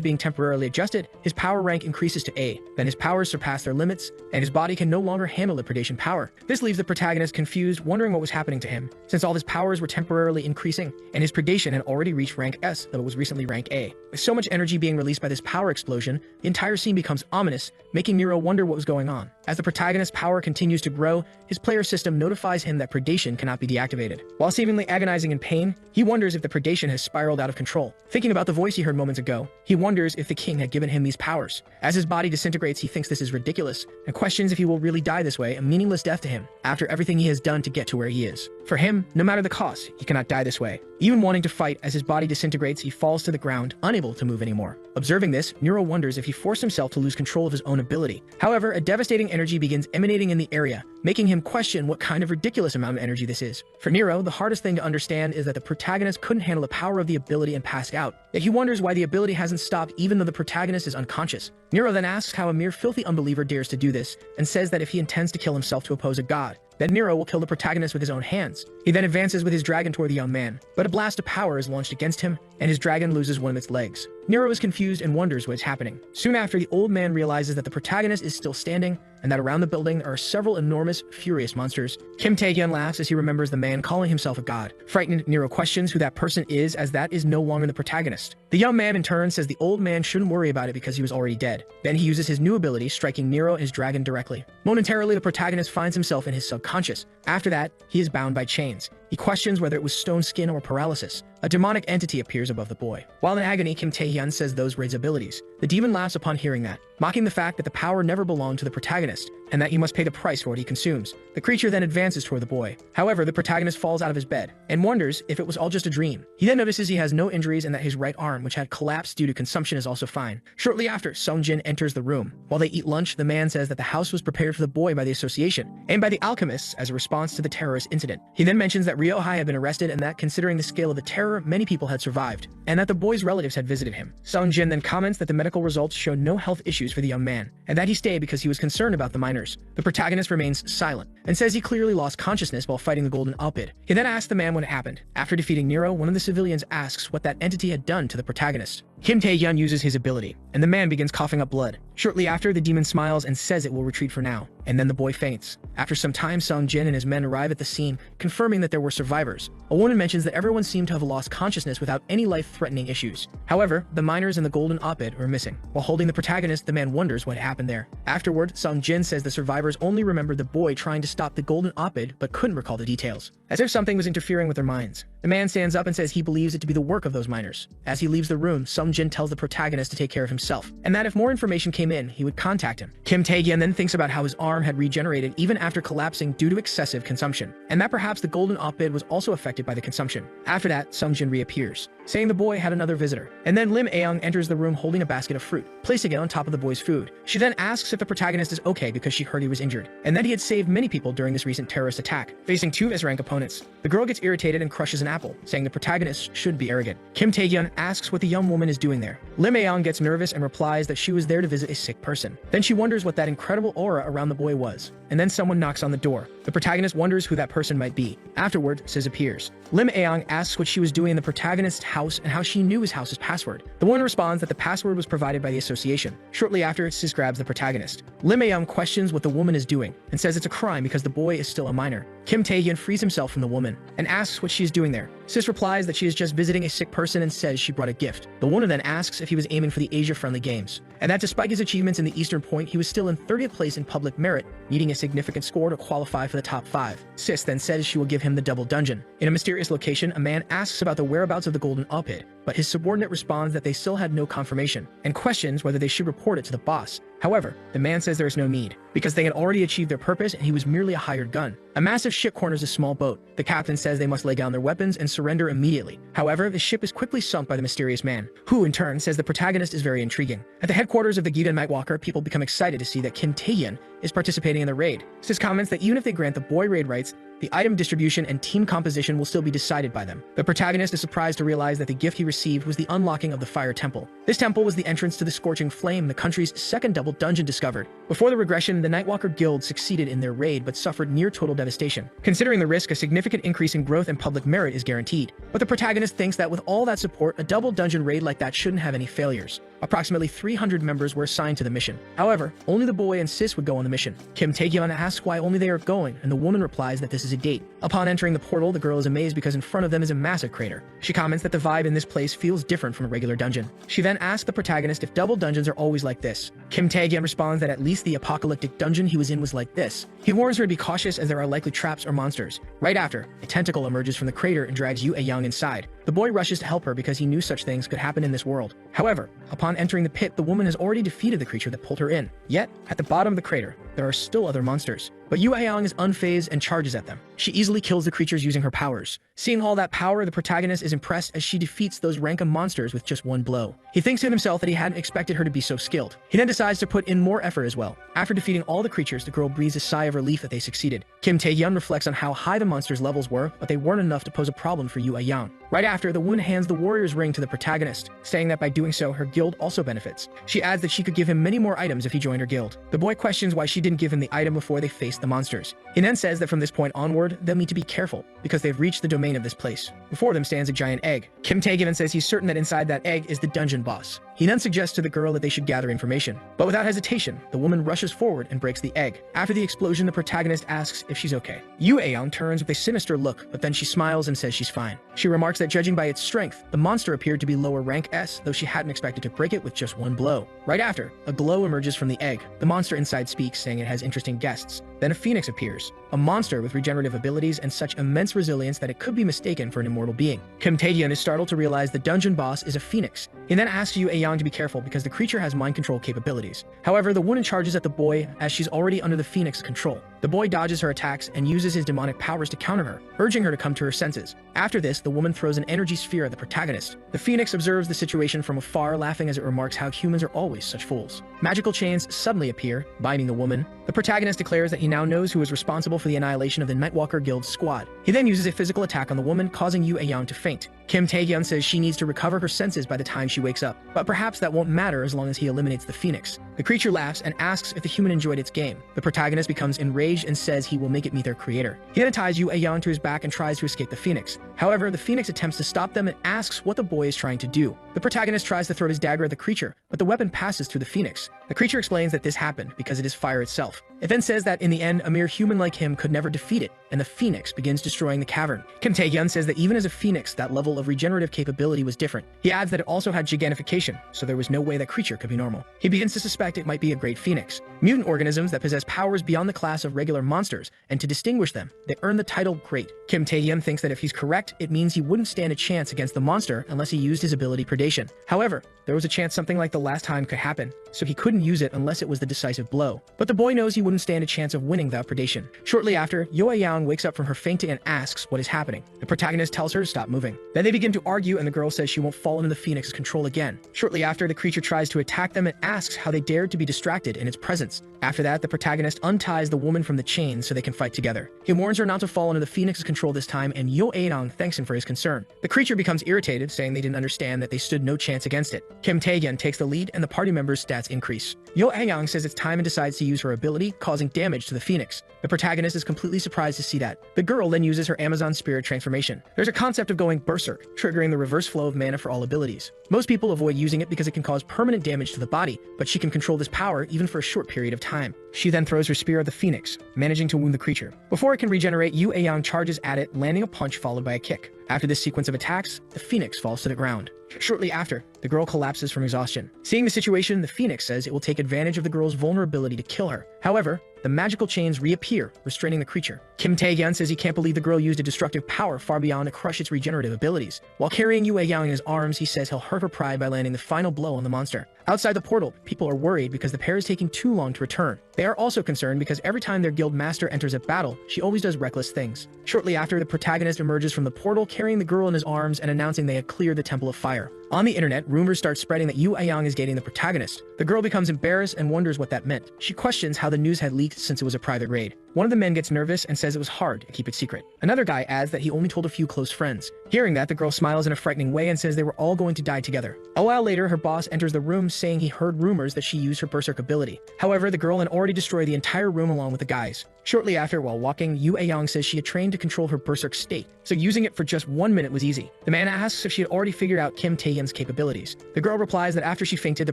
being temporarily adjusted, his power rank increases to A. Then his powers surpass their limits, and his body can no longer handle the predation power. This leaves the protagonist confused, wondering what was happening to him, since all his powers were temporarily increasing, and his predation had already reached rank S, though it was recently rank A. With so much energy being released by this power explosion, the entire scene becomes ominous, making Nero wonder what was going on. As the protagonist's power continues to grow, his player system notifies him that predation cannot be deactivated. While seemingly agonizing in pain, he wonders if the predation has spiraled out of control. Thinking about the voice he heard moments ago, he wonders if the king had given him these powers. As his body disintegrates, he thinks this is ridiculous, and questions if he will really die this way, a meaningless death to him, after everything he has done to get to where he is. For him, no matter the cost, he cannot die this way. Even wanting to fight, as his body disintegrates, he falls to the ground, unable to move anymore. Observing this, Nero wonders if he forced himself to lose control of his own ability. However, a devastating energy begins emanating in the area, making him question what kind of ridiculous amount of energy this is. For Nero, the hardest thing to understand is that the protagonist couldn't handle the power of the ability and passed out. Yet he wonders why the ability hasn't stopped even though the protagonist is unconscious. Nero then asks how a mere filthy unbeliever dares to do this, and says that if he intends to kill himself to oppose a god, then Nero will kill the protagonist with his own hands. He then advances with his dragon toward the young man, but a blast of power is launched against him, and his dragon loses one of its legs. Nero is confused and wonders what is happening. Soon after, the old man realizes that the protagonist is still standing, and that around the building are several enormous, furious monsters. Kim Tae-hyun laughs as he remembers the man calling himself a god. Frightened, Nero questions who that person is, as that is no longer the protagonist. The young man in turn says the old man shouldn't worry about it because he was already dead. Then he uses his new ability, striking Nero and his dragon directly. Momentarily, the protagonist finds himself in his subconscious. After that, he is bound by chains. He questions whether it was stone skin or paralysis. A demonic entity appears above the boy. While in agony, Kim Tae-hyun says those were his abilities. The demon laughs upon hearing that, mocking the fact that the power never belonged to the protagonist, and that he must pay the price for what he consumes. The creature then advances toward the boy. However, the protagonist falls out of his bed, and wonders if it was all just a dream. He then notices he has no injuries and that his right arm, which had collapsed due to consumption, is also fine. Shortly after, Sung-jin enters the room. While they eat lunch, the man says that the house was prepared for the boy by the association, and by the alchemists as a response to the terrorist incident. He then mentions that Ryo-hai had been arrested and that, considering the scale of the terror, many people had survived, and that the boy's relatives had visited him. Sung-jin then comments that the medical results showed no health issues for the young man, and that he stayed because he was concerned about the minors. The protagonist remains silent, and says he clearly lost consciousness while fighting the Golden Alpid. He then asks the man when it happened. After defeating Nero, one of the civilians asks what that entity had done to the protagonist. Kim Tae-hyun uses his ability, and the man begins coughing up blood. Shortly after, the demon smiles and says it will retreat for now, and then the boy faints. After some time, Sung-jin and his men arrive at the scene, confirming that there were survivors. A woman mentions that everyone seemed to have lost consciousness without any life-threatening issues. However, the miners and the Golden Alpid were missing. While holding the protagonist, the man wonders what happened there. Afterward, Sung-jin says the survivors only remembered the boy trying to stop the Golden Alpid, but couldn't recall the details, as if something was interfering with their minds. The man stands up and says he believes it to be the work of those miners. As he leaves the room, Sung-jin tells the protagonist to take care of himself, and that if more information came in, he would contact him. Kim Tae-hyun then thinks about how his arm had regenerated even after collapsing due to excessive consumption, and that perhaps the Golden Alpid was also affected by the consumption. After that, Sung-jin reappears, saying the boy had another visitor. And then Lim Aeong enters the room holding a basket of fruit, placing it on top of the boy's food. She then asks if the protagonist is okay because she heard he was injured, and that he had saved many people during this recent terrorist attack, facing two S-rank opponents. The girl gets irritated and crushes an apple, saying the protagonist should be arrogant. Kim Tae-hyun asks what the young woman is doing there. Lim Aeong gets nervous and replies that she was there to visit a sick person. Then she wonders what that incredible aura around the boy was, and then someone knocks on the door. The protagonist wonders who that person might be. Afterward, Sis appears. Lim Aeong asks what she was doing in the protagonist's house and how she knew his house's password. The woman responds that the password was provided by the association. Shortly after, Sis grabs the protagonist. Lim Aeong questions what the woman is doing and says it's a crime because the boy is still a minor. Kim Tae-hyun frees himself from the woman and asks what she is doing there. Sis replies that she is just visiting a sick person and says she brought a gift. The woman then asks if he was aiming for the Asia-friendly games, and that despite his achievements in the Eastern Point, he was still in 30th place in public merit, needing a significant score to qualify for the top 5. Sis then says she will give him the double dungeon. In a mysterious location, a man asks about the whereabouts of the golden up-hit, but his subordinate responds that they still had no confirmation, and questions whether they should report it to the boss. However, the man says there is no need, because they had already achieved their purpose and he was merely a hired gun. A massive ship corners a small boat. The captain says they must lay down their weapons and surrender immediately. However, the ship is quickly sunk by the mysterious man, who in turn says the protagonist is very intriguing. At the headquarters of the Giga Nightwalker, people become excited to see that Kim Tae-hyun is participating in the raid. Sis comments that even if they grant the boy raid rights, the item distribution and team composition will still be decided by them. The protagonist is surprised to realize that the gift he received was the unlocking of the Fire Temple. This temple was the entrance to the Scorching Flame, the country's second double dungeon discovered. Before the regression, the Nightwalker Guild succeeded in their raid but suffered near total devastation. Considering the risk, a significant increase in growth and public merit is guaranteed. But the protagonist thinks that with all that support, a double dungeon raid like that shouldn't have any failures. Approximately 300 members were assigned to the mission. However, only the boy and Sis would go on the mission. Kim Tae-hyun asks why only they are going, and the woman replies that this is a date. Upon entering the portal, the girl is amazed because in front of them is a massive crater. She comments that the vibe in this place feels different from a regular dungeon. She then asks the protagonist if double dungeons are always like this. Kim Tae-hyun responds that at least the apocalyptic dungeon he was in was like this. He warns her to be cautious as there are likely traps or monsters. Right after, a tentacle emerges from the crater and drags Yoo A-young inside. The boy rushes to help her because he knew such things could happen in this world. However, upon entering the pit, the woman has already defeated the creature that pulled her in. Yet, at the bottom of the crater, there are still other monsters. But Yoo A-young is unfazed and charges at them. She easily kills the creatures using her powers. Seeing all that power, the protagonist is impressed as she defeats those rank of monsters with just one blow. He thinks to himself that he hadn't expected her to be so skilled. He then decides to put in more effort as well. After defeating all the creatures, the girl breathes a sigh of relief that they succeeded. Kim Tae-hyun reflects on how high the monsters' levels were, but they weren't enough to pose a problem for Yoo A-young. Right after, the woman hands the warrior's ring to the protagonist, saying that by doing so, her guild also benefits. She adds that she could give him many more items if he joined her guild. The boy questions why she didn't give him the item before they faced the monsters. He then says that from this point onward, they'll need to be careful, because they've reached the domain of this place. Before them stands a giant egg. Kim Tae-hyun says he's certain that inside that egg is the dungeon boss. He then suggests to the girl that they should gather information. But without hesitation, the woman rushes forward and breaks the egg. After the explosion, the protagonist asks if she's okay. Yoo A-young turns with a sinister look, but then she smiles and says she's fine. She remarks that judging by its strength, the monster appeared to be lower rank S, though she hadn't expected to break it with just one blow. Right after, a glow emerges from the egg. The monster inside speaks, saying it has interesting guests. Then a phoenix appears, a monster with regenerative abilities and such immense resilience that it could be mistaken for an immortal being. Kim Tae-hyun is startled to realize the dungeon boss is a phoenix. He then asks Yoo A-young to be careful because the creature has mind control capabilities. However, the woman charges at the boy as she's already under the phoenix's control. The boy dodges her attacks and uses his demonic powers to counter her, urging her to come to her senses. After this, the woman throws an energy sphere at the protagonist. The phoenix observes the situation from afar, laughing as it remarks how humans are always such fools. Magical chains suddenly appear, binding the woman. The protagonist declares that he now knows who is responsible for the annihilation of the Nightwalker Guild's squad. He then uses a physical attack on the woman, causing Yoo A-young to faint. Kim Tae-hyun says she needs to recover her senses by the time she wakes up, but perhaps that won't matter as long as he eliminates the phoenix. The creature laughs and asks if the human enjoyed its game. The protagonist becomes enraged and says he will make it meet their creator. He then ties Yoo A-young to his back and tries to escape the phoenix. However, the phoenix attempts to stop them and asks what the boy is trying to do. The protagonist tries to throw his dagger at the creature, but the weapon passes through the phoenix. The creature explains that this happened because it is fire itself. It then says that in the end, a mere human like him could never defeat it, and the phoenix begins destroying the cavern. Kim Tae-hyun says that even as a phoenix, that level of regenerative capability was different. He adds that it also had gigantification, so there was no way that creature could be normal. He begins to suspect it might be a great phoenix. Mutant organisms that possess powers beyond the class of regular monsters, and to distinguish them, they earn the title Great. Kim Tae-hyun thinks that if he's correct, it means he wouldn't stand a chance against the monster unless he used his ability Predation. However, there was a chance something like the last time could happen, so he couldn't use it unless it was the decisive blow. But the boy knows he wouldn't stand a chance of winning without Predation. Shortly after, Yoo A-young wakes up from her fainting and asks what is happening. The protagonist tells her to stop moving. Then they begin to argue and the girl says she won't fall into the phoenix's control again. Shortly after, the creature tries to attack them and asks how they dared to be distracted in its presence. After that, the protagonist unties the woman from the chains so they can fight together. He warns her not to fall into the phoenix's control this time, and Yoo A-young thanks him for his concern. The creature becomes irritated, saying they didn't understand that they stood no chance against it. Kim Tae-hyun takes the lead and the party members stab stats increase. Yo Aang says it's time and decides to use her ability, causing damage to the phoenix. The protagonist is completely surprised to see that. The girl then uses her Amazon spirit transformation. There's a concept of going berserk, triggering the reverse flow of mana for all abilities. Most people avoid using it because it can cause permanent damage to the body, but she can control this power even for a short period of time. She then throws her spear at the phoenix, managing to wound the creature. Before it can regenerate, Yu Aang charges at it, landing a punch followed by a kick. After this sequence of attacks, the phoenix falls to the ground. Shortly after, the girl collapses from exhaustion. Seeing the situation, the phoenix says it will take advantage of the girl's vulnerability to kill her. However, the magical chains reappear, restraining the creature. Kim Tae-hyun says he can't believe the girl used a destructive power far beyond to crush its regenerative abilities. While carrying Yu Aang in his arms, he says he'll hurt her pride by landing the final blow on the monster. Outside the portal, people are worried because the pair is taking too long to return. They are also concerned because every time their guild master enters a battle, she always does reckless things. Shortly after, the protagonist emerges from the portal carrying the girl in his arms and announcing they had cleared the Temple of Fire. On the internet, rumors start spreading that Yu Aang is dating the protagonist. The girl becomes embarrassed and wonders what that meant. She questions how the news had leaked since it was a private raid. One of the men gets nervous and says it was hard to keep it secret. Another guy adds that he only told a few close friends. Hearing that, the girl smiles in a frightening way and says they were all going to die together. A while later, her boss enters the room saying he heard rumors that she used her berserk ability. However, the girl had already destroyed the entire room along with the guys. Shortly after, while walking, Yu Aang says she had trained to control her berserk state, so using it for just 1 minute was easy. The man asks if she had already figured out Kim Tae-hyun's capabilities. The girl replies that after she fainted, the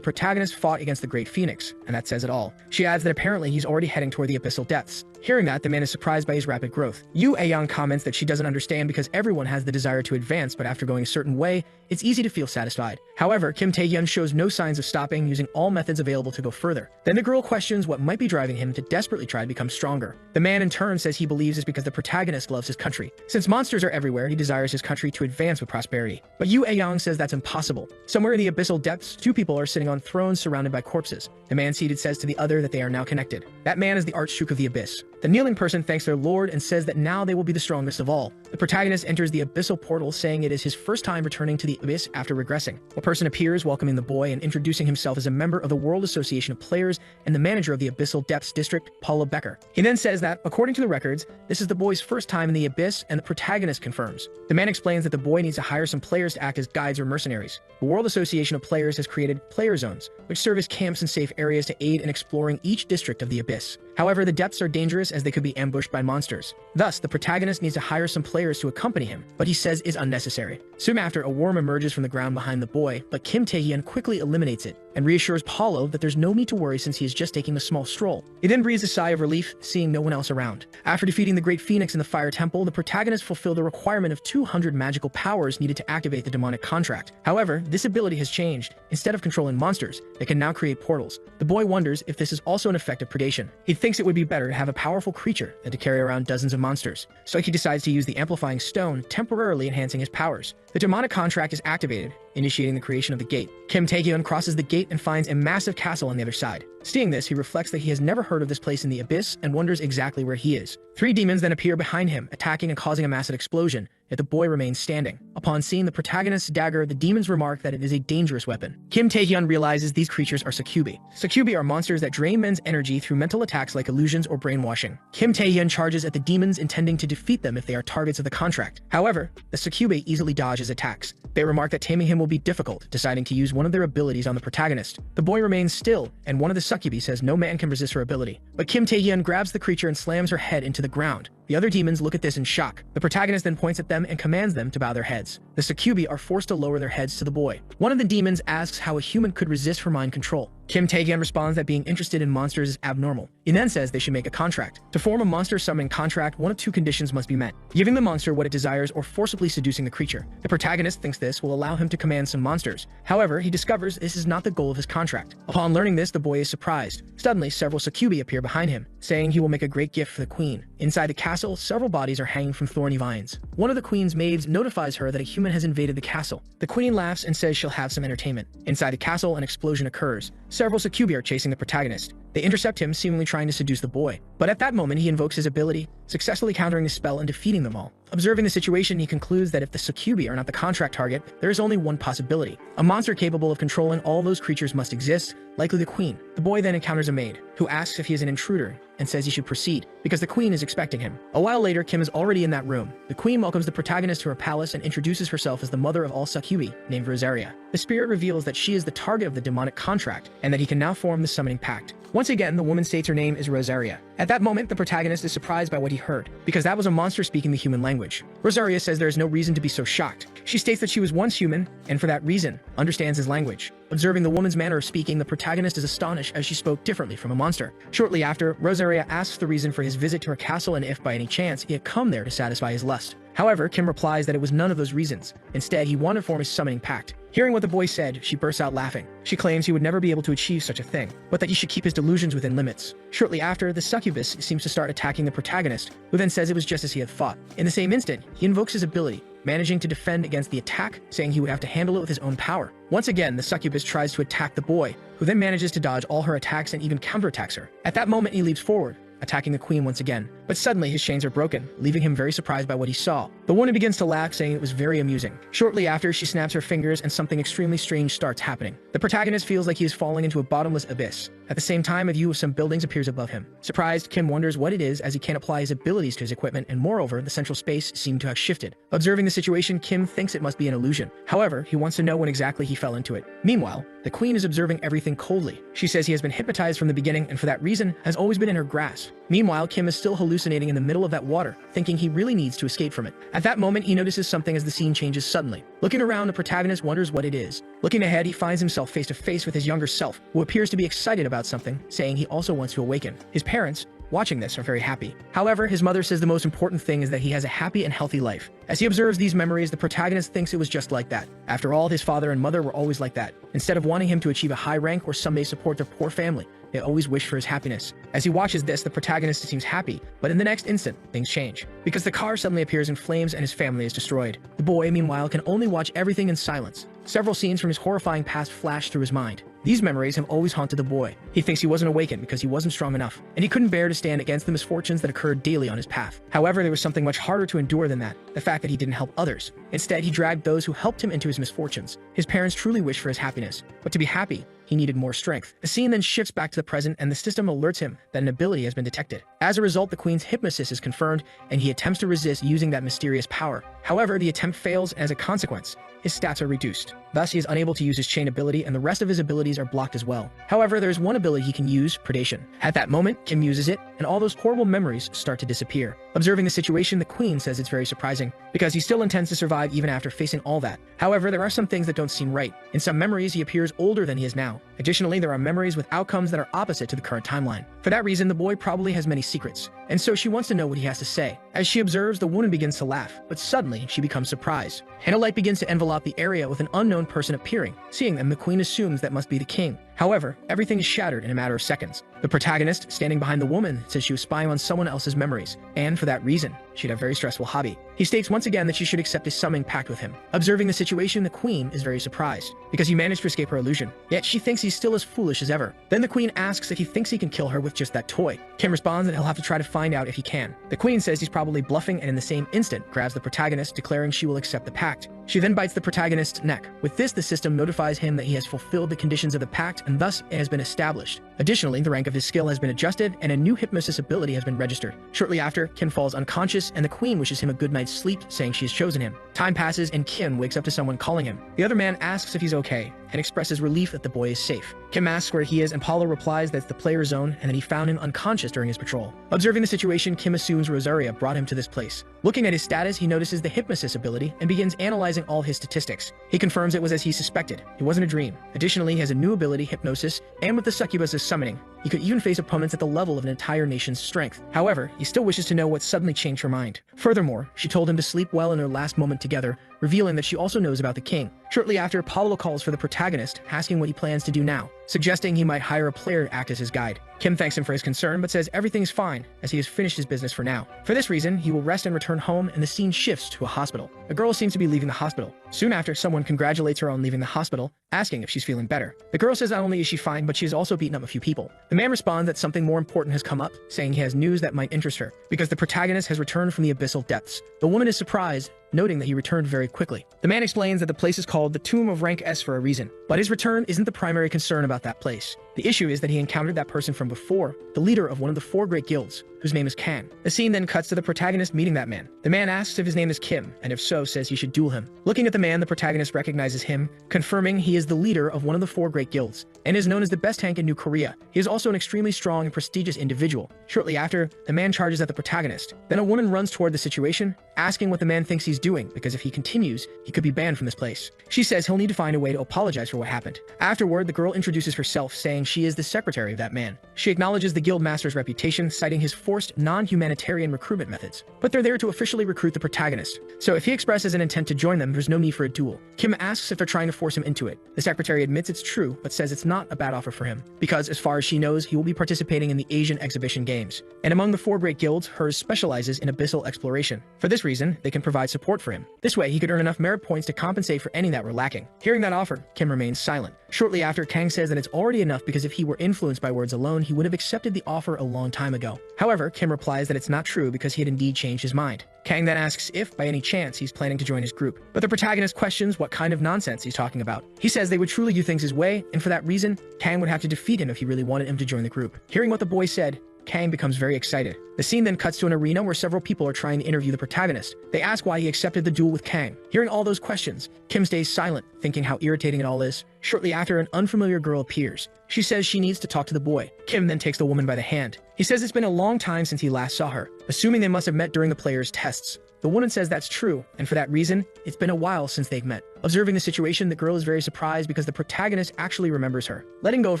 protagonist fought against the Great Phoenix, and that says it all. She adds that apparently he's already heading toward the abyssal depths. Hearing that, the man is surprised by his rapid growth. Yu Aang comments that she doesn't understand because everyone has the desire to advance, but after going a certain way, it's easy to feel satisfied. However, Kim Tae-hyun shows no signs of stopping, using all methods available to go further. Then the girl questions what might be driving him to desperately try to become stronger. The man in turn says he believes it's because the protagonist loves his country. Since monsters are everywhere, he desires his country to advance with prosperity. But Yu Aang says that's impossible. Somewhere in the abyssal depths, two people are sitting on thrones surrounded by corpses. The man seated says to the other that they are now connected. That man is the Archduke of the Abyss. The kneeling person thanks their lord and says that now they will be the strongest of all. The protagonist enters the abyssal portal, saying it is his first time returning to the abyss after regressing. A person appears, welcoming the boy and introducing himself as a member of the World Association of Players and the manager of the Abyssal Depths District, Paula Becker. He then says that, according to the records, this is the boy's first time in the abyss, and the protagonist confirms. The man explains that the boy needs to hire some players to act as guides or mercenaries. The World Association of Players has created player zones, which serve as camps and safe areas to aid in exploring each district of the abyss. However, the depths are dangerous as they could be ambushed by monsters. Thus, the protagonist needs to hire some players to accompany him, but he says is unnecessary. Soon after, a worm emerges from the ground behind the boy, but Kim Tae-hyun quickly eliminates it and reassures Paulo that there's no need to worry since he is just taking a small stroll. He then breathes a sigh of relief, seeing no one else around. After defeating the Great Phoenix in the Fire Temple, the protagonist fulfilled the requirement of 200 magical powers needed to activate the demonic contract. However, this ability has changed. Instead of controlling monsters, they can now create portals. The boy wonders if this is also an effect of predation. He thinks it would be better to have a powerful creature than to carry around dozens of monsters. So he decides to use the amplifying stone, temporarily enhancing his powers. The demonic contract is activated, initiating the creation of the gate. Kim Tae-hyun crosses the gate and finds a massive castle on the other side. Seeing this, he reflects that he has never heard of this place in the abyss and wonders exactly where he is. 3 demons then appear behind him, attacking and causing a massive explosion, yet the boy remains standing. Upon seeing the protagonist's dagger, the demons remark that it is a dangerous weapon. Kim Tae-hyun realizes these creatures are succubi. Succubi are monsters that drain men's energy through mental attacks like illusions or brainwashing. Kim Tae-hyun charges at the demons, intending to defeat them if they are targets of the contract. However, the succubi easily dodge his attacks. They remark that taming him will be difficult, deciding to use one of their abilities on the protagonist. The boy remains still, and one of the succubi says no man can resist her ability. But Kim Tae-hyun grabs the creature and slams her head into the ground. The other demons look at this in shock. The protagonist then points at them and commands them to bow their heads. The succubi are forced to lower their heads to the boy. One of the demons asks how a human could resist her mind control. Kim Tae-hyun responds that being interested in monsters is abnormal. He then says they should make a contract. To form a monster summoning contract, one of 2 conditions must be met: giving the monster what it desires or forcibly seducing the creature. The protagonist thinks this will allow him to command some monsters. However, he discovers this is not the goal of his contract. Upon learning this, the boy is surprised. Suddenly, several succubi appear behind him, saying he will make a great gift for the queen. Inside the castle, several bodies are hanging from thorny vines. One of the queen's maids notifies her that a human has invaded the castle. The queen laughs and says she'll have some entertainment. Inside the castle, an explosion occurs. Several succubi are chasing the protagonist. They intercept him, seemingly trying to seduce the boy. But at that moment, he invokes his ability, successfully countering the spell and defeating them all. Observing the situation, he concludes that if the succubi are not the contract target, there is only one possibility. A monster capable of controlling all those creatures must exist, likely the queen. The boy then encounters a maid, who asks if he is an intruder, and says he should proceed, because the queen is expecting him. A while later, Kim is already in that room. The queen welcomes the protagonist to her palace and introduces herself as the mother of all succubi, named Rosaria. The spirit reveals that she is the target of the demonic contract, and that he can now form the summoning pact. Once again, the woman states her name is Rosaria. At that moment, the protagonist is surprised by what he heard, because that was a monster speaking the human language. Rosaria says there is no reason to be so shocked. She states that she was once human, and for that reason, understands his language. Observing the woman's manner of speaking, the protagonist is astonished as she spoke differently from a monster. Shortly after, Rosaria asks the reason for his visit to her castle and if by any chance he had come there to satisfy his lust. However, Kim replies that it was none of those reasons. Instead, he wanted to form his summoning pact. Hearing what the boy said, she bursts out laughing. She claims he would never be able to achieve such a thing, but that he should keep his delusions within limits. Shortly after, the succubus seems to start attacking the protagonist, who then says it was just as he had thought. In the same instant, he invokes his ability, managing to defend against the attack, saying he would have to handle it with his own power. Once again, the succubus tries to attack the boy, who then manages to dodge all her attacks and even counterattacks her. At that moment, he leaps forward, attacking the queen once again. But suddenly his chains are broken, leaving him very surprised by what he saw. The woman begins to laugh, saying it was very amusing. Shortly after, she snaps her fingers and something extremely strange starts happening. The protagonist feels like he is falling into a bottomless abyss. At the same time, a view of some buildings appears above him. Surprised, Kim wonders what it is as he can't apply his abilities to his equipment, and moreover, the central space seemed to have shifted. Observing the situation, Kim thinks it must be an illusion. However, he wants to know when exactly he fell into it. Meanwhile, the queen is observing everything coldly. She says he has been hypnotized from the beginning and for that reason has always been in her grasp. Meanwhile, Kim is still hallucinating in the middle of that water, thinking he really needs to escape from it. At that moment, he notices something as the scene changes suddenly. Looking around, the protagonist wonders what it is. Looking ahead, he finds himself face to face with his younger self, who appears to be excited about something, saying he also wants to awaken. His parents, watching this, are very happy. However, his mother says the most important thing is that he has a happy and healthy life. As he observes these memories, the protagonist thinks it was just like that. After all, his father and mother were always like that. Instead of wanting him to achieve a high rank or someday support their poor family, they always wish for his happiness. As he watches this, the protagonist seems happy, but in the next instant, things change. Because the car suddenly appears in flames and his family is destroyed. The boy, meanwhile, can only watch everything in silence. Several scenes from his horrifying past flash through his mind. These memories have always haunted the boy. He thinks he wasn't awakened because he wasn't strong enough, and he couldn't bear to stand against the misfortunes that occurred daily on his path. However, there was something much harder to endure than that, the fact that he didn't help others. Instead, he dragged those who helped him into his misfortunes. His parents truly wished for his happiness, but to be happy, he needed more strength. The scene then shifts back to the present, and the system alerts him that an ability has been detected. As a result, the queen's hypnosis is confirmed, and he attempts to resist using that mysterious power. However, the attempt fails, and as a consequence, his stats are reduced. Thus, he is unable to use his chain ability, and the rest of his abilities are blocked as well. However, there is one ability he can use, predation. At that moment, Kim uses it, and all those horrible memories start to disappear. Observing the situation, the queen says it's very surprising, because he still intends to survive even after facing all that. However, there are some things that don't seem right. In some memories, he appears older than he is now. Additionally, there are memories with outcomes that are opposite to the current timeline. For that reason, the boy probably has many secrets, and so she wants to know what he has to say. As she observes, the woman begins to laugh, but suddenly she becomes surprised. And a light begins to envelop the area with an unknown person appearing. Seeing them, the queen assumes that must be the king. However, everything is shattered in a matter of seconds. The protagonist, standing behind the woman, says she was spying on someone else's memories, and for that reason, she'd have a very stressful hobby. He states once again that she should accept a summoning pact with him. Observing the situation, the queen is very surprised, because he managed to escape her illusion. Yet she thinks he's still as foolish as ever. Then the queen asks if he thinks he can kill her with just that toy. Kim responds that he'll have to try to find out if he can. The queen says he's probably bluffing, and in the same instant, grabs the protagonist, declaring she will accept the pact. She then bites the protagonist's neck. With this, the system notifies him that he has fulfilled the conditions of the pact, and thus it has been established. Additionally, the rank of his skill has been adjusted, and a new hypnosis ability has been registered. Shortly after, Kim falls unconscious, and the queen wishes him a good night's sleep, saying she has chosen him. Time passes, and Kim wakes up to someone calling him. The other man asks if he's okay, and expresses relief that the boy is safe. Kim asks where he is, and Paulo replies that it's the player zone, and that he found him unconscious during his patrol. Observing the situation, Kim assumes Rosaria brought him to this place. Looking at his status, he notices the hypnosis ability, and begins analyzing all his statistics. He confirms it was as he suspected. It wasn't a dream. Additionally, he has a new ability, hypnosis, and with the succubus's summoning, he could even face opponents at the level of an entire nation's strength. However, he still wishes to know what suddenly changed her mind. Furthermore, she told him to sleep well in their last moment together, revealing that she also knows about the king. Shortly after, Paulo calls for the protagonist, asking what he plans to do now. suggesting he might hire a player to act as his guide. Kim thanks him for his concern, but says everything's fine, as he has finished his business for now. For this reason, he will rest and return home, and the scene shifts to a hospital. A girl seems to be leaving the hospital. Soon after, someone congratulates her on leaving the hospital, asking if she's feeling better. The girl says not only is she fine, but she has also beaten up a few people. The man responds that something more important has come up, saying he has news that might interest her, because the protagonist has returned from the abyssal depths. The woman is surprised, noting that he returned very quickly. The man explains that the place is called the Tomb of Rank S for a reason, but his return isn't the primary concern about that place. The issue is that he encountered that person from before, the leader of one of the 4 great guilds, whose name is Kang. The scene then cuts to the protagonist meeting that man. The man asks if his name is Kim, and if so, says he should duel him. Looking at the man, the protagonist recognizes him, confirming he is the leader of one of the 4 great guilds, and is known as the best tank in New Korea. He is also an extremely strong and prestigious individual. Shortly after, the man charges at the protagonist. Then a woman runs toward the situation, asking what the man thinks he's doing, because if he continues, he could be banned from this place. She says he'll need to find a way to apologize for what happened. Afterward, the girl introduces herself, saying she is the secretary of that man. She acknowledges the guild master's reputation, citing his forced, non-humanitarian recruitment methods. But they're there to officially recruit the protagonist. So if he expresses an intent to join them, there's no need for a duel. Kim asks if they're trying to force him into it. The secretary admits it's true, but says it's not a bad offer for him, because as far as she knows, he will be participating in the Asian exhibition games. And among the 4 great guilds, hers specializes in abyssal exploration. For this reason, they can provide support for him. This way, he could earn enough merit points to compensate for any that were lacking. Hearing that offer, Kim remains silent. Shortly after, Kang says that it's already enough because if he were influenced by words alone, he would have accepted the offer a long time ago. However, Kim replies that it's not true because he had indeed changed his mind. Kang then asks if, by any chance, he's planning to join his group. But the protagonist questions what kind of nonsense he's talking about. He says they would truly do things his way, and for that reason, Kang would have to defeat him if he really wanted him to join the group. Hearing what the boy said, Kang becomes very excited. The scene then cuts to an arena where several people are trying to interview the protagonist. They ask why he accepted the duel with Kang. Hearing all those questions, Kim stays silent, thinking how irritating it all is. Shortly after, an unfamiliar girl appears. She says she needs to talk to the boy. Kim then takes the woman by the hand. He says it's been a long time since he last saw her, assuming they must have met during the player's tests. The woman says that's true, and for that reason, it's been a while since they've met. Observing the situation, the girl is very surprised because the protagonist actually remembers her. Letting go of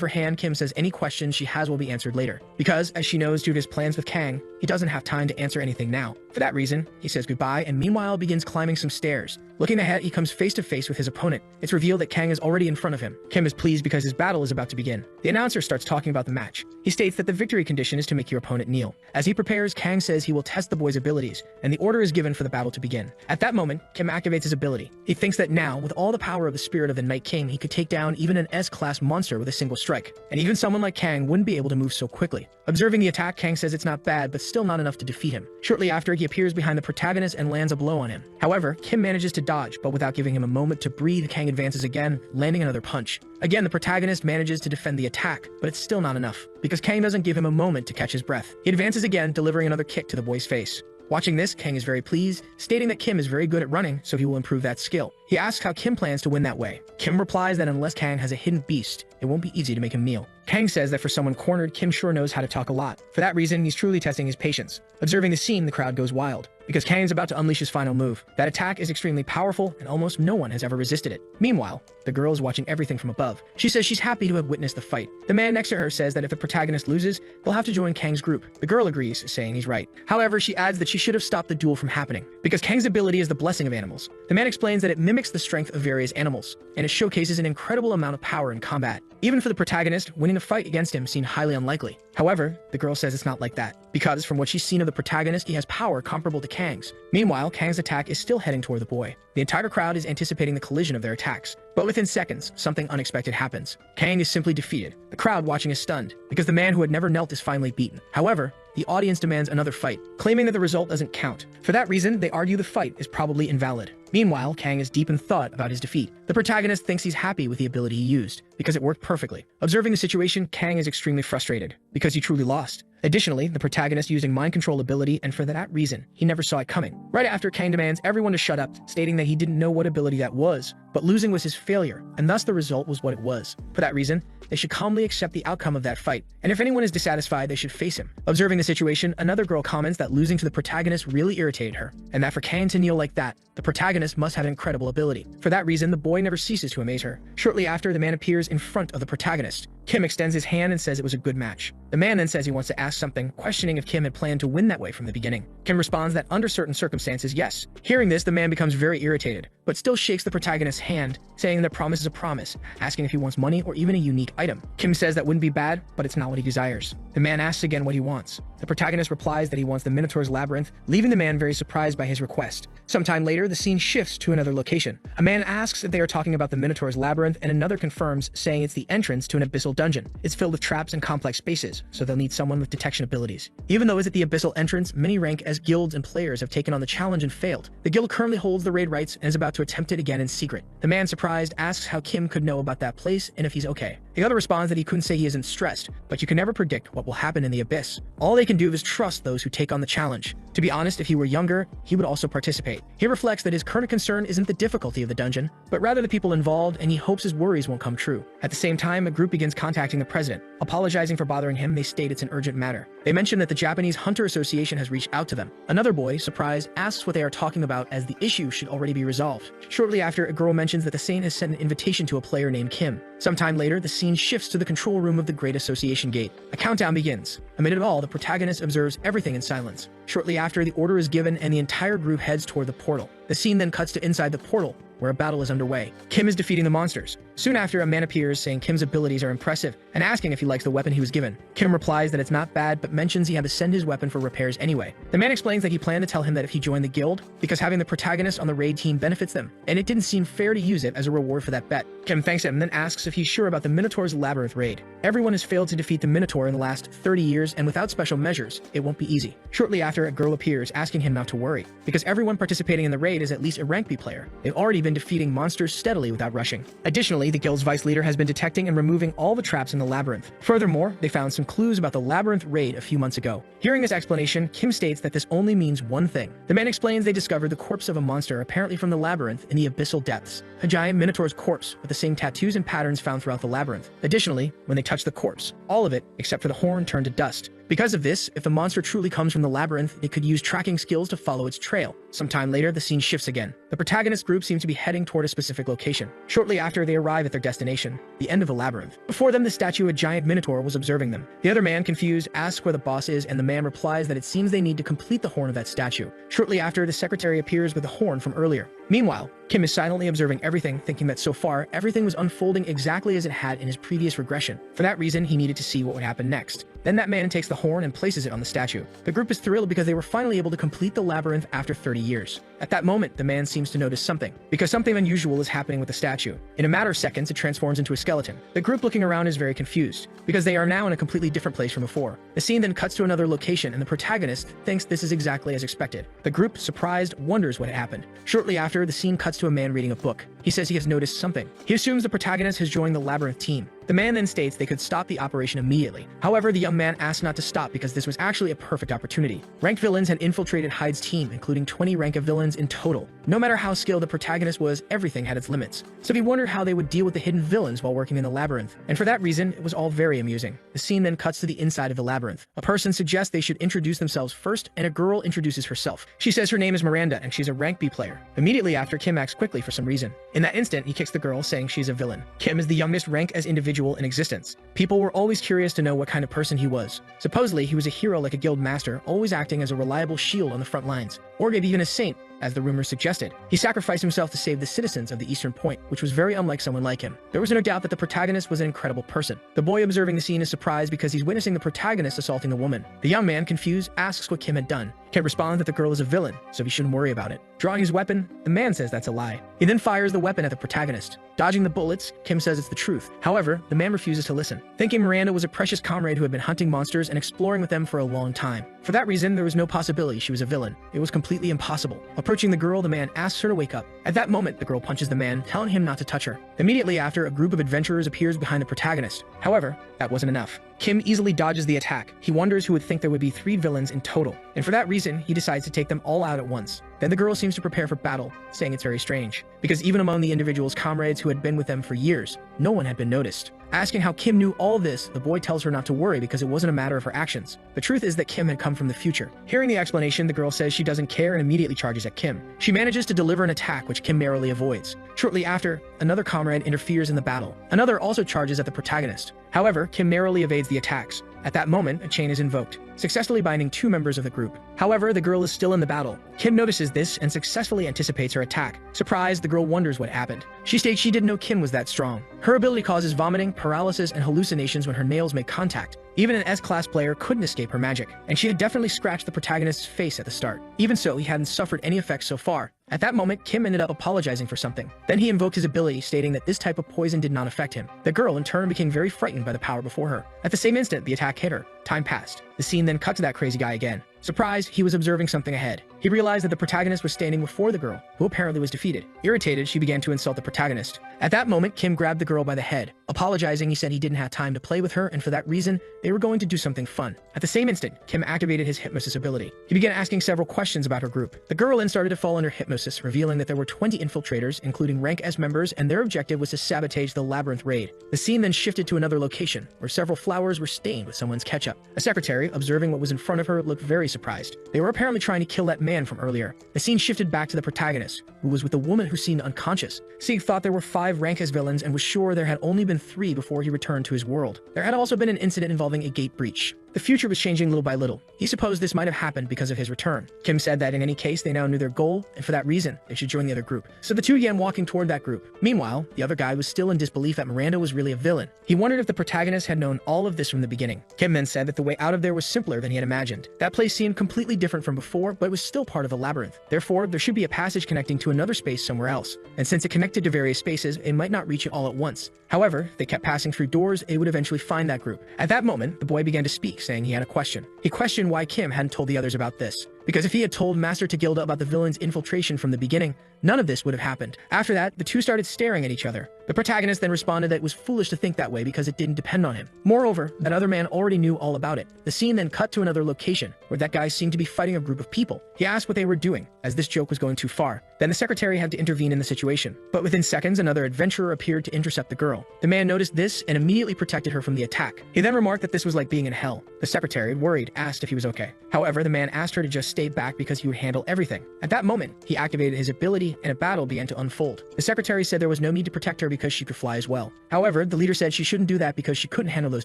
her hand, Kim says any questions she has will be answered later, because, as she knows due to his plans with Kang, he doesn't have time to answer anything now. For that reason, he says goodbye and meanwhile begins climbing some stairs. Looking ahead, he comes face to face with his opponent. It's revealed that Kang is already in front of him. Kim is pleased because his battle is about to begin. The announcer starts talking about the match. He states that the victory condition is to make your opponent kneel. As he prepares, Kang says he will test the boy's abilities, and the order is given for the battle to begin. At that moment, Kim activates his ability. He thinks that now, with all the power of the spirit of the Night King, he could take down even an S-class monster with a single strike. And even someone like Kang wouldn't be able to move so quickly. Observing the attack, Kang says it's not bad, but still not enough to defeat him. Shortly after, he appears behind the protagonist and lands a blow on him. However, Kim manages to dodge, but without giving him a moment to breathe, Kang advances again, landing another punch. Again, the protagonist manages to defend the attack, but it's still not enough, because Kang doesn't give him a moment to catch his breath. He advances again, delivering another kick to the boy's face. Watching this, Kang is very pleased, stating that Kim is very good at running, so he will improve that skill. He asks how Kim plans to win that way. Kim replies that unless Kang has a hidden beast, it won't be easy to make him kneel. Kang says that for someone cornered, Kim sure knows how to talk a lot. For that reason, he's truly testing his patience. Observing the scene, the crowd goes wild, because Kang is about to unleash his final move. That attack is extremely powerful, and almost no one has ever resisted it. Meanwhile, the girl is watching everything from above. She says she's happy to have witnessed the fight. The man next to her says that if the protagonist loses, they'll have to join Kang's group. The girl agrees, saying he's right. However, she adds that she should have stopped the duel from happening, because Kang's ability is the blessing of animals. The man explains that it mimics the strength of various animals, and it showcases an incredible amount of power in combat. Even for the protagonist, winning a fight against him seemed highly unlikely. However, the girl says it's not like that, because from what she's seen of the protagonist, he has power comparable to Kang's. Meanwhile, Kang's attack is still heading toward the boy. The entire crowd is anticipating the collision of their attacks. But within seconds, something unexpected happens. Kang is simply defeated. The crowd watching is stunned, because the man who had never knelt is finally beaten. However, the audience demands another fight, claiming that the result doesn't count. For that reason, they argue the fight is probably invalid. Meanwhile, Kang is deep in thought about his defeat. The protagonist thinks he's happy with the ability he used, because it worked perfectly. Observing the situation, Kang is extremely frustrated, because he truly lost. Additionally, the protagonist using mind control ability, and for that reason, he never saw it coming. Right after, Kang demands everyone to shut up, stating that he didn't know what ability that was, but losing was his failure, and thus the result was what it was. For that reason, they should calmly accept the outcome of that fight, and if anyone is dissatisfied, they should face him. Observing the situation, another girl comments that losing to the protagonist really irritated her, and that for Kang to kneel like that, the protagonist must have incredible ability. For that reason, the boy never ceases to amaze her. Shortly after, the man appears in front of the protagonist. Kim extends his hand and says it was a good match. The man then says he wants to ask something, questioning if Kim had planned to win that way from the beginning. Kim responds that under certain circumstances, yes. Hearing this, the man becomes very irritated, but still shakes the protagonist's hand, saying that promise is a promise, asking if he wants money or even a unique item. Kim says that wouldn't be bad, but it's not what he desires. The man asks again what he wants. The protagonist replies that he wants the Minotaur's labyrinth, leaving the man very surprised by his request. Sometime later, the scene shifts to another location. A man asks if they are talking about the Minotaur's labyrinth, and another confirms, saying it's the entrance to an abyssal dungeon. It's filled with traps and complex spaces, so they'll need someone with detection abilities. Even though it's at the abyssal entrance, many rank as guilds and players have taken on the challenge and failed. The guild currently holds the raid rights and is about to attempt it again in secret. The man, surprised, asks how Kim could know about that place and if he's okay. The other responds that he couldn't say he isn't stressed, but you can never predict what will happen in the abyss. All they can do is trust those who take on the challenge. To be honest, if he were younger, he would also participate. He reflects that his current concern isn't the difficulty of the dungeon, but rather the people involved, and he hopes his worries won't come true. At the same time, a group begins contacting the president. Apologizing for bothering him, they state it's an urgent matter. They mention that the Japanese Hunter Association has reached out to them. Another boy, surprised, asks what they are talking about, as the issue should already be resolved. Shortly after, a girl mentions that the Saint has sent an invitation to a player named Kim. Sometime later, the scene shifts to the control room of the Great Association Gate. A countdown begins. Amid it all, the protagonist observes everything in silence. Shortly after, the order is given and the entire group heads toward the portal. The scene then cuts to inside the portal, where a battle is underway. Kim is defeating the monsters. Soon after, a man appears saying Kim's abilities are impressive and asking if he likes the weapon he was given. Kim replies that it's not bad, but mentions he had to send his weapon for repairs anyway. The man explains that he planned to tell him that if he joined the guild, because having the protagonist on the raid team benefits them, and it didn't seem fair to use it as a reward for that bet. Kim thanks him and then asks if he's sure about the Minotaur's labyrinth raid. Everyone has failed to defeat the Minotaur in the last 30 years, and without special measures, it won't be easy. Shortly after, a girl appears asking him not to worry, because everyone participating in the raid is at least a rank B player. They've already been defeating monsters steadily without rushing. Additionally, the guild's vice leader has been detecting and removing all the traps in the labyrinth. Furthermore, they found some clues about the labyrinth raid a few months ago. Hearing this explanation, Kim states that this only means one thing. The man explains they discovered the corpse of a monster apparently from the labyrinth in the abyssal depths. A giant Minotaur's corpse with the same tattoos and patterns found throughout the labyrinth. Additionally, when they touched the corpse, all of it, except for the horn, turned to dust. Because of this, if the monster truly comes from the labyrinth, it could use tracking skills to follow its trail. Sometime later, the scene shifts again. The protagonist group seems to be heading toward a specific location. Shortly after, they arrive at their destination, the end of the labyrinth. Before them, the statue of a giant Minotaur was observing them. The other man, confused, asks where the boss is, and the man replies that it seems they need to complete the horn of that statue. Shortly after, the secretary appears with the horn from earlier. Meanwhile, Kim is silently observing everything, thinking that so far, everything was unfolding exactly as it had in his previous regression. For that reason, he needed to see what would happen next. Then that man takes the horn and places it on the statue. The group is thrilled because they were finally able to complete the labyrinth after 30 years. At that moment, the man seems to notice something, because something unusual is happening with the statue. In a matter of seconds, it transforms into a skeleton. The group looking around is very confused, because they are now in a completely different place from before. The scene then cuts to another location, and the protagonist thinks this is exactly as expected. The group, surprised, wonders what had happened. Shortly after, the scene cuts to a man reading a book. He says he has noticed something. He assumes the protagonist has joined the labyrinth team. The man then states they could stop the operation immediately. However, the young man asks not to stop because this was actually a perfect opportunity. Ranked villains had infiltrated Hyde's team, including 20 rank of villains in total. No matter how skilled the protagonist was, everything had its limits. So he wondered how they would deal with the hidden villains while working in the labyrinth. And for that reason, it was all very amusing. The scene then cuts to the inside of the labyrinth. A person suggests they should introduce themselves first, and a girl introduces herself. She says her name is Miranda, and she's a rank B player. Immediately after, Kim acts quickly for some reason. In that instant, he kicks the girl, saying she's a villain. Kim is the youngest rank as individual in existence. People were always curious to know what kind of person he was. Supposedly, he was a hero like a guild master, always acting as a reliable shield on the front lines, or maybe even a saint, as the rumors suggested. He sacrificed himself to save the citizens of the Eastern Point, which was very unlike someone like him. There was no doubt that the protagonist was an incredible person. The boy observing the scene is surprised because he's witnessing the protagonist assaulting the woman. The young man, confused, asks what Kim had done. Kim responds that the girl is a villain, so he shouldn't worry about it. Drawing his weapon, the man says that's a lie. He then fires the weapon at the protagonist. Dodging the bullets, Kim says it's the truth. However, the man refuses to listen, thinking Miranda was a precious comrade who had been hunting monsters and exploring with them for a long time. For that reason, there was no possibility she was a villain. It was completely impossible. Approaching the girl, the man asks her to wake up. At that moment, the girl punches the man, telling him not to touch her. Immediately after, a group of adventurers appears behind the protagonist. However, that wasn't enough. Kim easily dodges the attack. He wonders who would think there would be 3 villains in total, and for that reason, he decides to take them all out at once. Then the girl seems to prepare for battle, saying it's very strange, because even among the individual's comrades who had been with them for years, no one had been noticed. Asking how Kim knew all this, the boy tells her not to worry because it wasn't a matter of her actions. The truth is that Kim had come from the future. Hearing the explanation, the girl says she doesn't care and immediately charges at Kim. She manages to deliver an attack which Kim narrowly avoids. Shortly after, another comrade interferes in the battle. Another also charges at the protagonist. However, Kim narrowly evades the attacks. At that moment, a chain is invoked, successfully binding 2 members of the group. However, the girl is still in the battle. Kim notices this and successfully anticipates her attack. Surprised, the girl wonders what happened. She states she didn't know Kim was that strong. Her ability causes vomiting, paralysis, and hallucinations when her nails make contact. Even an S-class player couldn't escape her magic, and she had definitely scratched the protagonist's face at the start. Even so, he hadn't suffered any effects so far. At that moment, Kim ended up apologizing for something. Then he invoked his ability, stating that this type of poison did not affect him. The girl, in turn, became very frightened by the power before her. At the same instant, the attack hit her. Time passed. The scene then cut to that crazy guy again. Surprised, he was observing something ahead. He realized that the protagonist was standing before the girl, who apparently was defeated. Irritated, she began to insult the protagonist. At that moment, Kim grabbed the girl by the head. Apologizing, he said he didn't have time to play with her, and for that reason, they were going to do something fun. At the same instant, Kim activated his hypnosis ability. He began asking several questions about her group. The girl then started to fall under hypnosis, revealing that there were 20 infiltrators, including rank S members, and their objective was to sabotage the labyrinth raid. The scene then shifted to another location, where several flowers were stained with someone's ketchup. A secretary, observing what was in front of her, looked very surprised. They were apparently trying to kill that man from earlier. The scene shifted back to the protagonist, who was with the woman who seemed unconscious. Sieg thought there were 5 rank S villains and was sure there had only been 3 before he returned to his world. There had also been an incident involving a gate breach. The future was changing little by little. He supposed this might have happened because of his return. Kim said that in any case, they now knew their goal, and for that reason, they should join the other group. So the two began walking toward that group. Meanwhile, the other guy was still in disbelief that Miranda was really a villain. He wondered if the protagonist had known all of this from the beginning. Kim then said that the way out of there was simpler than he had imagined. That place seemed completely different from before, but it was still part of a labyrinth. Therefore, there should be a passage connecting to another space somewhere else. And since it connected to various spaces, it might not reach it all at once. However, if they kept passing through doors, it would eventually find that group. At that moment, the boy began to speak, saying he had a question. He questioned why Kim hadn't told the others about this. Because if he had told Master Tagilda about the villain's infiltration from the beginning, none of this would have happened. After that, the two started staring at each other. The protagonist then responded that it was foolish to think that way because it didn't depend on him. Moreover, that other man already knew all about it. The scene then cut to another location, where that guy seemed to be fighting a group of people. He asked what they were doing, as this joke was going too far. Then the secretary had to intervene in the situation. But within seconds, another adventurer appeared to intercept the girl. The man noticed this and immediately protected her from the attack. He then remarked that this was like being in hell. The secretary, worried, asked if he was okay. However, the man asked her to just stay back because he would handle everything. At that moment, he activated his ability and a battle began to unfold. The secretary said there was no need to protect her because she could fly as well. However, the leader said she shouldn't do that because she couldn't handle those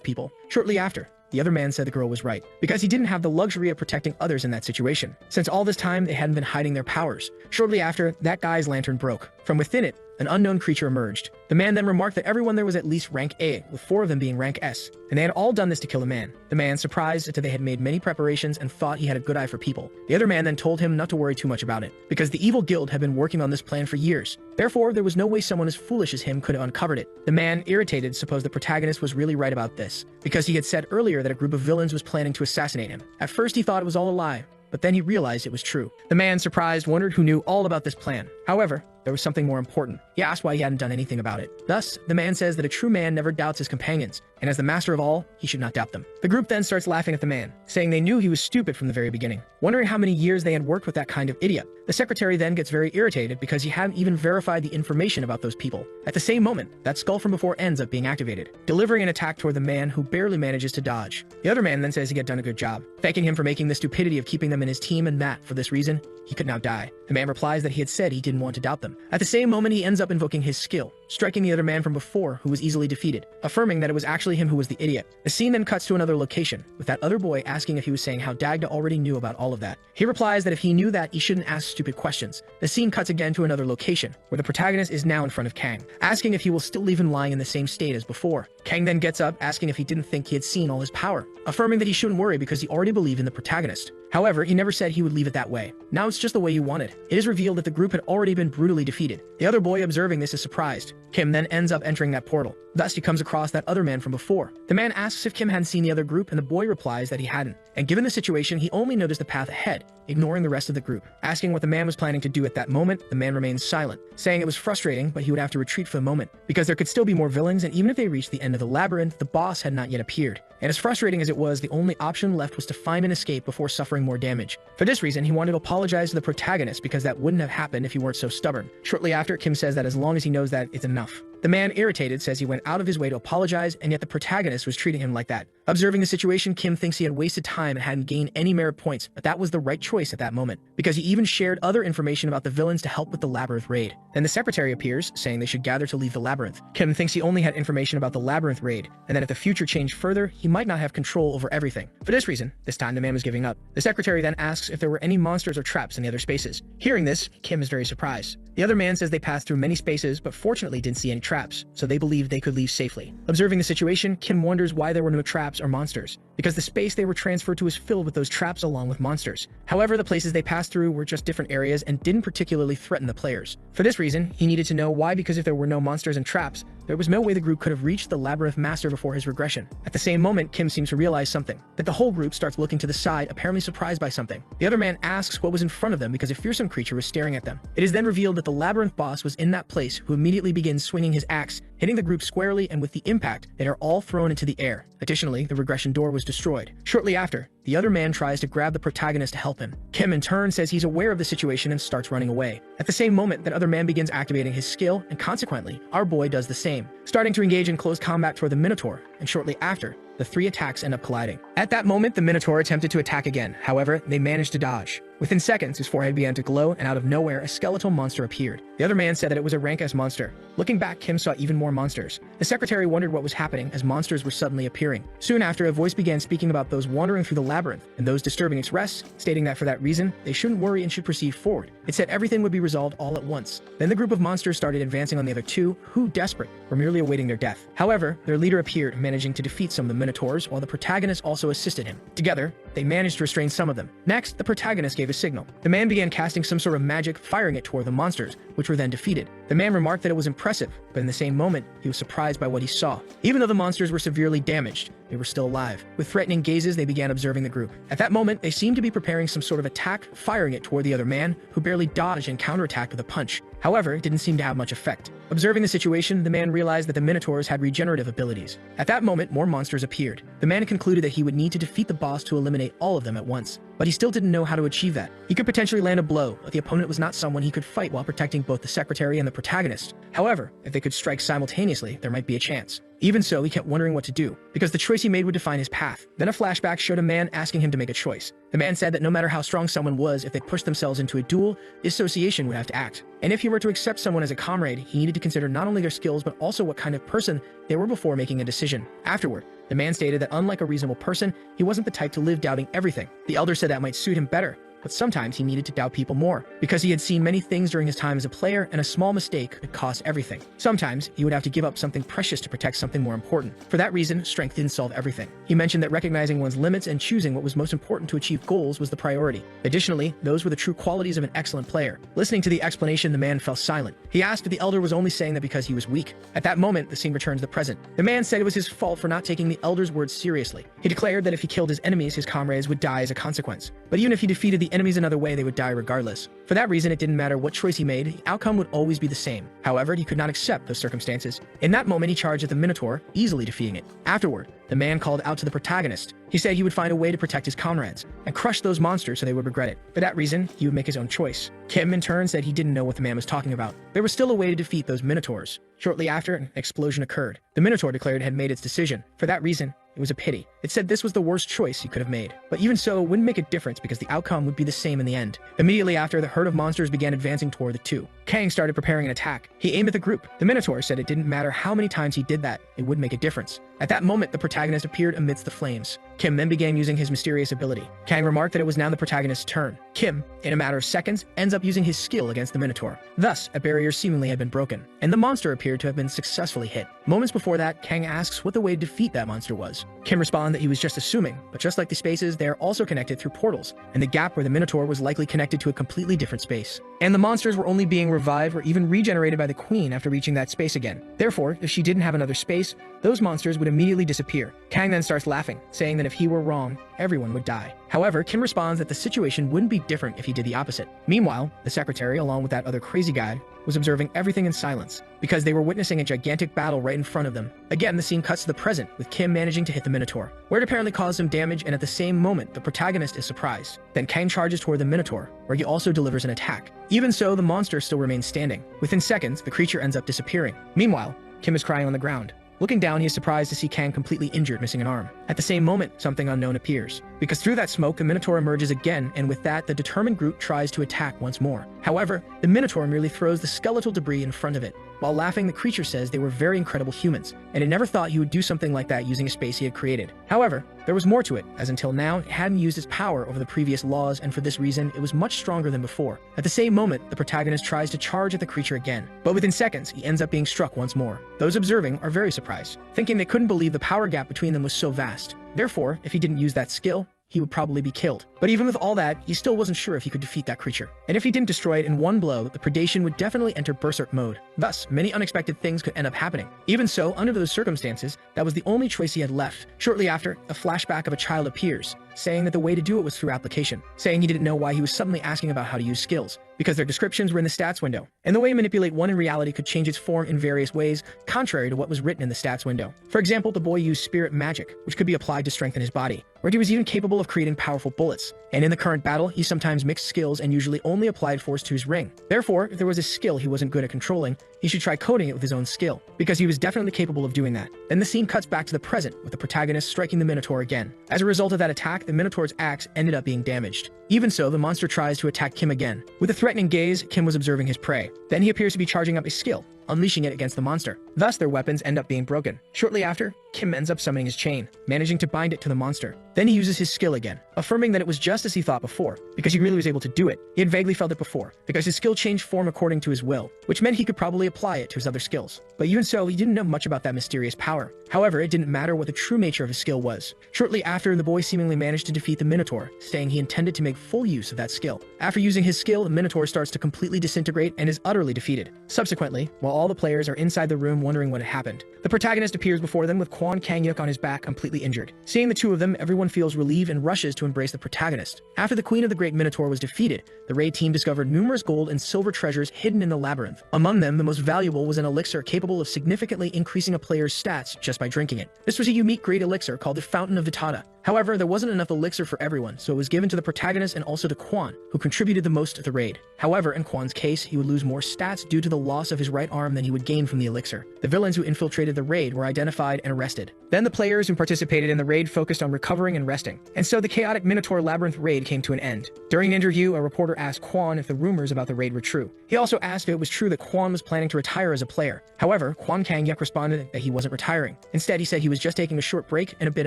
people. Shortly after, the other man said the girl was right, because he didn't have the luxury of protecting others in that situation, since all this time they hadn't been hiding their powers. Shortly after, that guy's lantern broke. From within it, an unknown creature emerged. The man then remarked that everyone there was at least rank A, with 4 of them being rank S, and they had all done this to kill a man. The man, surprised that they had made many preparations and thought he had a good eye for people. The other man then told him not to worry too much about it, because the evil guild had been working on this plan for years. Therefore, there was no way someone as foolish as him could have uncovered it. The man, irritated, supposed the protagonist was really right about this, because he had said earlier that a group of villains was planning to assassinate him. At first he thought it was all a lie, but then he realized it was true. The man, surprised, wondered who knew all about this plan. However, there was something more important. He asked why he hadn't done anything about it. Thus, the man says that a true man never doubts his companions, and as the master of all, he should not doubt them. The group then starts laughing at the man, saying they knew he was stupid from the very beginning, wondering how many years they had worked with that kind of idiot. The secretary then gets very irritated because he hadn't even verified the information about those people. At the same moment, that skull from before ends up being activated, delivering an attack toward the man who barely manages to dodge. The other man then says he had done a good job, thanking him for making the stupidity of keeping them in his team and that, for this reason, he could now die. The man replies that he had said he didn't want to doubt them. At the same moment, he ends up invoking his skill, striking the other man from before who was easily defeated, affirming that it was actually him who was the idiot. The scene then cuts to another location, with that other boy asking if he was saying how Dagda already knew about all of that. He replies that if he knew that, he shouldn't ask stupid questions. The scene cuts again to another location, where the protagonist is now in front of Kang, asking if he will still leave him lying in the same state as before. Kang then gets up, asking if he didn't think he had seen all his power, affirming that he shouldn't worry because he already believed in the protagonist. However, he never said he would leave it that way. Now it's just the way he wanted. It is revealed that the group had already been brutally defeated. The other boy observing this is surprised. Kim then ends up entering that portal. Thus, he comes across that other man from before. The man asks if Kim hadn't seen the other group, and the boy replies that he hadn't. And given the situation, he only noticed the path ahead, ignoring the rest of the group. Asking what the man was planning to do at that moment, the man remains silent, saying it was frustrating, but he would have to retreat for the moment, because there could still be more villains, and even if they reached the end of the labyrinth, the boss had not yet appeared. And as frustrating as it was, the only option left was to find an escape before suffering more damage. For this reason, he wanted to apologize to the protagonist because that wouldn't have happened if he weren't so stubborn. Shortly after, Kim says that as long as he knows that, it's enough. The man, irritated, says he went out of his way to apologize, and yet the protagonist was treating him like that. Observing the situation, Kim thinks he had wasted time and hadn't gained any merit points, but that was the right choice at that moment, because he even shared other information about the villains to help with the labyrinth raid. Then the secretary appears, saying they should gather to leave the labyrinth. Kim thinks he only had information about the labyrinth raid, and that if the future changed further, he might not have control over everything. For this reason, this time the man was giving up. The secretary then asks if there were any monsters or traps in the other spaces. Hearing this, Kim is very surprised. The other man says they passed through many spaces, but fortunately didn't see any traps, so they believed they could leave safely. Observing the situation, Kim wonders why there were no traps or monsters, because the space they were transferred to is filled with those traps along with monsters. However, the places they passed through were just different areas and didn't particularly threaten the players. For this reason, he needed to know why, because if there were no monsters and traps, there was no way the group could have reached the labyrinth master before his regression. At the same moment, Kim seems to realize something, that the whole group starts looking to the side, apparently surprised by something. The other man asks what was in front of them because a fearsome creature was staring at them. It is then revealed that the labyrinth boss was in that place, who immediately begins swinging his axe, hitting the group squarely, and with the impact, they are all thrown into the air. Additionally, the regression door was destroyed. Shortly after, the other man tries to grab the protagonist to help him. Kim in turn says he's aware of the situation and starts running away. At the same moment, that other man begins activating his skill, and consequently, our boy does the same, starting to engage in close combat toward the Minotaur, and shortly after, the three attacks end up colliding. At that moment, the Minotaur attempted to attack again. However, they managed to dodge. Within seconds, his forehead began to glow, and out of nowhere, a skeletal monster appeared. The other man said that it was a rank S monster. Looking back, Kim saw even more monsters. The secretary wondered what was happening as monsters were suddenly appearing. Soon after, a voice began speaking about those wandering through the labyrinth and those disturbing its rest, stating that for that reason, they shouldn't worry and should proceed forward. It said everything would be resolved all at once. Then the group of monsters started advancing on the other two, who, desperate, were merely awaiting their death. However, their leader appeared, managing to defeat some of the Minotaurs, while the protagonist also assisted him. Together, they managed to restrain some of them. Next, the protagonist gave a signal. The man began casting some sort of magic, firing it toward the monsters, which were then defeated. The man remarked that it was impressive, but in the same moment, he was surprised by what he saw. Even though the monsters were severely damaged, they were still alive. With threatening gazes, they began observing the group. At that moment, they seemed to be preparing some sort of attack, firing it toward the other man, who barely dodged and counterattacked with a punch. However, it didn't seem to have much effect. Observing the situation, the man realized that the Minotaurs had regenerative abilities. At that moment, more monsters appeared. The man concluded that he would need to defeat the boss to eliminate all of them at once, but he still didn't know how to achieve that. He could potentially land a blow, but the opponent was not someone he could fight while protecting both the secretary and the protagonist. However, if they could strike simultaneously, there might be a chance. Even so, he kept wondering what to do, because the choice he made would define his path. Then a flashback showed a man asking him to make a choice. The man said that no matter how strong someone was, if they pushed themselves into a duel, the association would have to act. And if he were to accept someone as a comrade, he needed to consider not only their skills, but also what kind of person they were before making a decision. Afterward, the man stated that unlike a reasonable person, he wasn't the type to live doubting everything. The elder said that might suit him better, but sometimes he needed to doubt people more, because he had seen many things during his time as a player, and a small mistake could cost everything. Sometimes he would have to give up something precious to protect something more important. For that reason, strength didn't solve everything. He mentioned that recognizing one's limits and choosing what was most important to achieve goals was the priority. Additionally, those were the true qualities of an excellent player. Listening to the explanation, the man fell silent. He asked if the elder was only saying that because he was weak. At that moment, the scene returns to the present. The man said it was his fault for not taking the elder's words seriously. He declared that if he killed his enemies, his comrades would die as a consequence. But even if he defeated the enemies another way, they would die regardless. For that reason, it didn't matter what choice he made, the outcome would always be the same. However, he could not accept those circumstances. In that moment, he charged at the Minotaur, easily defeating it. Afterward, the man called out to the protagonist. He said he would find a way to protect his comrades and crush those monsters so they would regret it. For that reason, he would make his own choice. Kim, in turn, said he didn't know what the man was talking about. There was still a way to defeat those Minotaurs. Shortly after, an explosion occurred. The Minotaur declared it had made its decision. For that reason, it was a pity. It said this was the worst choice he could have made. But even so, it wouldn't make a difference because the outcome would be the same in the end. Immediately after, the herd of monsters began advancing toward the two. Kang started preparing an attack. He aimed at the group. The Minotaur said it didn't matter how many times he did that, it would make a difference. At that moment, the protagonist appeared amidst the flames. Kim then began using his mysterious ability. Kang remarked that it was now the protagonist's turn. Kim, in a matter of seconds, ends up using his skill against the Minotaur. Thus, a barrier seemingly had been broken, and the monster appeared to have been successfully hit. Moments before that, Kang asks what the way to defeat that monster was. Kim responded that he was just assuming, but just like the spaces, they are also connected through portals, and the gap where the Minotaur was likely connected to a completely different space. And the monsters were only being revived or even regenerated by the queen after reaching that space again. Therefore, if she didn't have another space, those monsters would immediately disappear. Kang then starts laughing, saying that if he were wrong, everyone would die. However, Kim responds that the situation wouldn't be different if he did the opposite. Meanwhile, the secretary, along with that other crazy guy, was observing everything in silence, because they were witnessing a gigantic battle right in front of them. Again, the scene cuts to the present, with Kim managing to hit the Minotaur, where it apparently caused some damage, and at the same moment, the protagonist is surprised. Then Kang charges toward the Minotaur, where he also delivers an attack. Even so, the monster still remains standing. Within seconds, the creature ends up disappearing. Meanwhile, Kim is crying on the ground. Looking down, he is surprised to see Kang completely injured, missing an arm. At the same moment, something unknown appears. Because through that smoke, the Minotaur emerges again, and with that, the determined group tries to attack once more. However, the Minotaur merely throws the skeletal debris in front of it. While laughing, the creature says they were very incredible humans, and it never thought he would do something like that using a space he had created. However, there was more to it, as until now, it hadn't used its power over the previous laws, and for this reason, it was much stronger than before. At the same moment, the protagonist tries to charge at the creature again, but within seconds, he ends up being struck once more. Those observing are very surprised, thinking they couldn't believe the power gap between them was so vast. Therefore, if he didn't use that skill, he would probably be killed. But even with all that, he still wasn't sure if he could defeat that creature. And if he didn't destroy it in one blow, the predation would definitely enter berserk mode. Thus, many unexpected things could end up happening. Even so, under those circumstances, that was the only choice he had left. Shortly after, a flashback of a child appears, saying that the way to do it was through application, saying he didn't know why he was suddenly asking about how to use skills, because their descriptions were in the stats window, and the way to manipulate one in reality could change its form in various ways, contrary to what was written in the stats window. For example, the boy used spirit magic, which could be applied to strengthen his body, where he was even capable of creating powerful bullets. And in the current battle, he sometimes mixed skills and usually only applied force to his ring. Therefore, if there was a skill he wasn't good at controlling, he should try coding it with his own skill, because he was definitely capable of doing that. Then the scene cuts back to the present, with the protagonist striking the Minotaur again. As a result of that attack, the Minotaur's axe ended up being damaged. Even so, the monster tries to attack Kim again. With a threatening gaze, Kim was observing his prey. Then he appears to be charging up a skill, unleashing it against the monster. Thus, their weapons end up being broken. Shortly after, Kim ends up summoning his chain, managing to bind it to the monster. Then he uses his skill again, affirming that it was just as he thought before, because he really was able to do it. He had vaguely felt it before, because his skill changed form according to his will, which meant he could probably apply it to his other skills. But even so, he didn't know much about that mysterious power. However, it didn't matter what the true nature of his skill was. Shortly after, the boy seemingly managed to defeat the Minotaur, saying he intended to make full use of that skill. After using his skill, the Minotaur starts to completely disintegrate and is utterly defeated. Subsequently, while all the players are inside the room wondering what had happened, the protagonist appears before them with Kwon Kang-yuk on his back, completely injured. Seeing the two of them, everyone feels relieved and rushes to embrace the protagonist. After the Queen of the Great Minotaur was defeated, the raid team discovered numerous gold and silver treasures hidden in the labyrinth. Among them, the most valuable was an elixir capable of significantly increasing a player's stats just by drinking it. This was a unique great elixir called the Fountain of Vitada. However, there wasn't enough elixir for everyone, so it was given to the protagonist and also to Kwon, who contributed the most to the raid. However, in Kwon's case, he would lose more stats due to the loss of his right arm than he would gain from the elixir. The villains who infiltrated the raid were identified and arrested. Then the players who participated in the raid focused on recovering and resting. And so the chaotic Minotaur Labyrinth raid came to an end. During an interview, a reporter asked Kwon if the rumors about the raid were true. He also asked if it was true that Kwon was planning to retire as a player. However, Kwon Kang-yuk responded that he wasn't retiring. Instead, he said he was just taking a short break, and a bit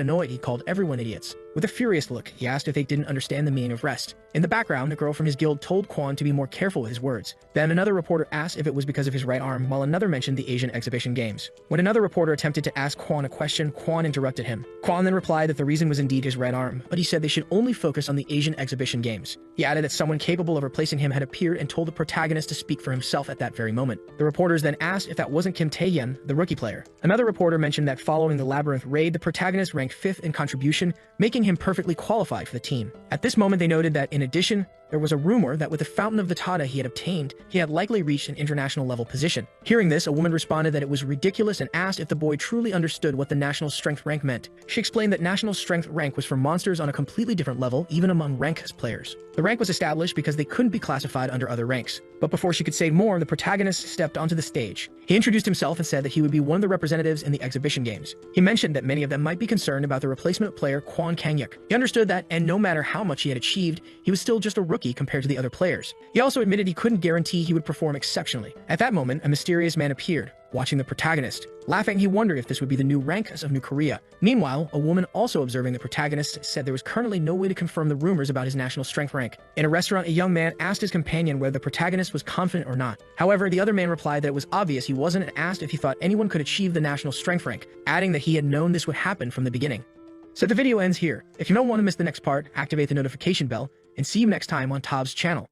annoyed, he called everyone idiots. With a furious look, he asked if they didn't understand the meaning of rest. In the background, a girl from his guild told Kwon to be more careful with his words. Then another reporter asked if it was because of his right arm, while another mentioned the Asian exhibition games. When another reporter attempted to ask Kwon a question, Kwon interrupted him. Kwon then replied that the reason was indeed his right arm, but he said they should only focus on the Asian exhibition games. He added that someone capable of replacing him had appeared and told the protagonist to speak for himself at that very moment. The reporters then asked if that wasn't Kim Tae-yeon, the rookie player. Another reporter mentioned that following the Labyrinth raid, the protagonist ranked 5th in contribution, making him perfectly qualified for the team. At this moment, they noted that, in addition, there was a rumor that with the Fountain of Vitada he had obtained, he had likely reached an international level position. Hearing this, a woman responded that it was ridiculous and asked if the boy truly understood what the national strength rank meant. She explained that national strength rank was for monsters on a completely different level, even among rank players. The rank was established because they couldn't be classified under other ranks. But before she could say more, the protagonist stepped onto the stage. He introduced himself and said that he would be one of the representatives in the exhibition games. He mentioned that many of them might be concerned about the replacement player Kwon Kang-yuk. He understood that, and no matter how much he had achieved, he was still just a rookie compared to the other players. He also admitted he couldn't guarantee he would perform exceptionally. At that moment, a mysterious man appeared, watching the protagonist. Laughing, he wondered if this would be the new rank of New Korea. Meanwhile, a woman also observing the protagonist said there was currently no way to confirm the rumors about his national strength rank. In a restaurant, a young man asked his companion whether the protagonist was confident or not. However, the other man replied that it was obvious he wasn't and asked if he thought anyone could achieve the national strength rank, adding that he had known this would happen from the beginning. So the video ends here. If you don't want to miss the next part, activate the notification bell, and see you next time on Tob's channel.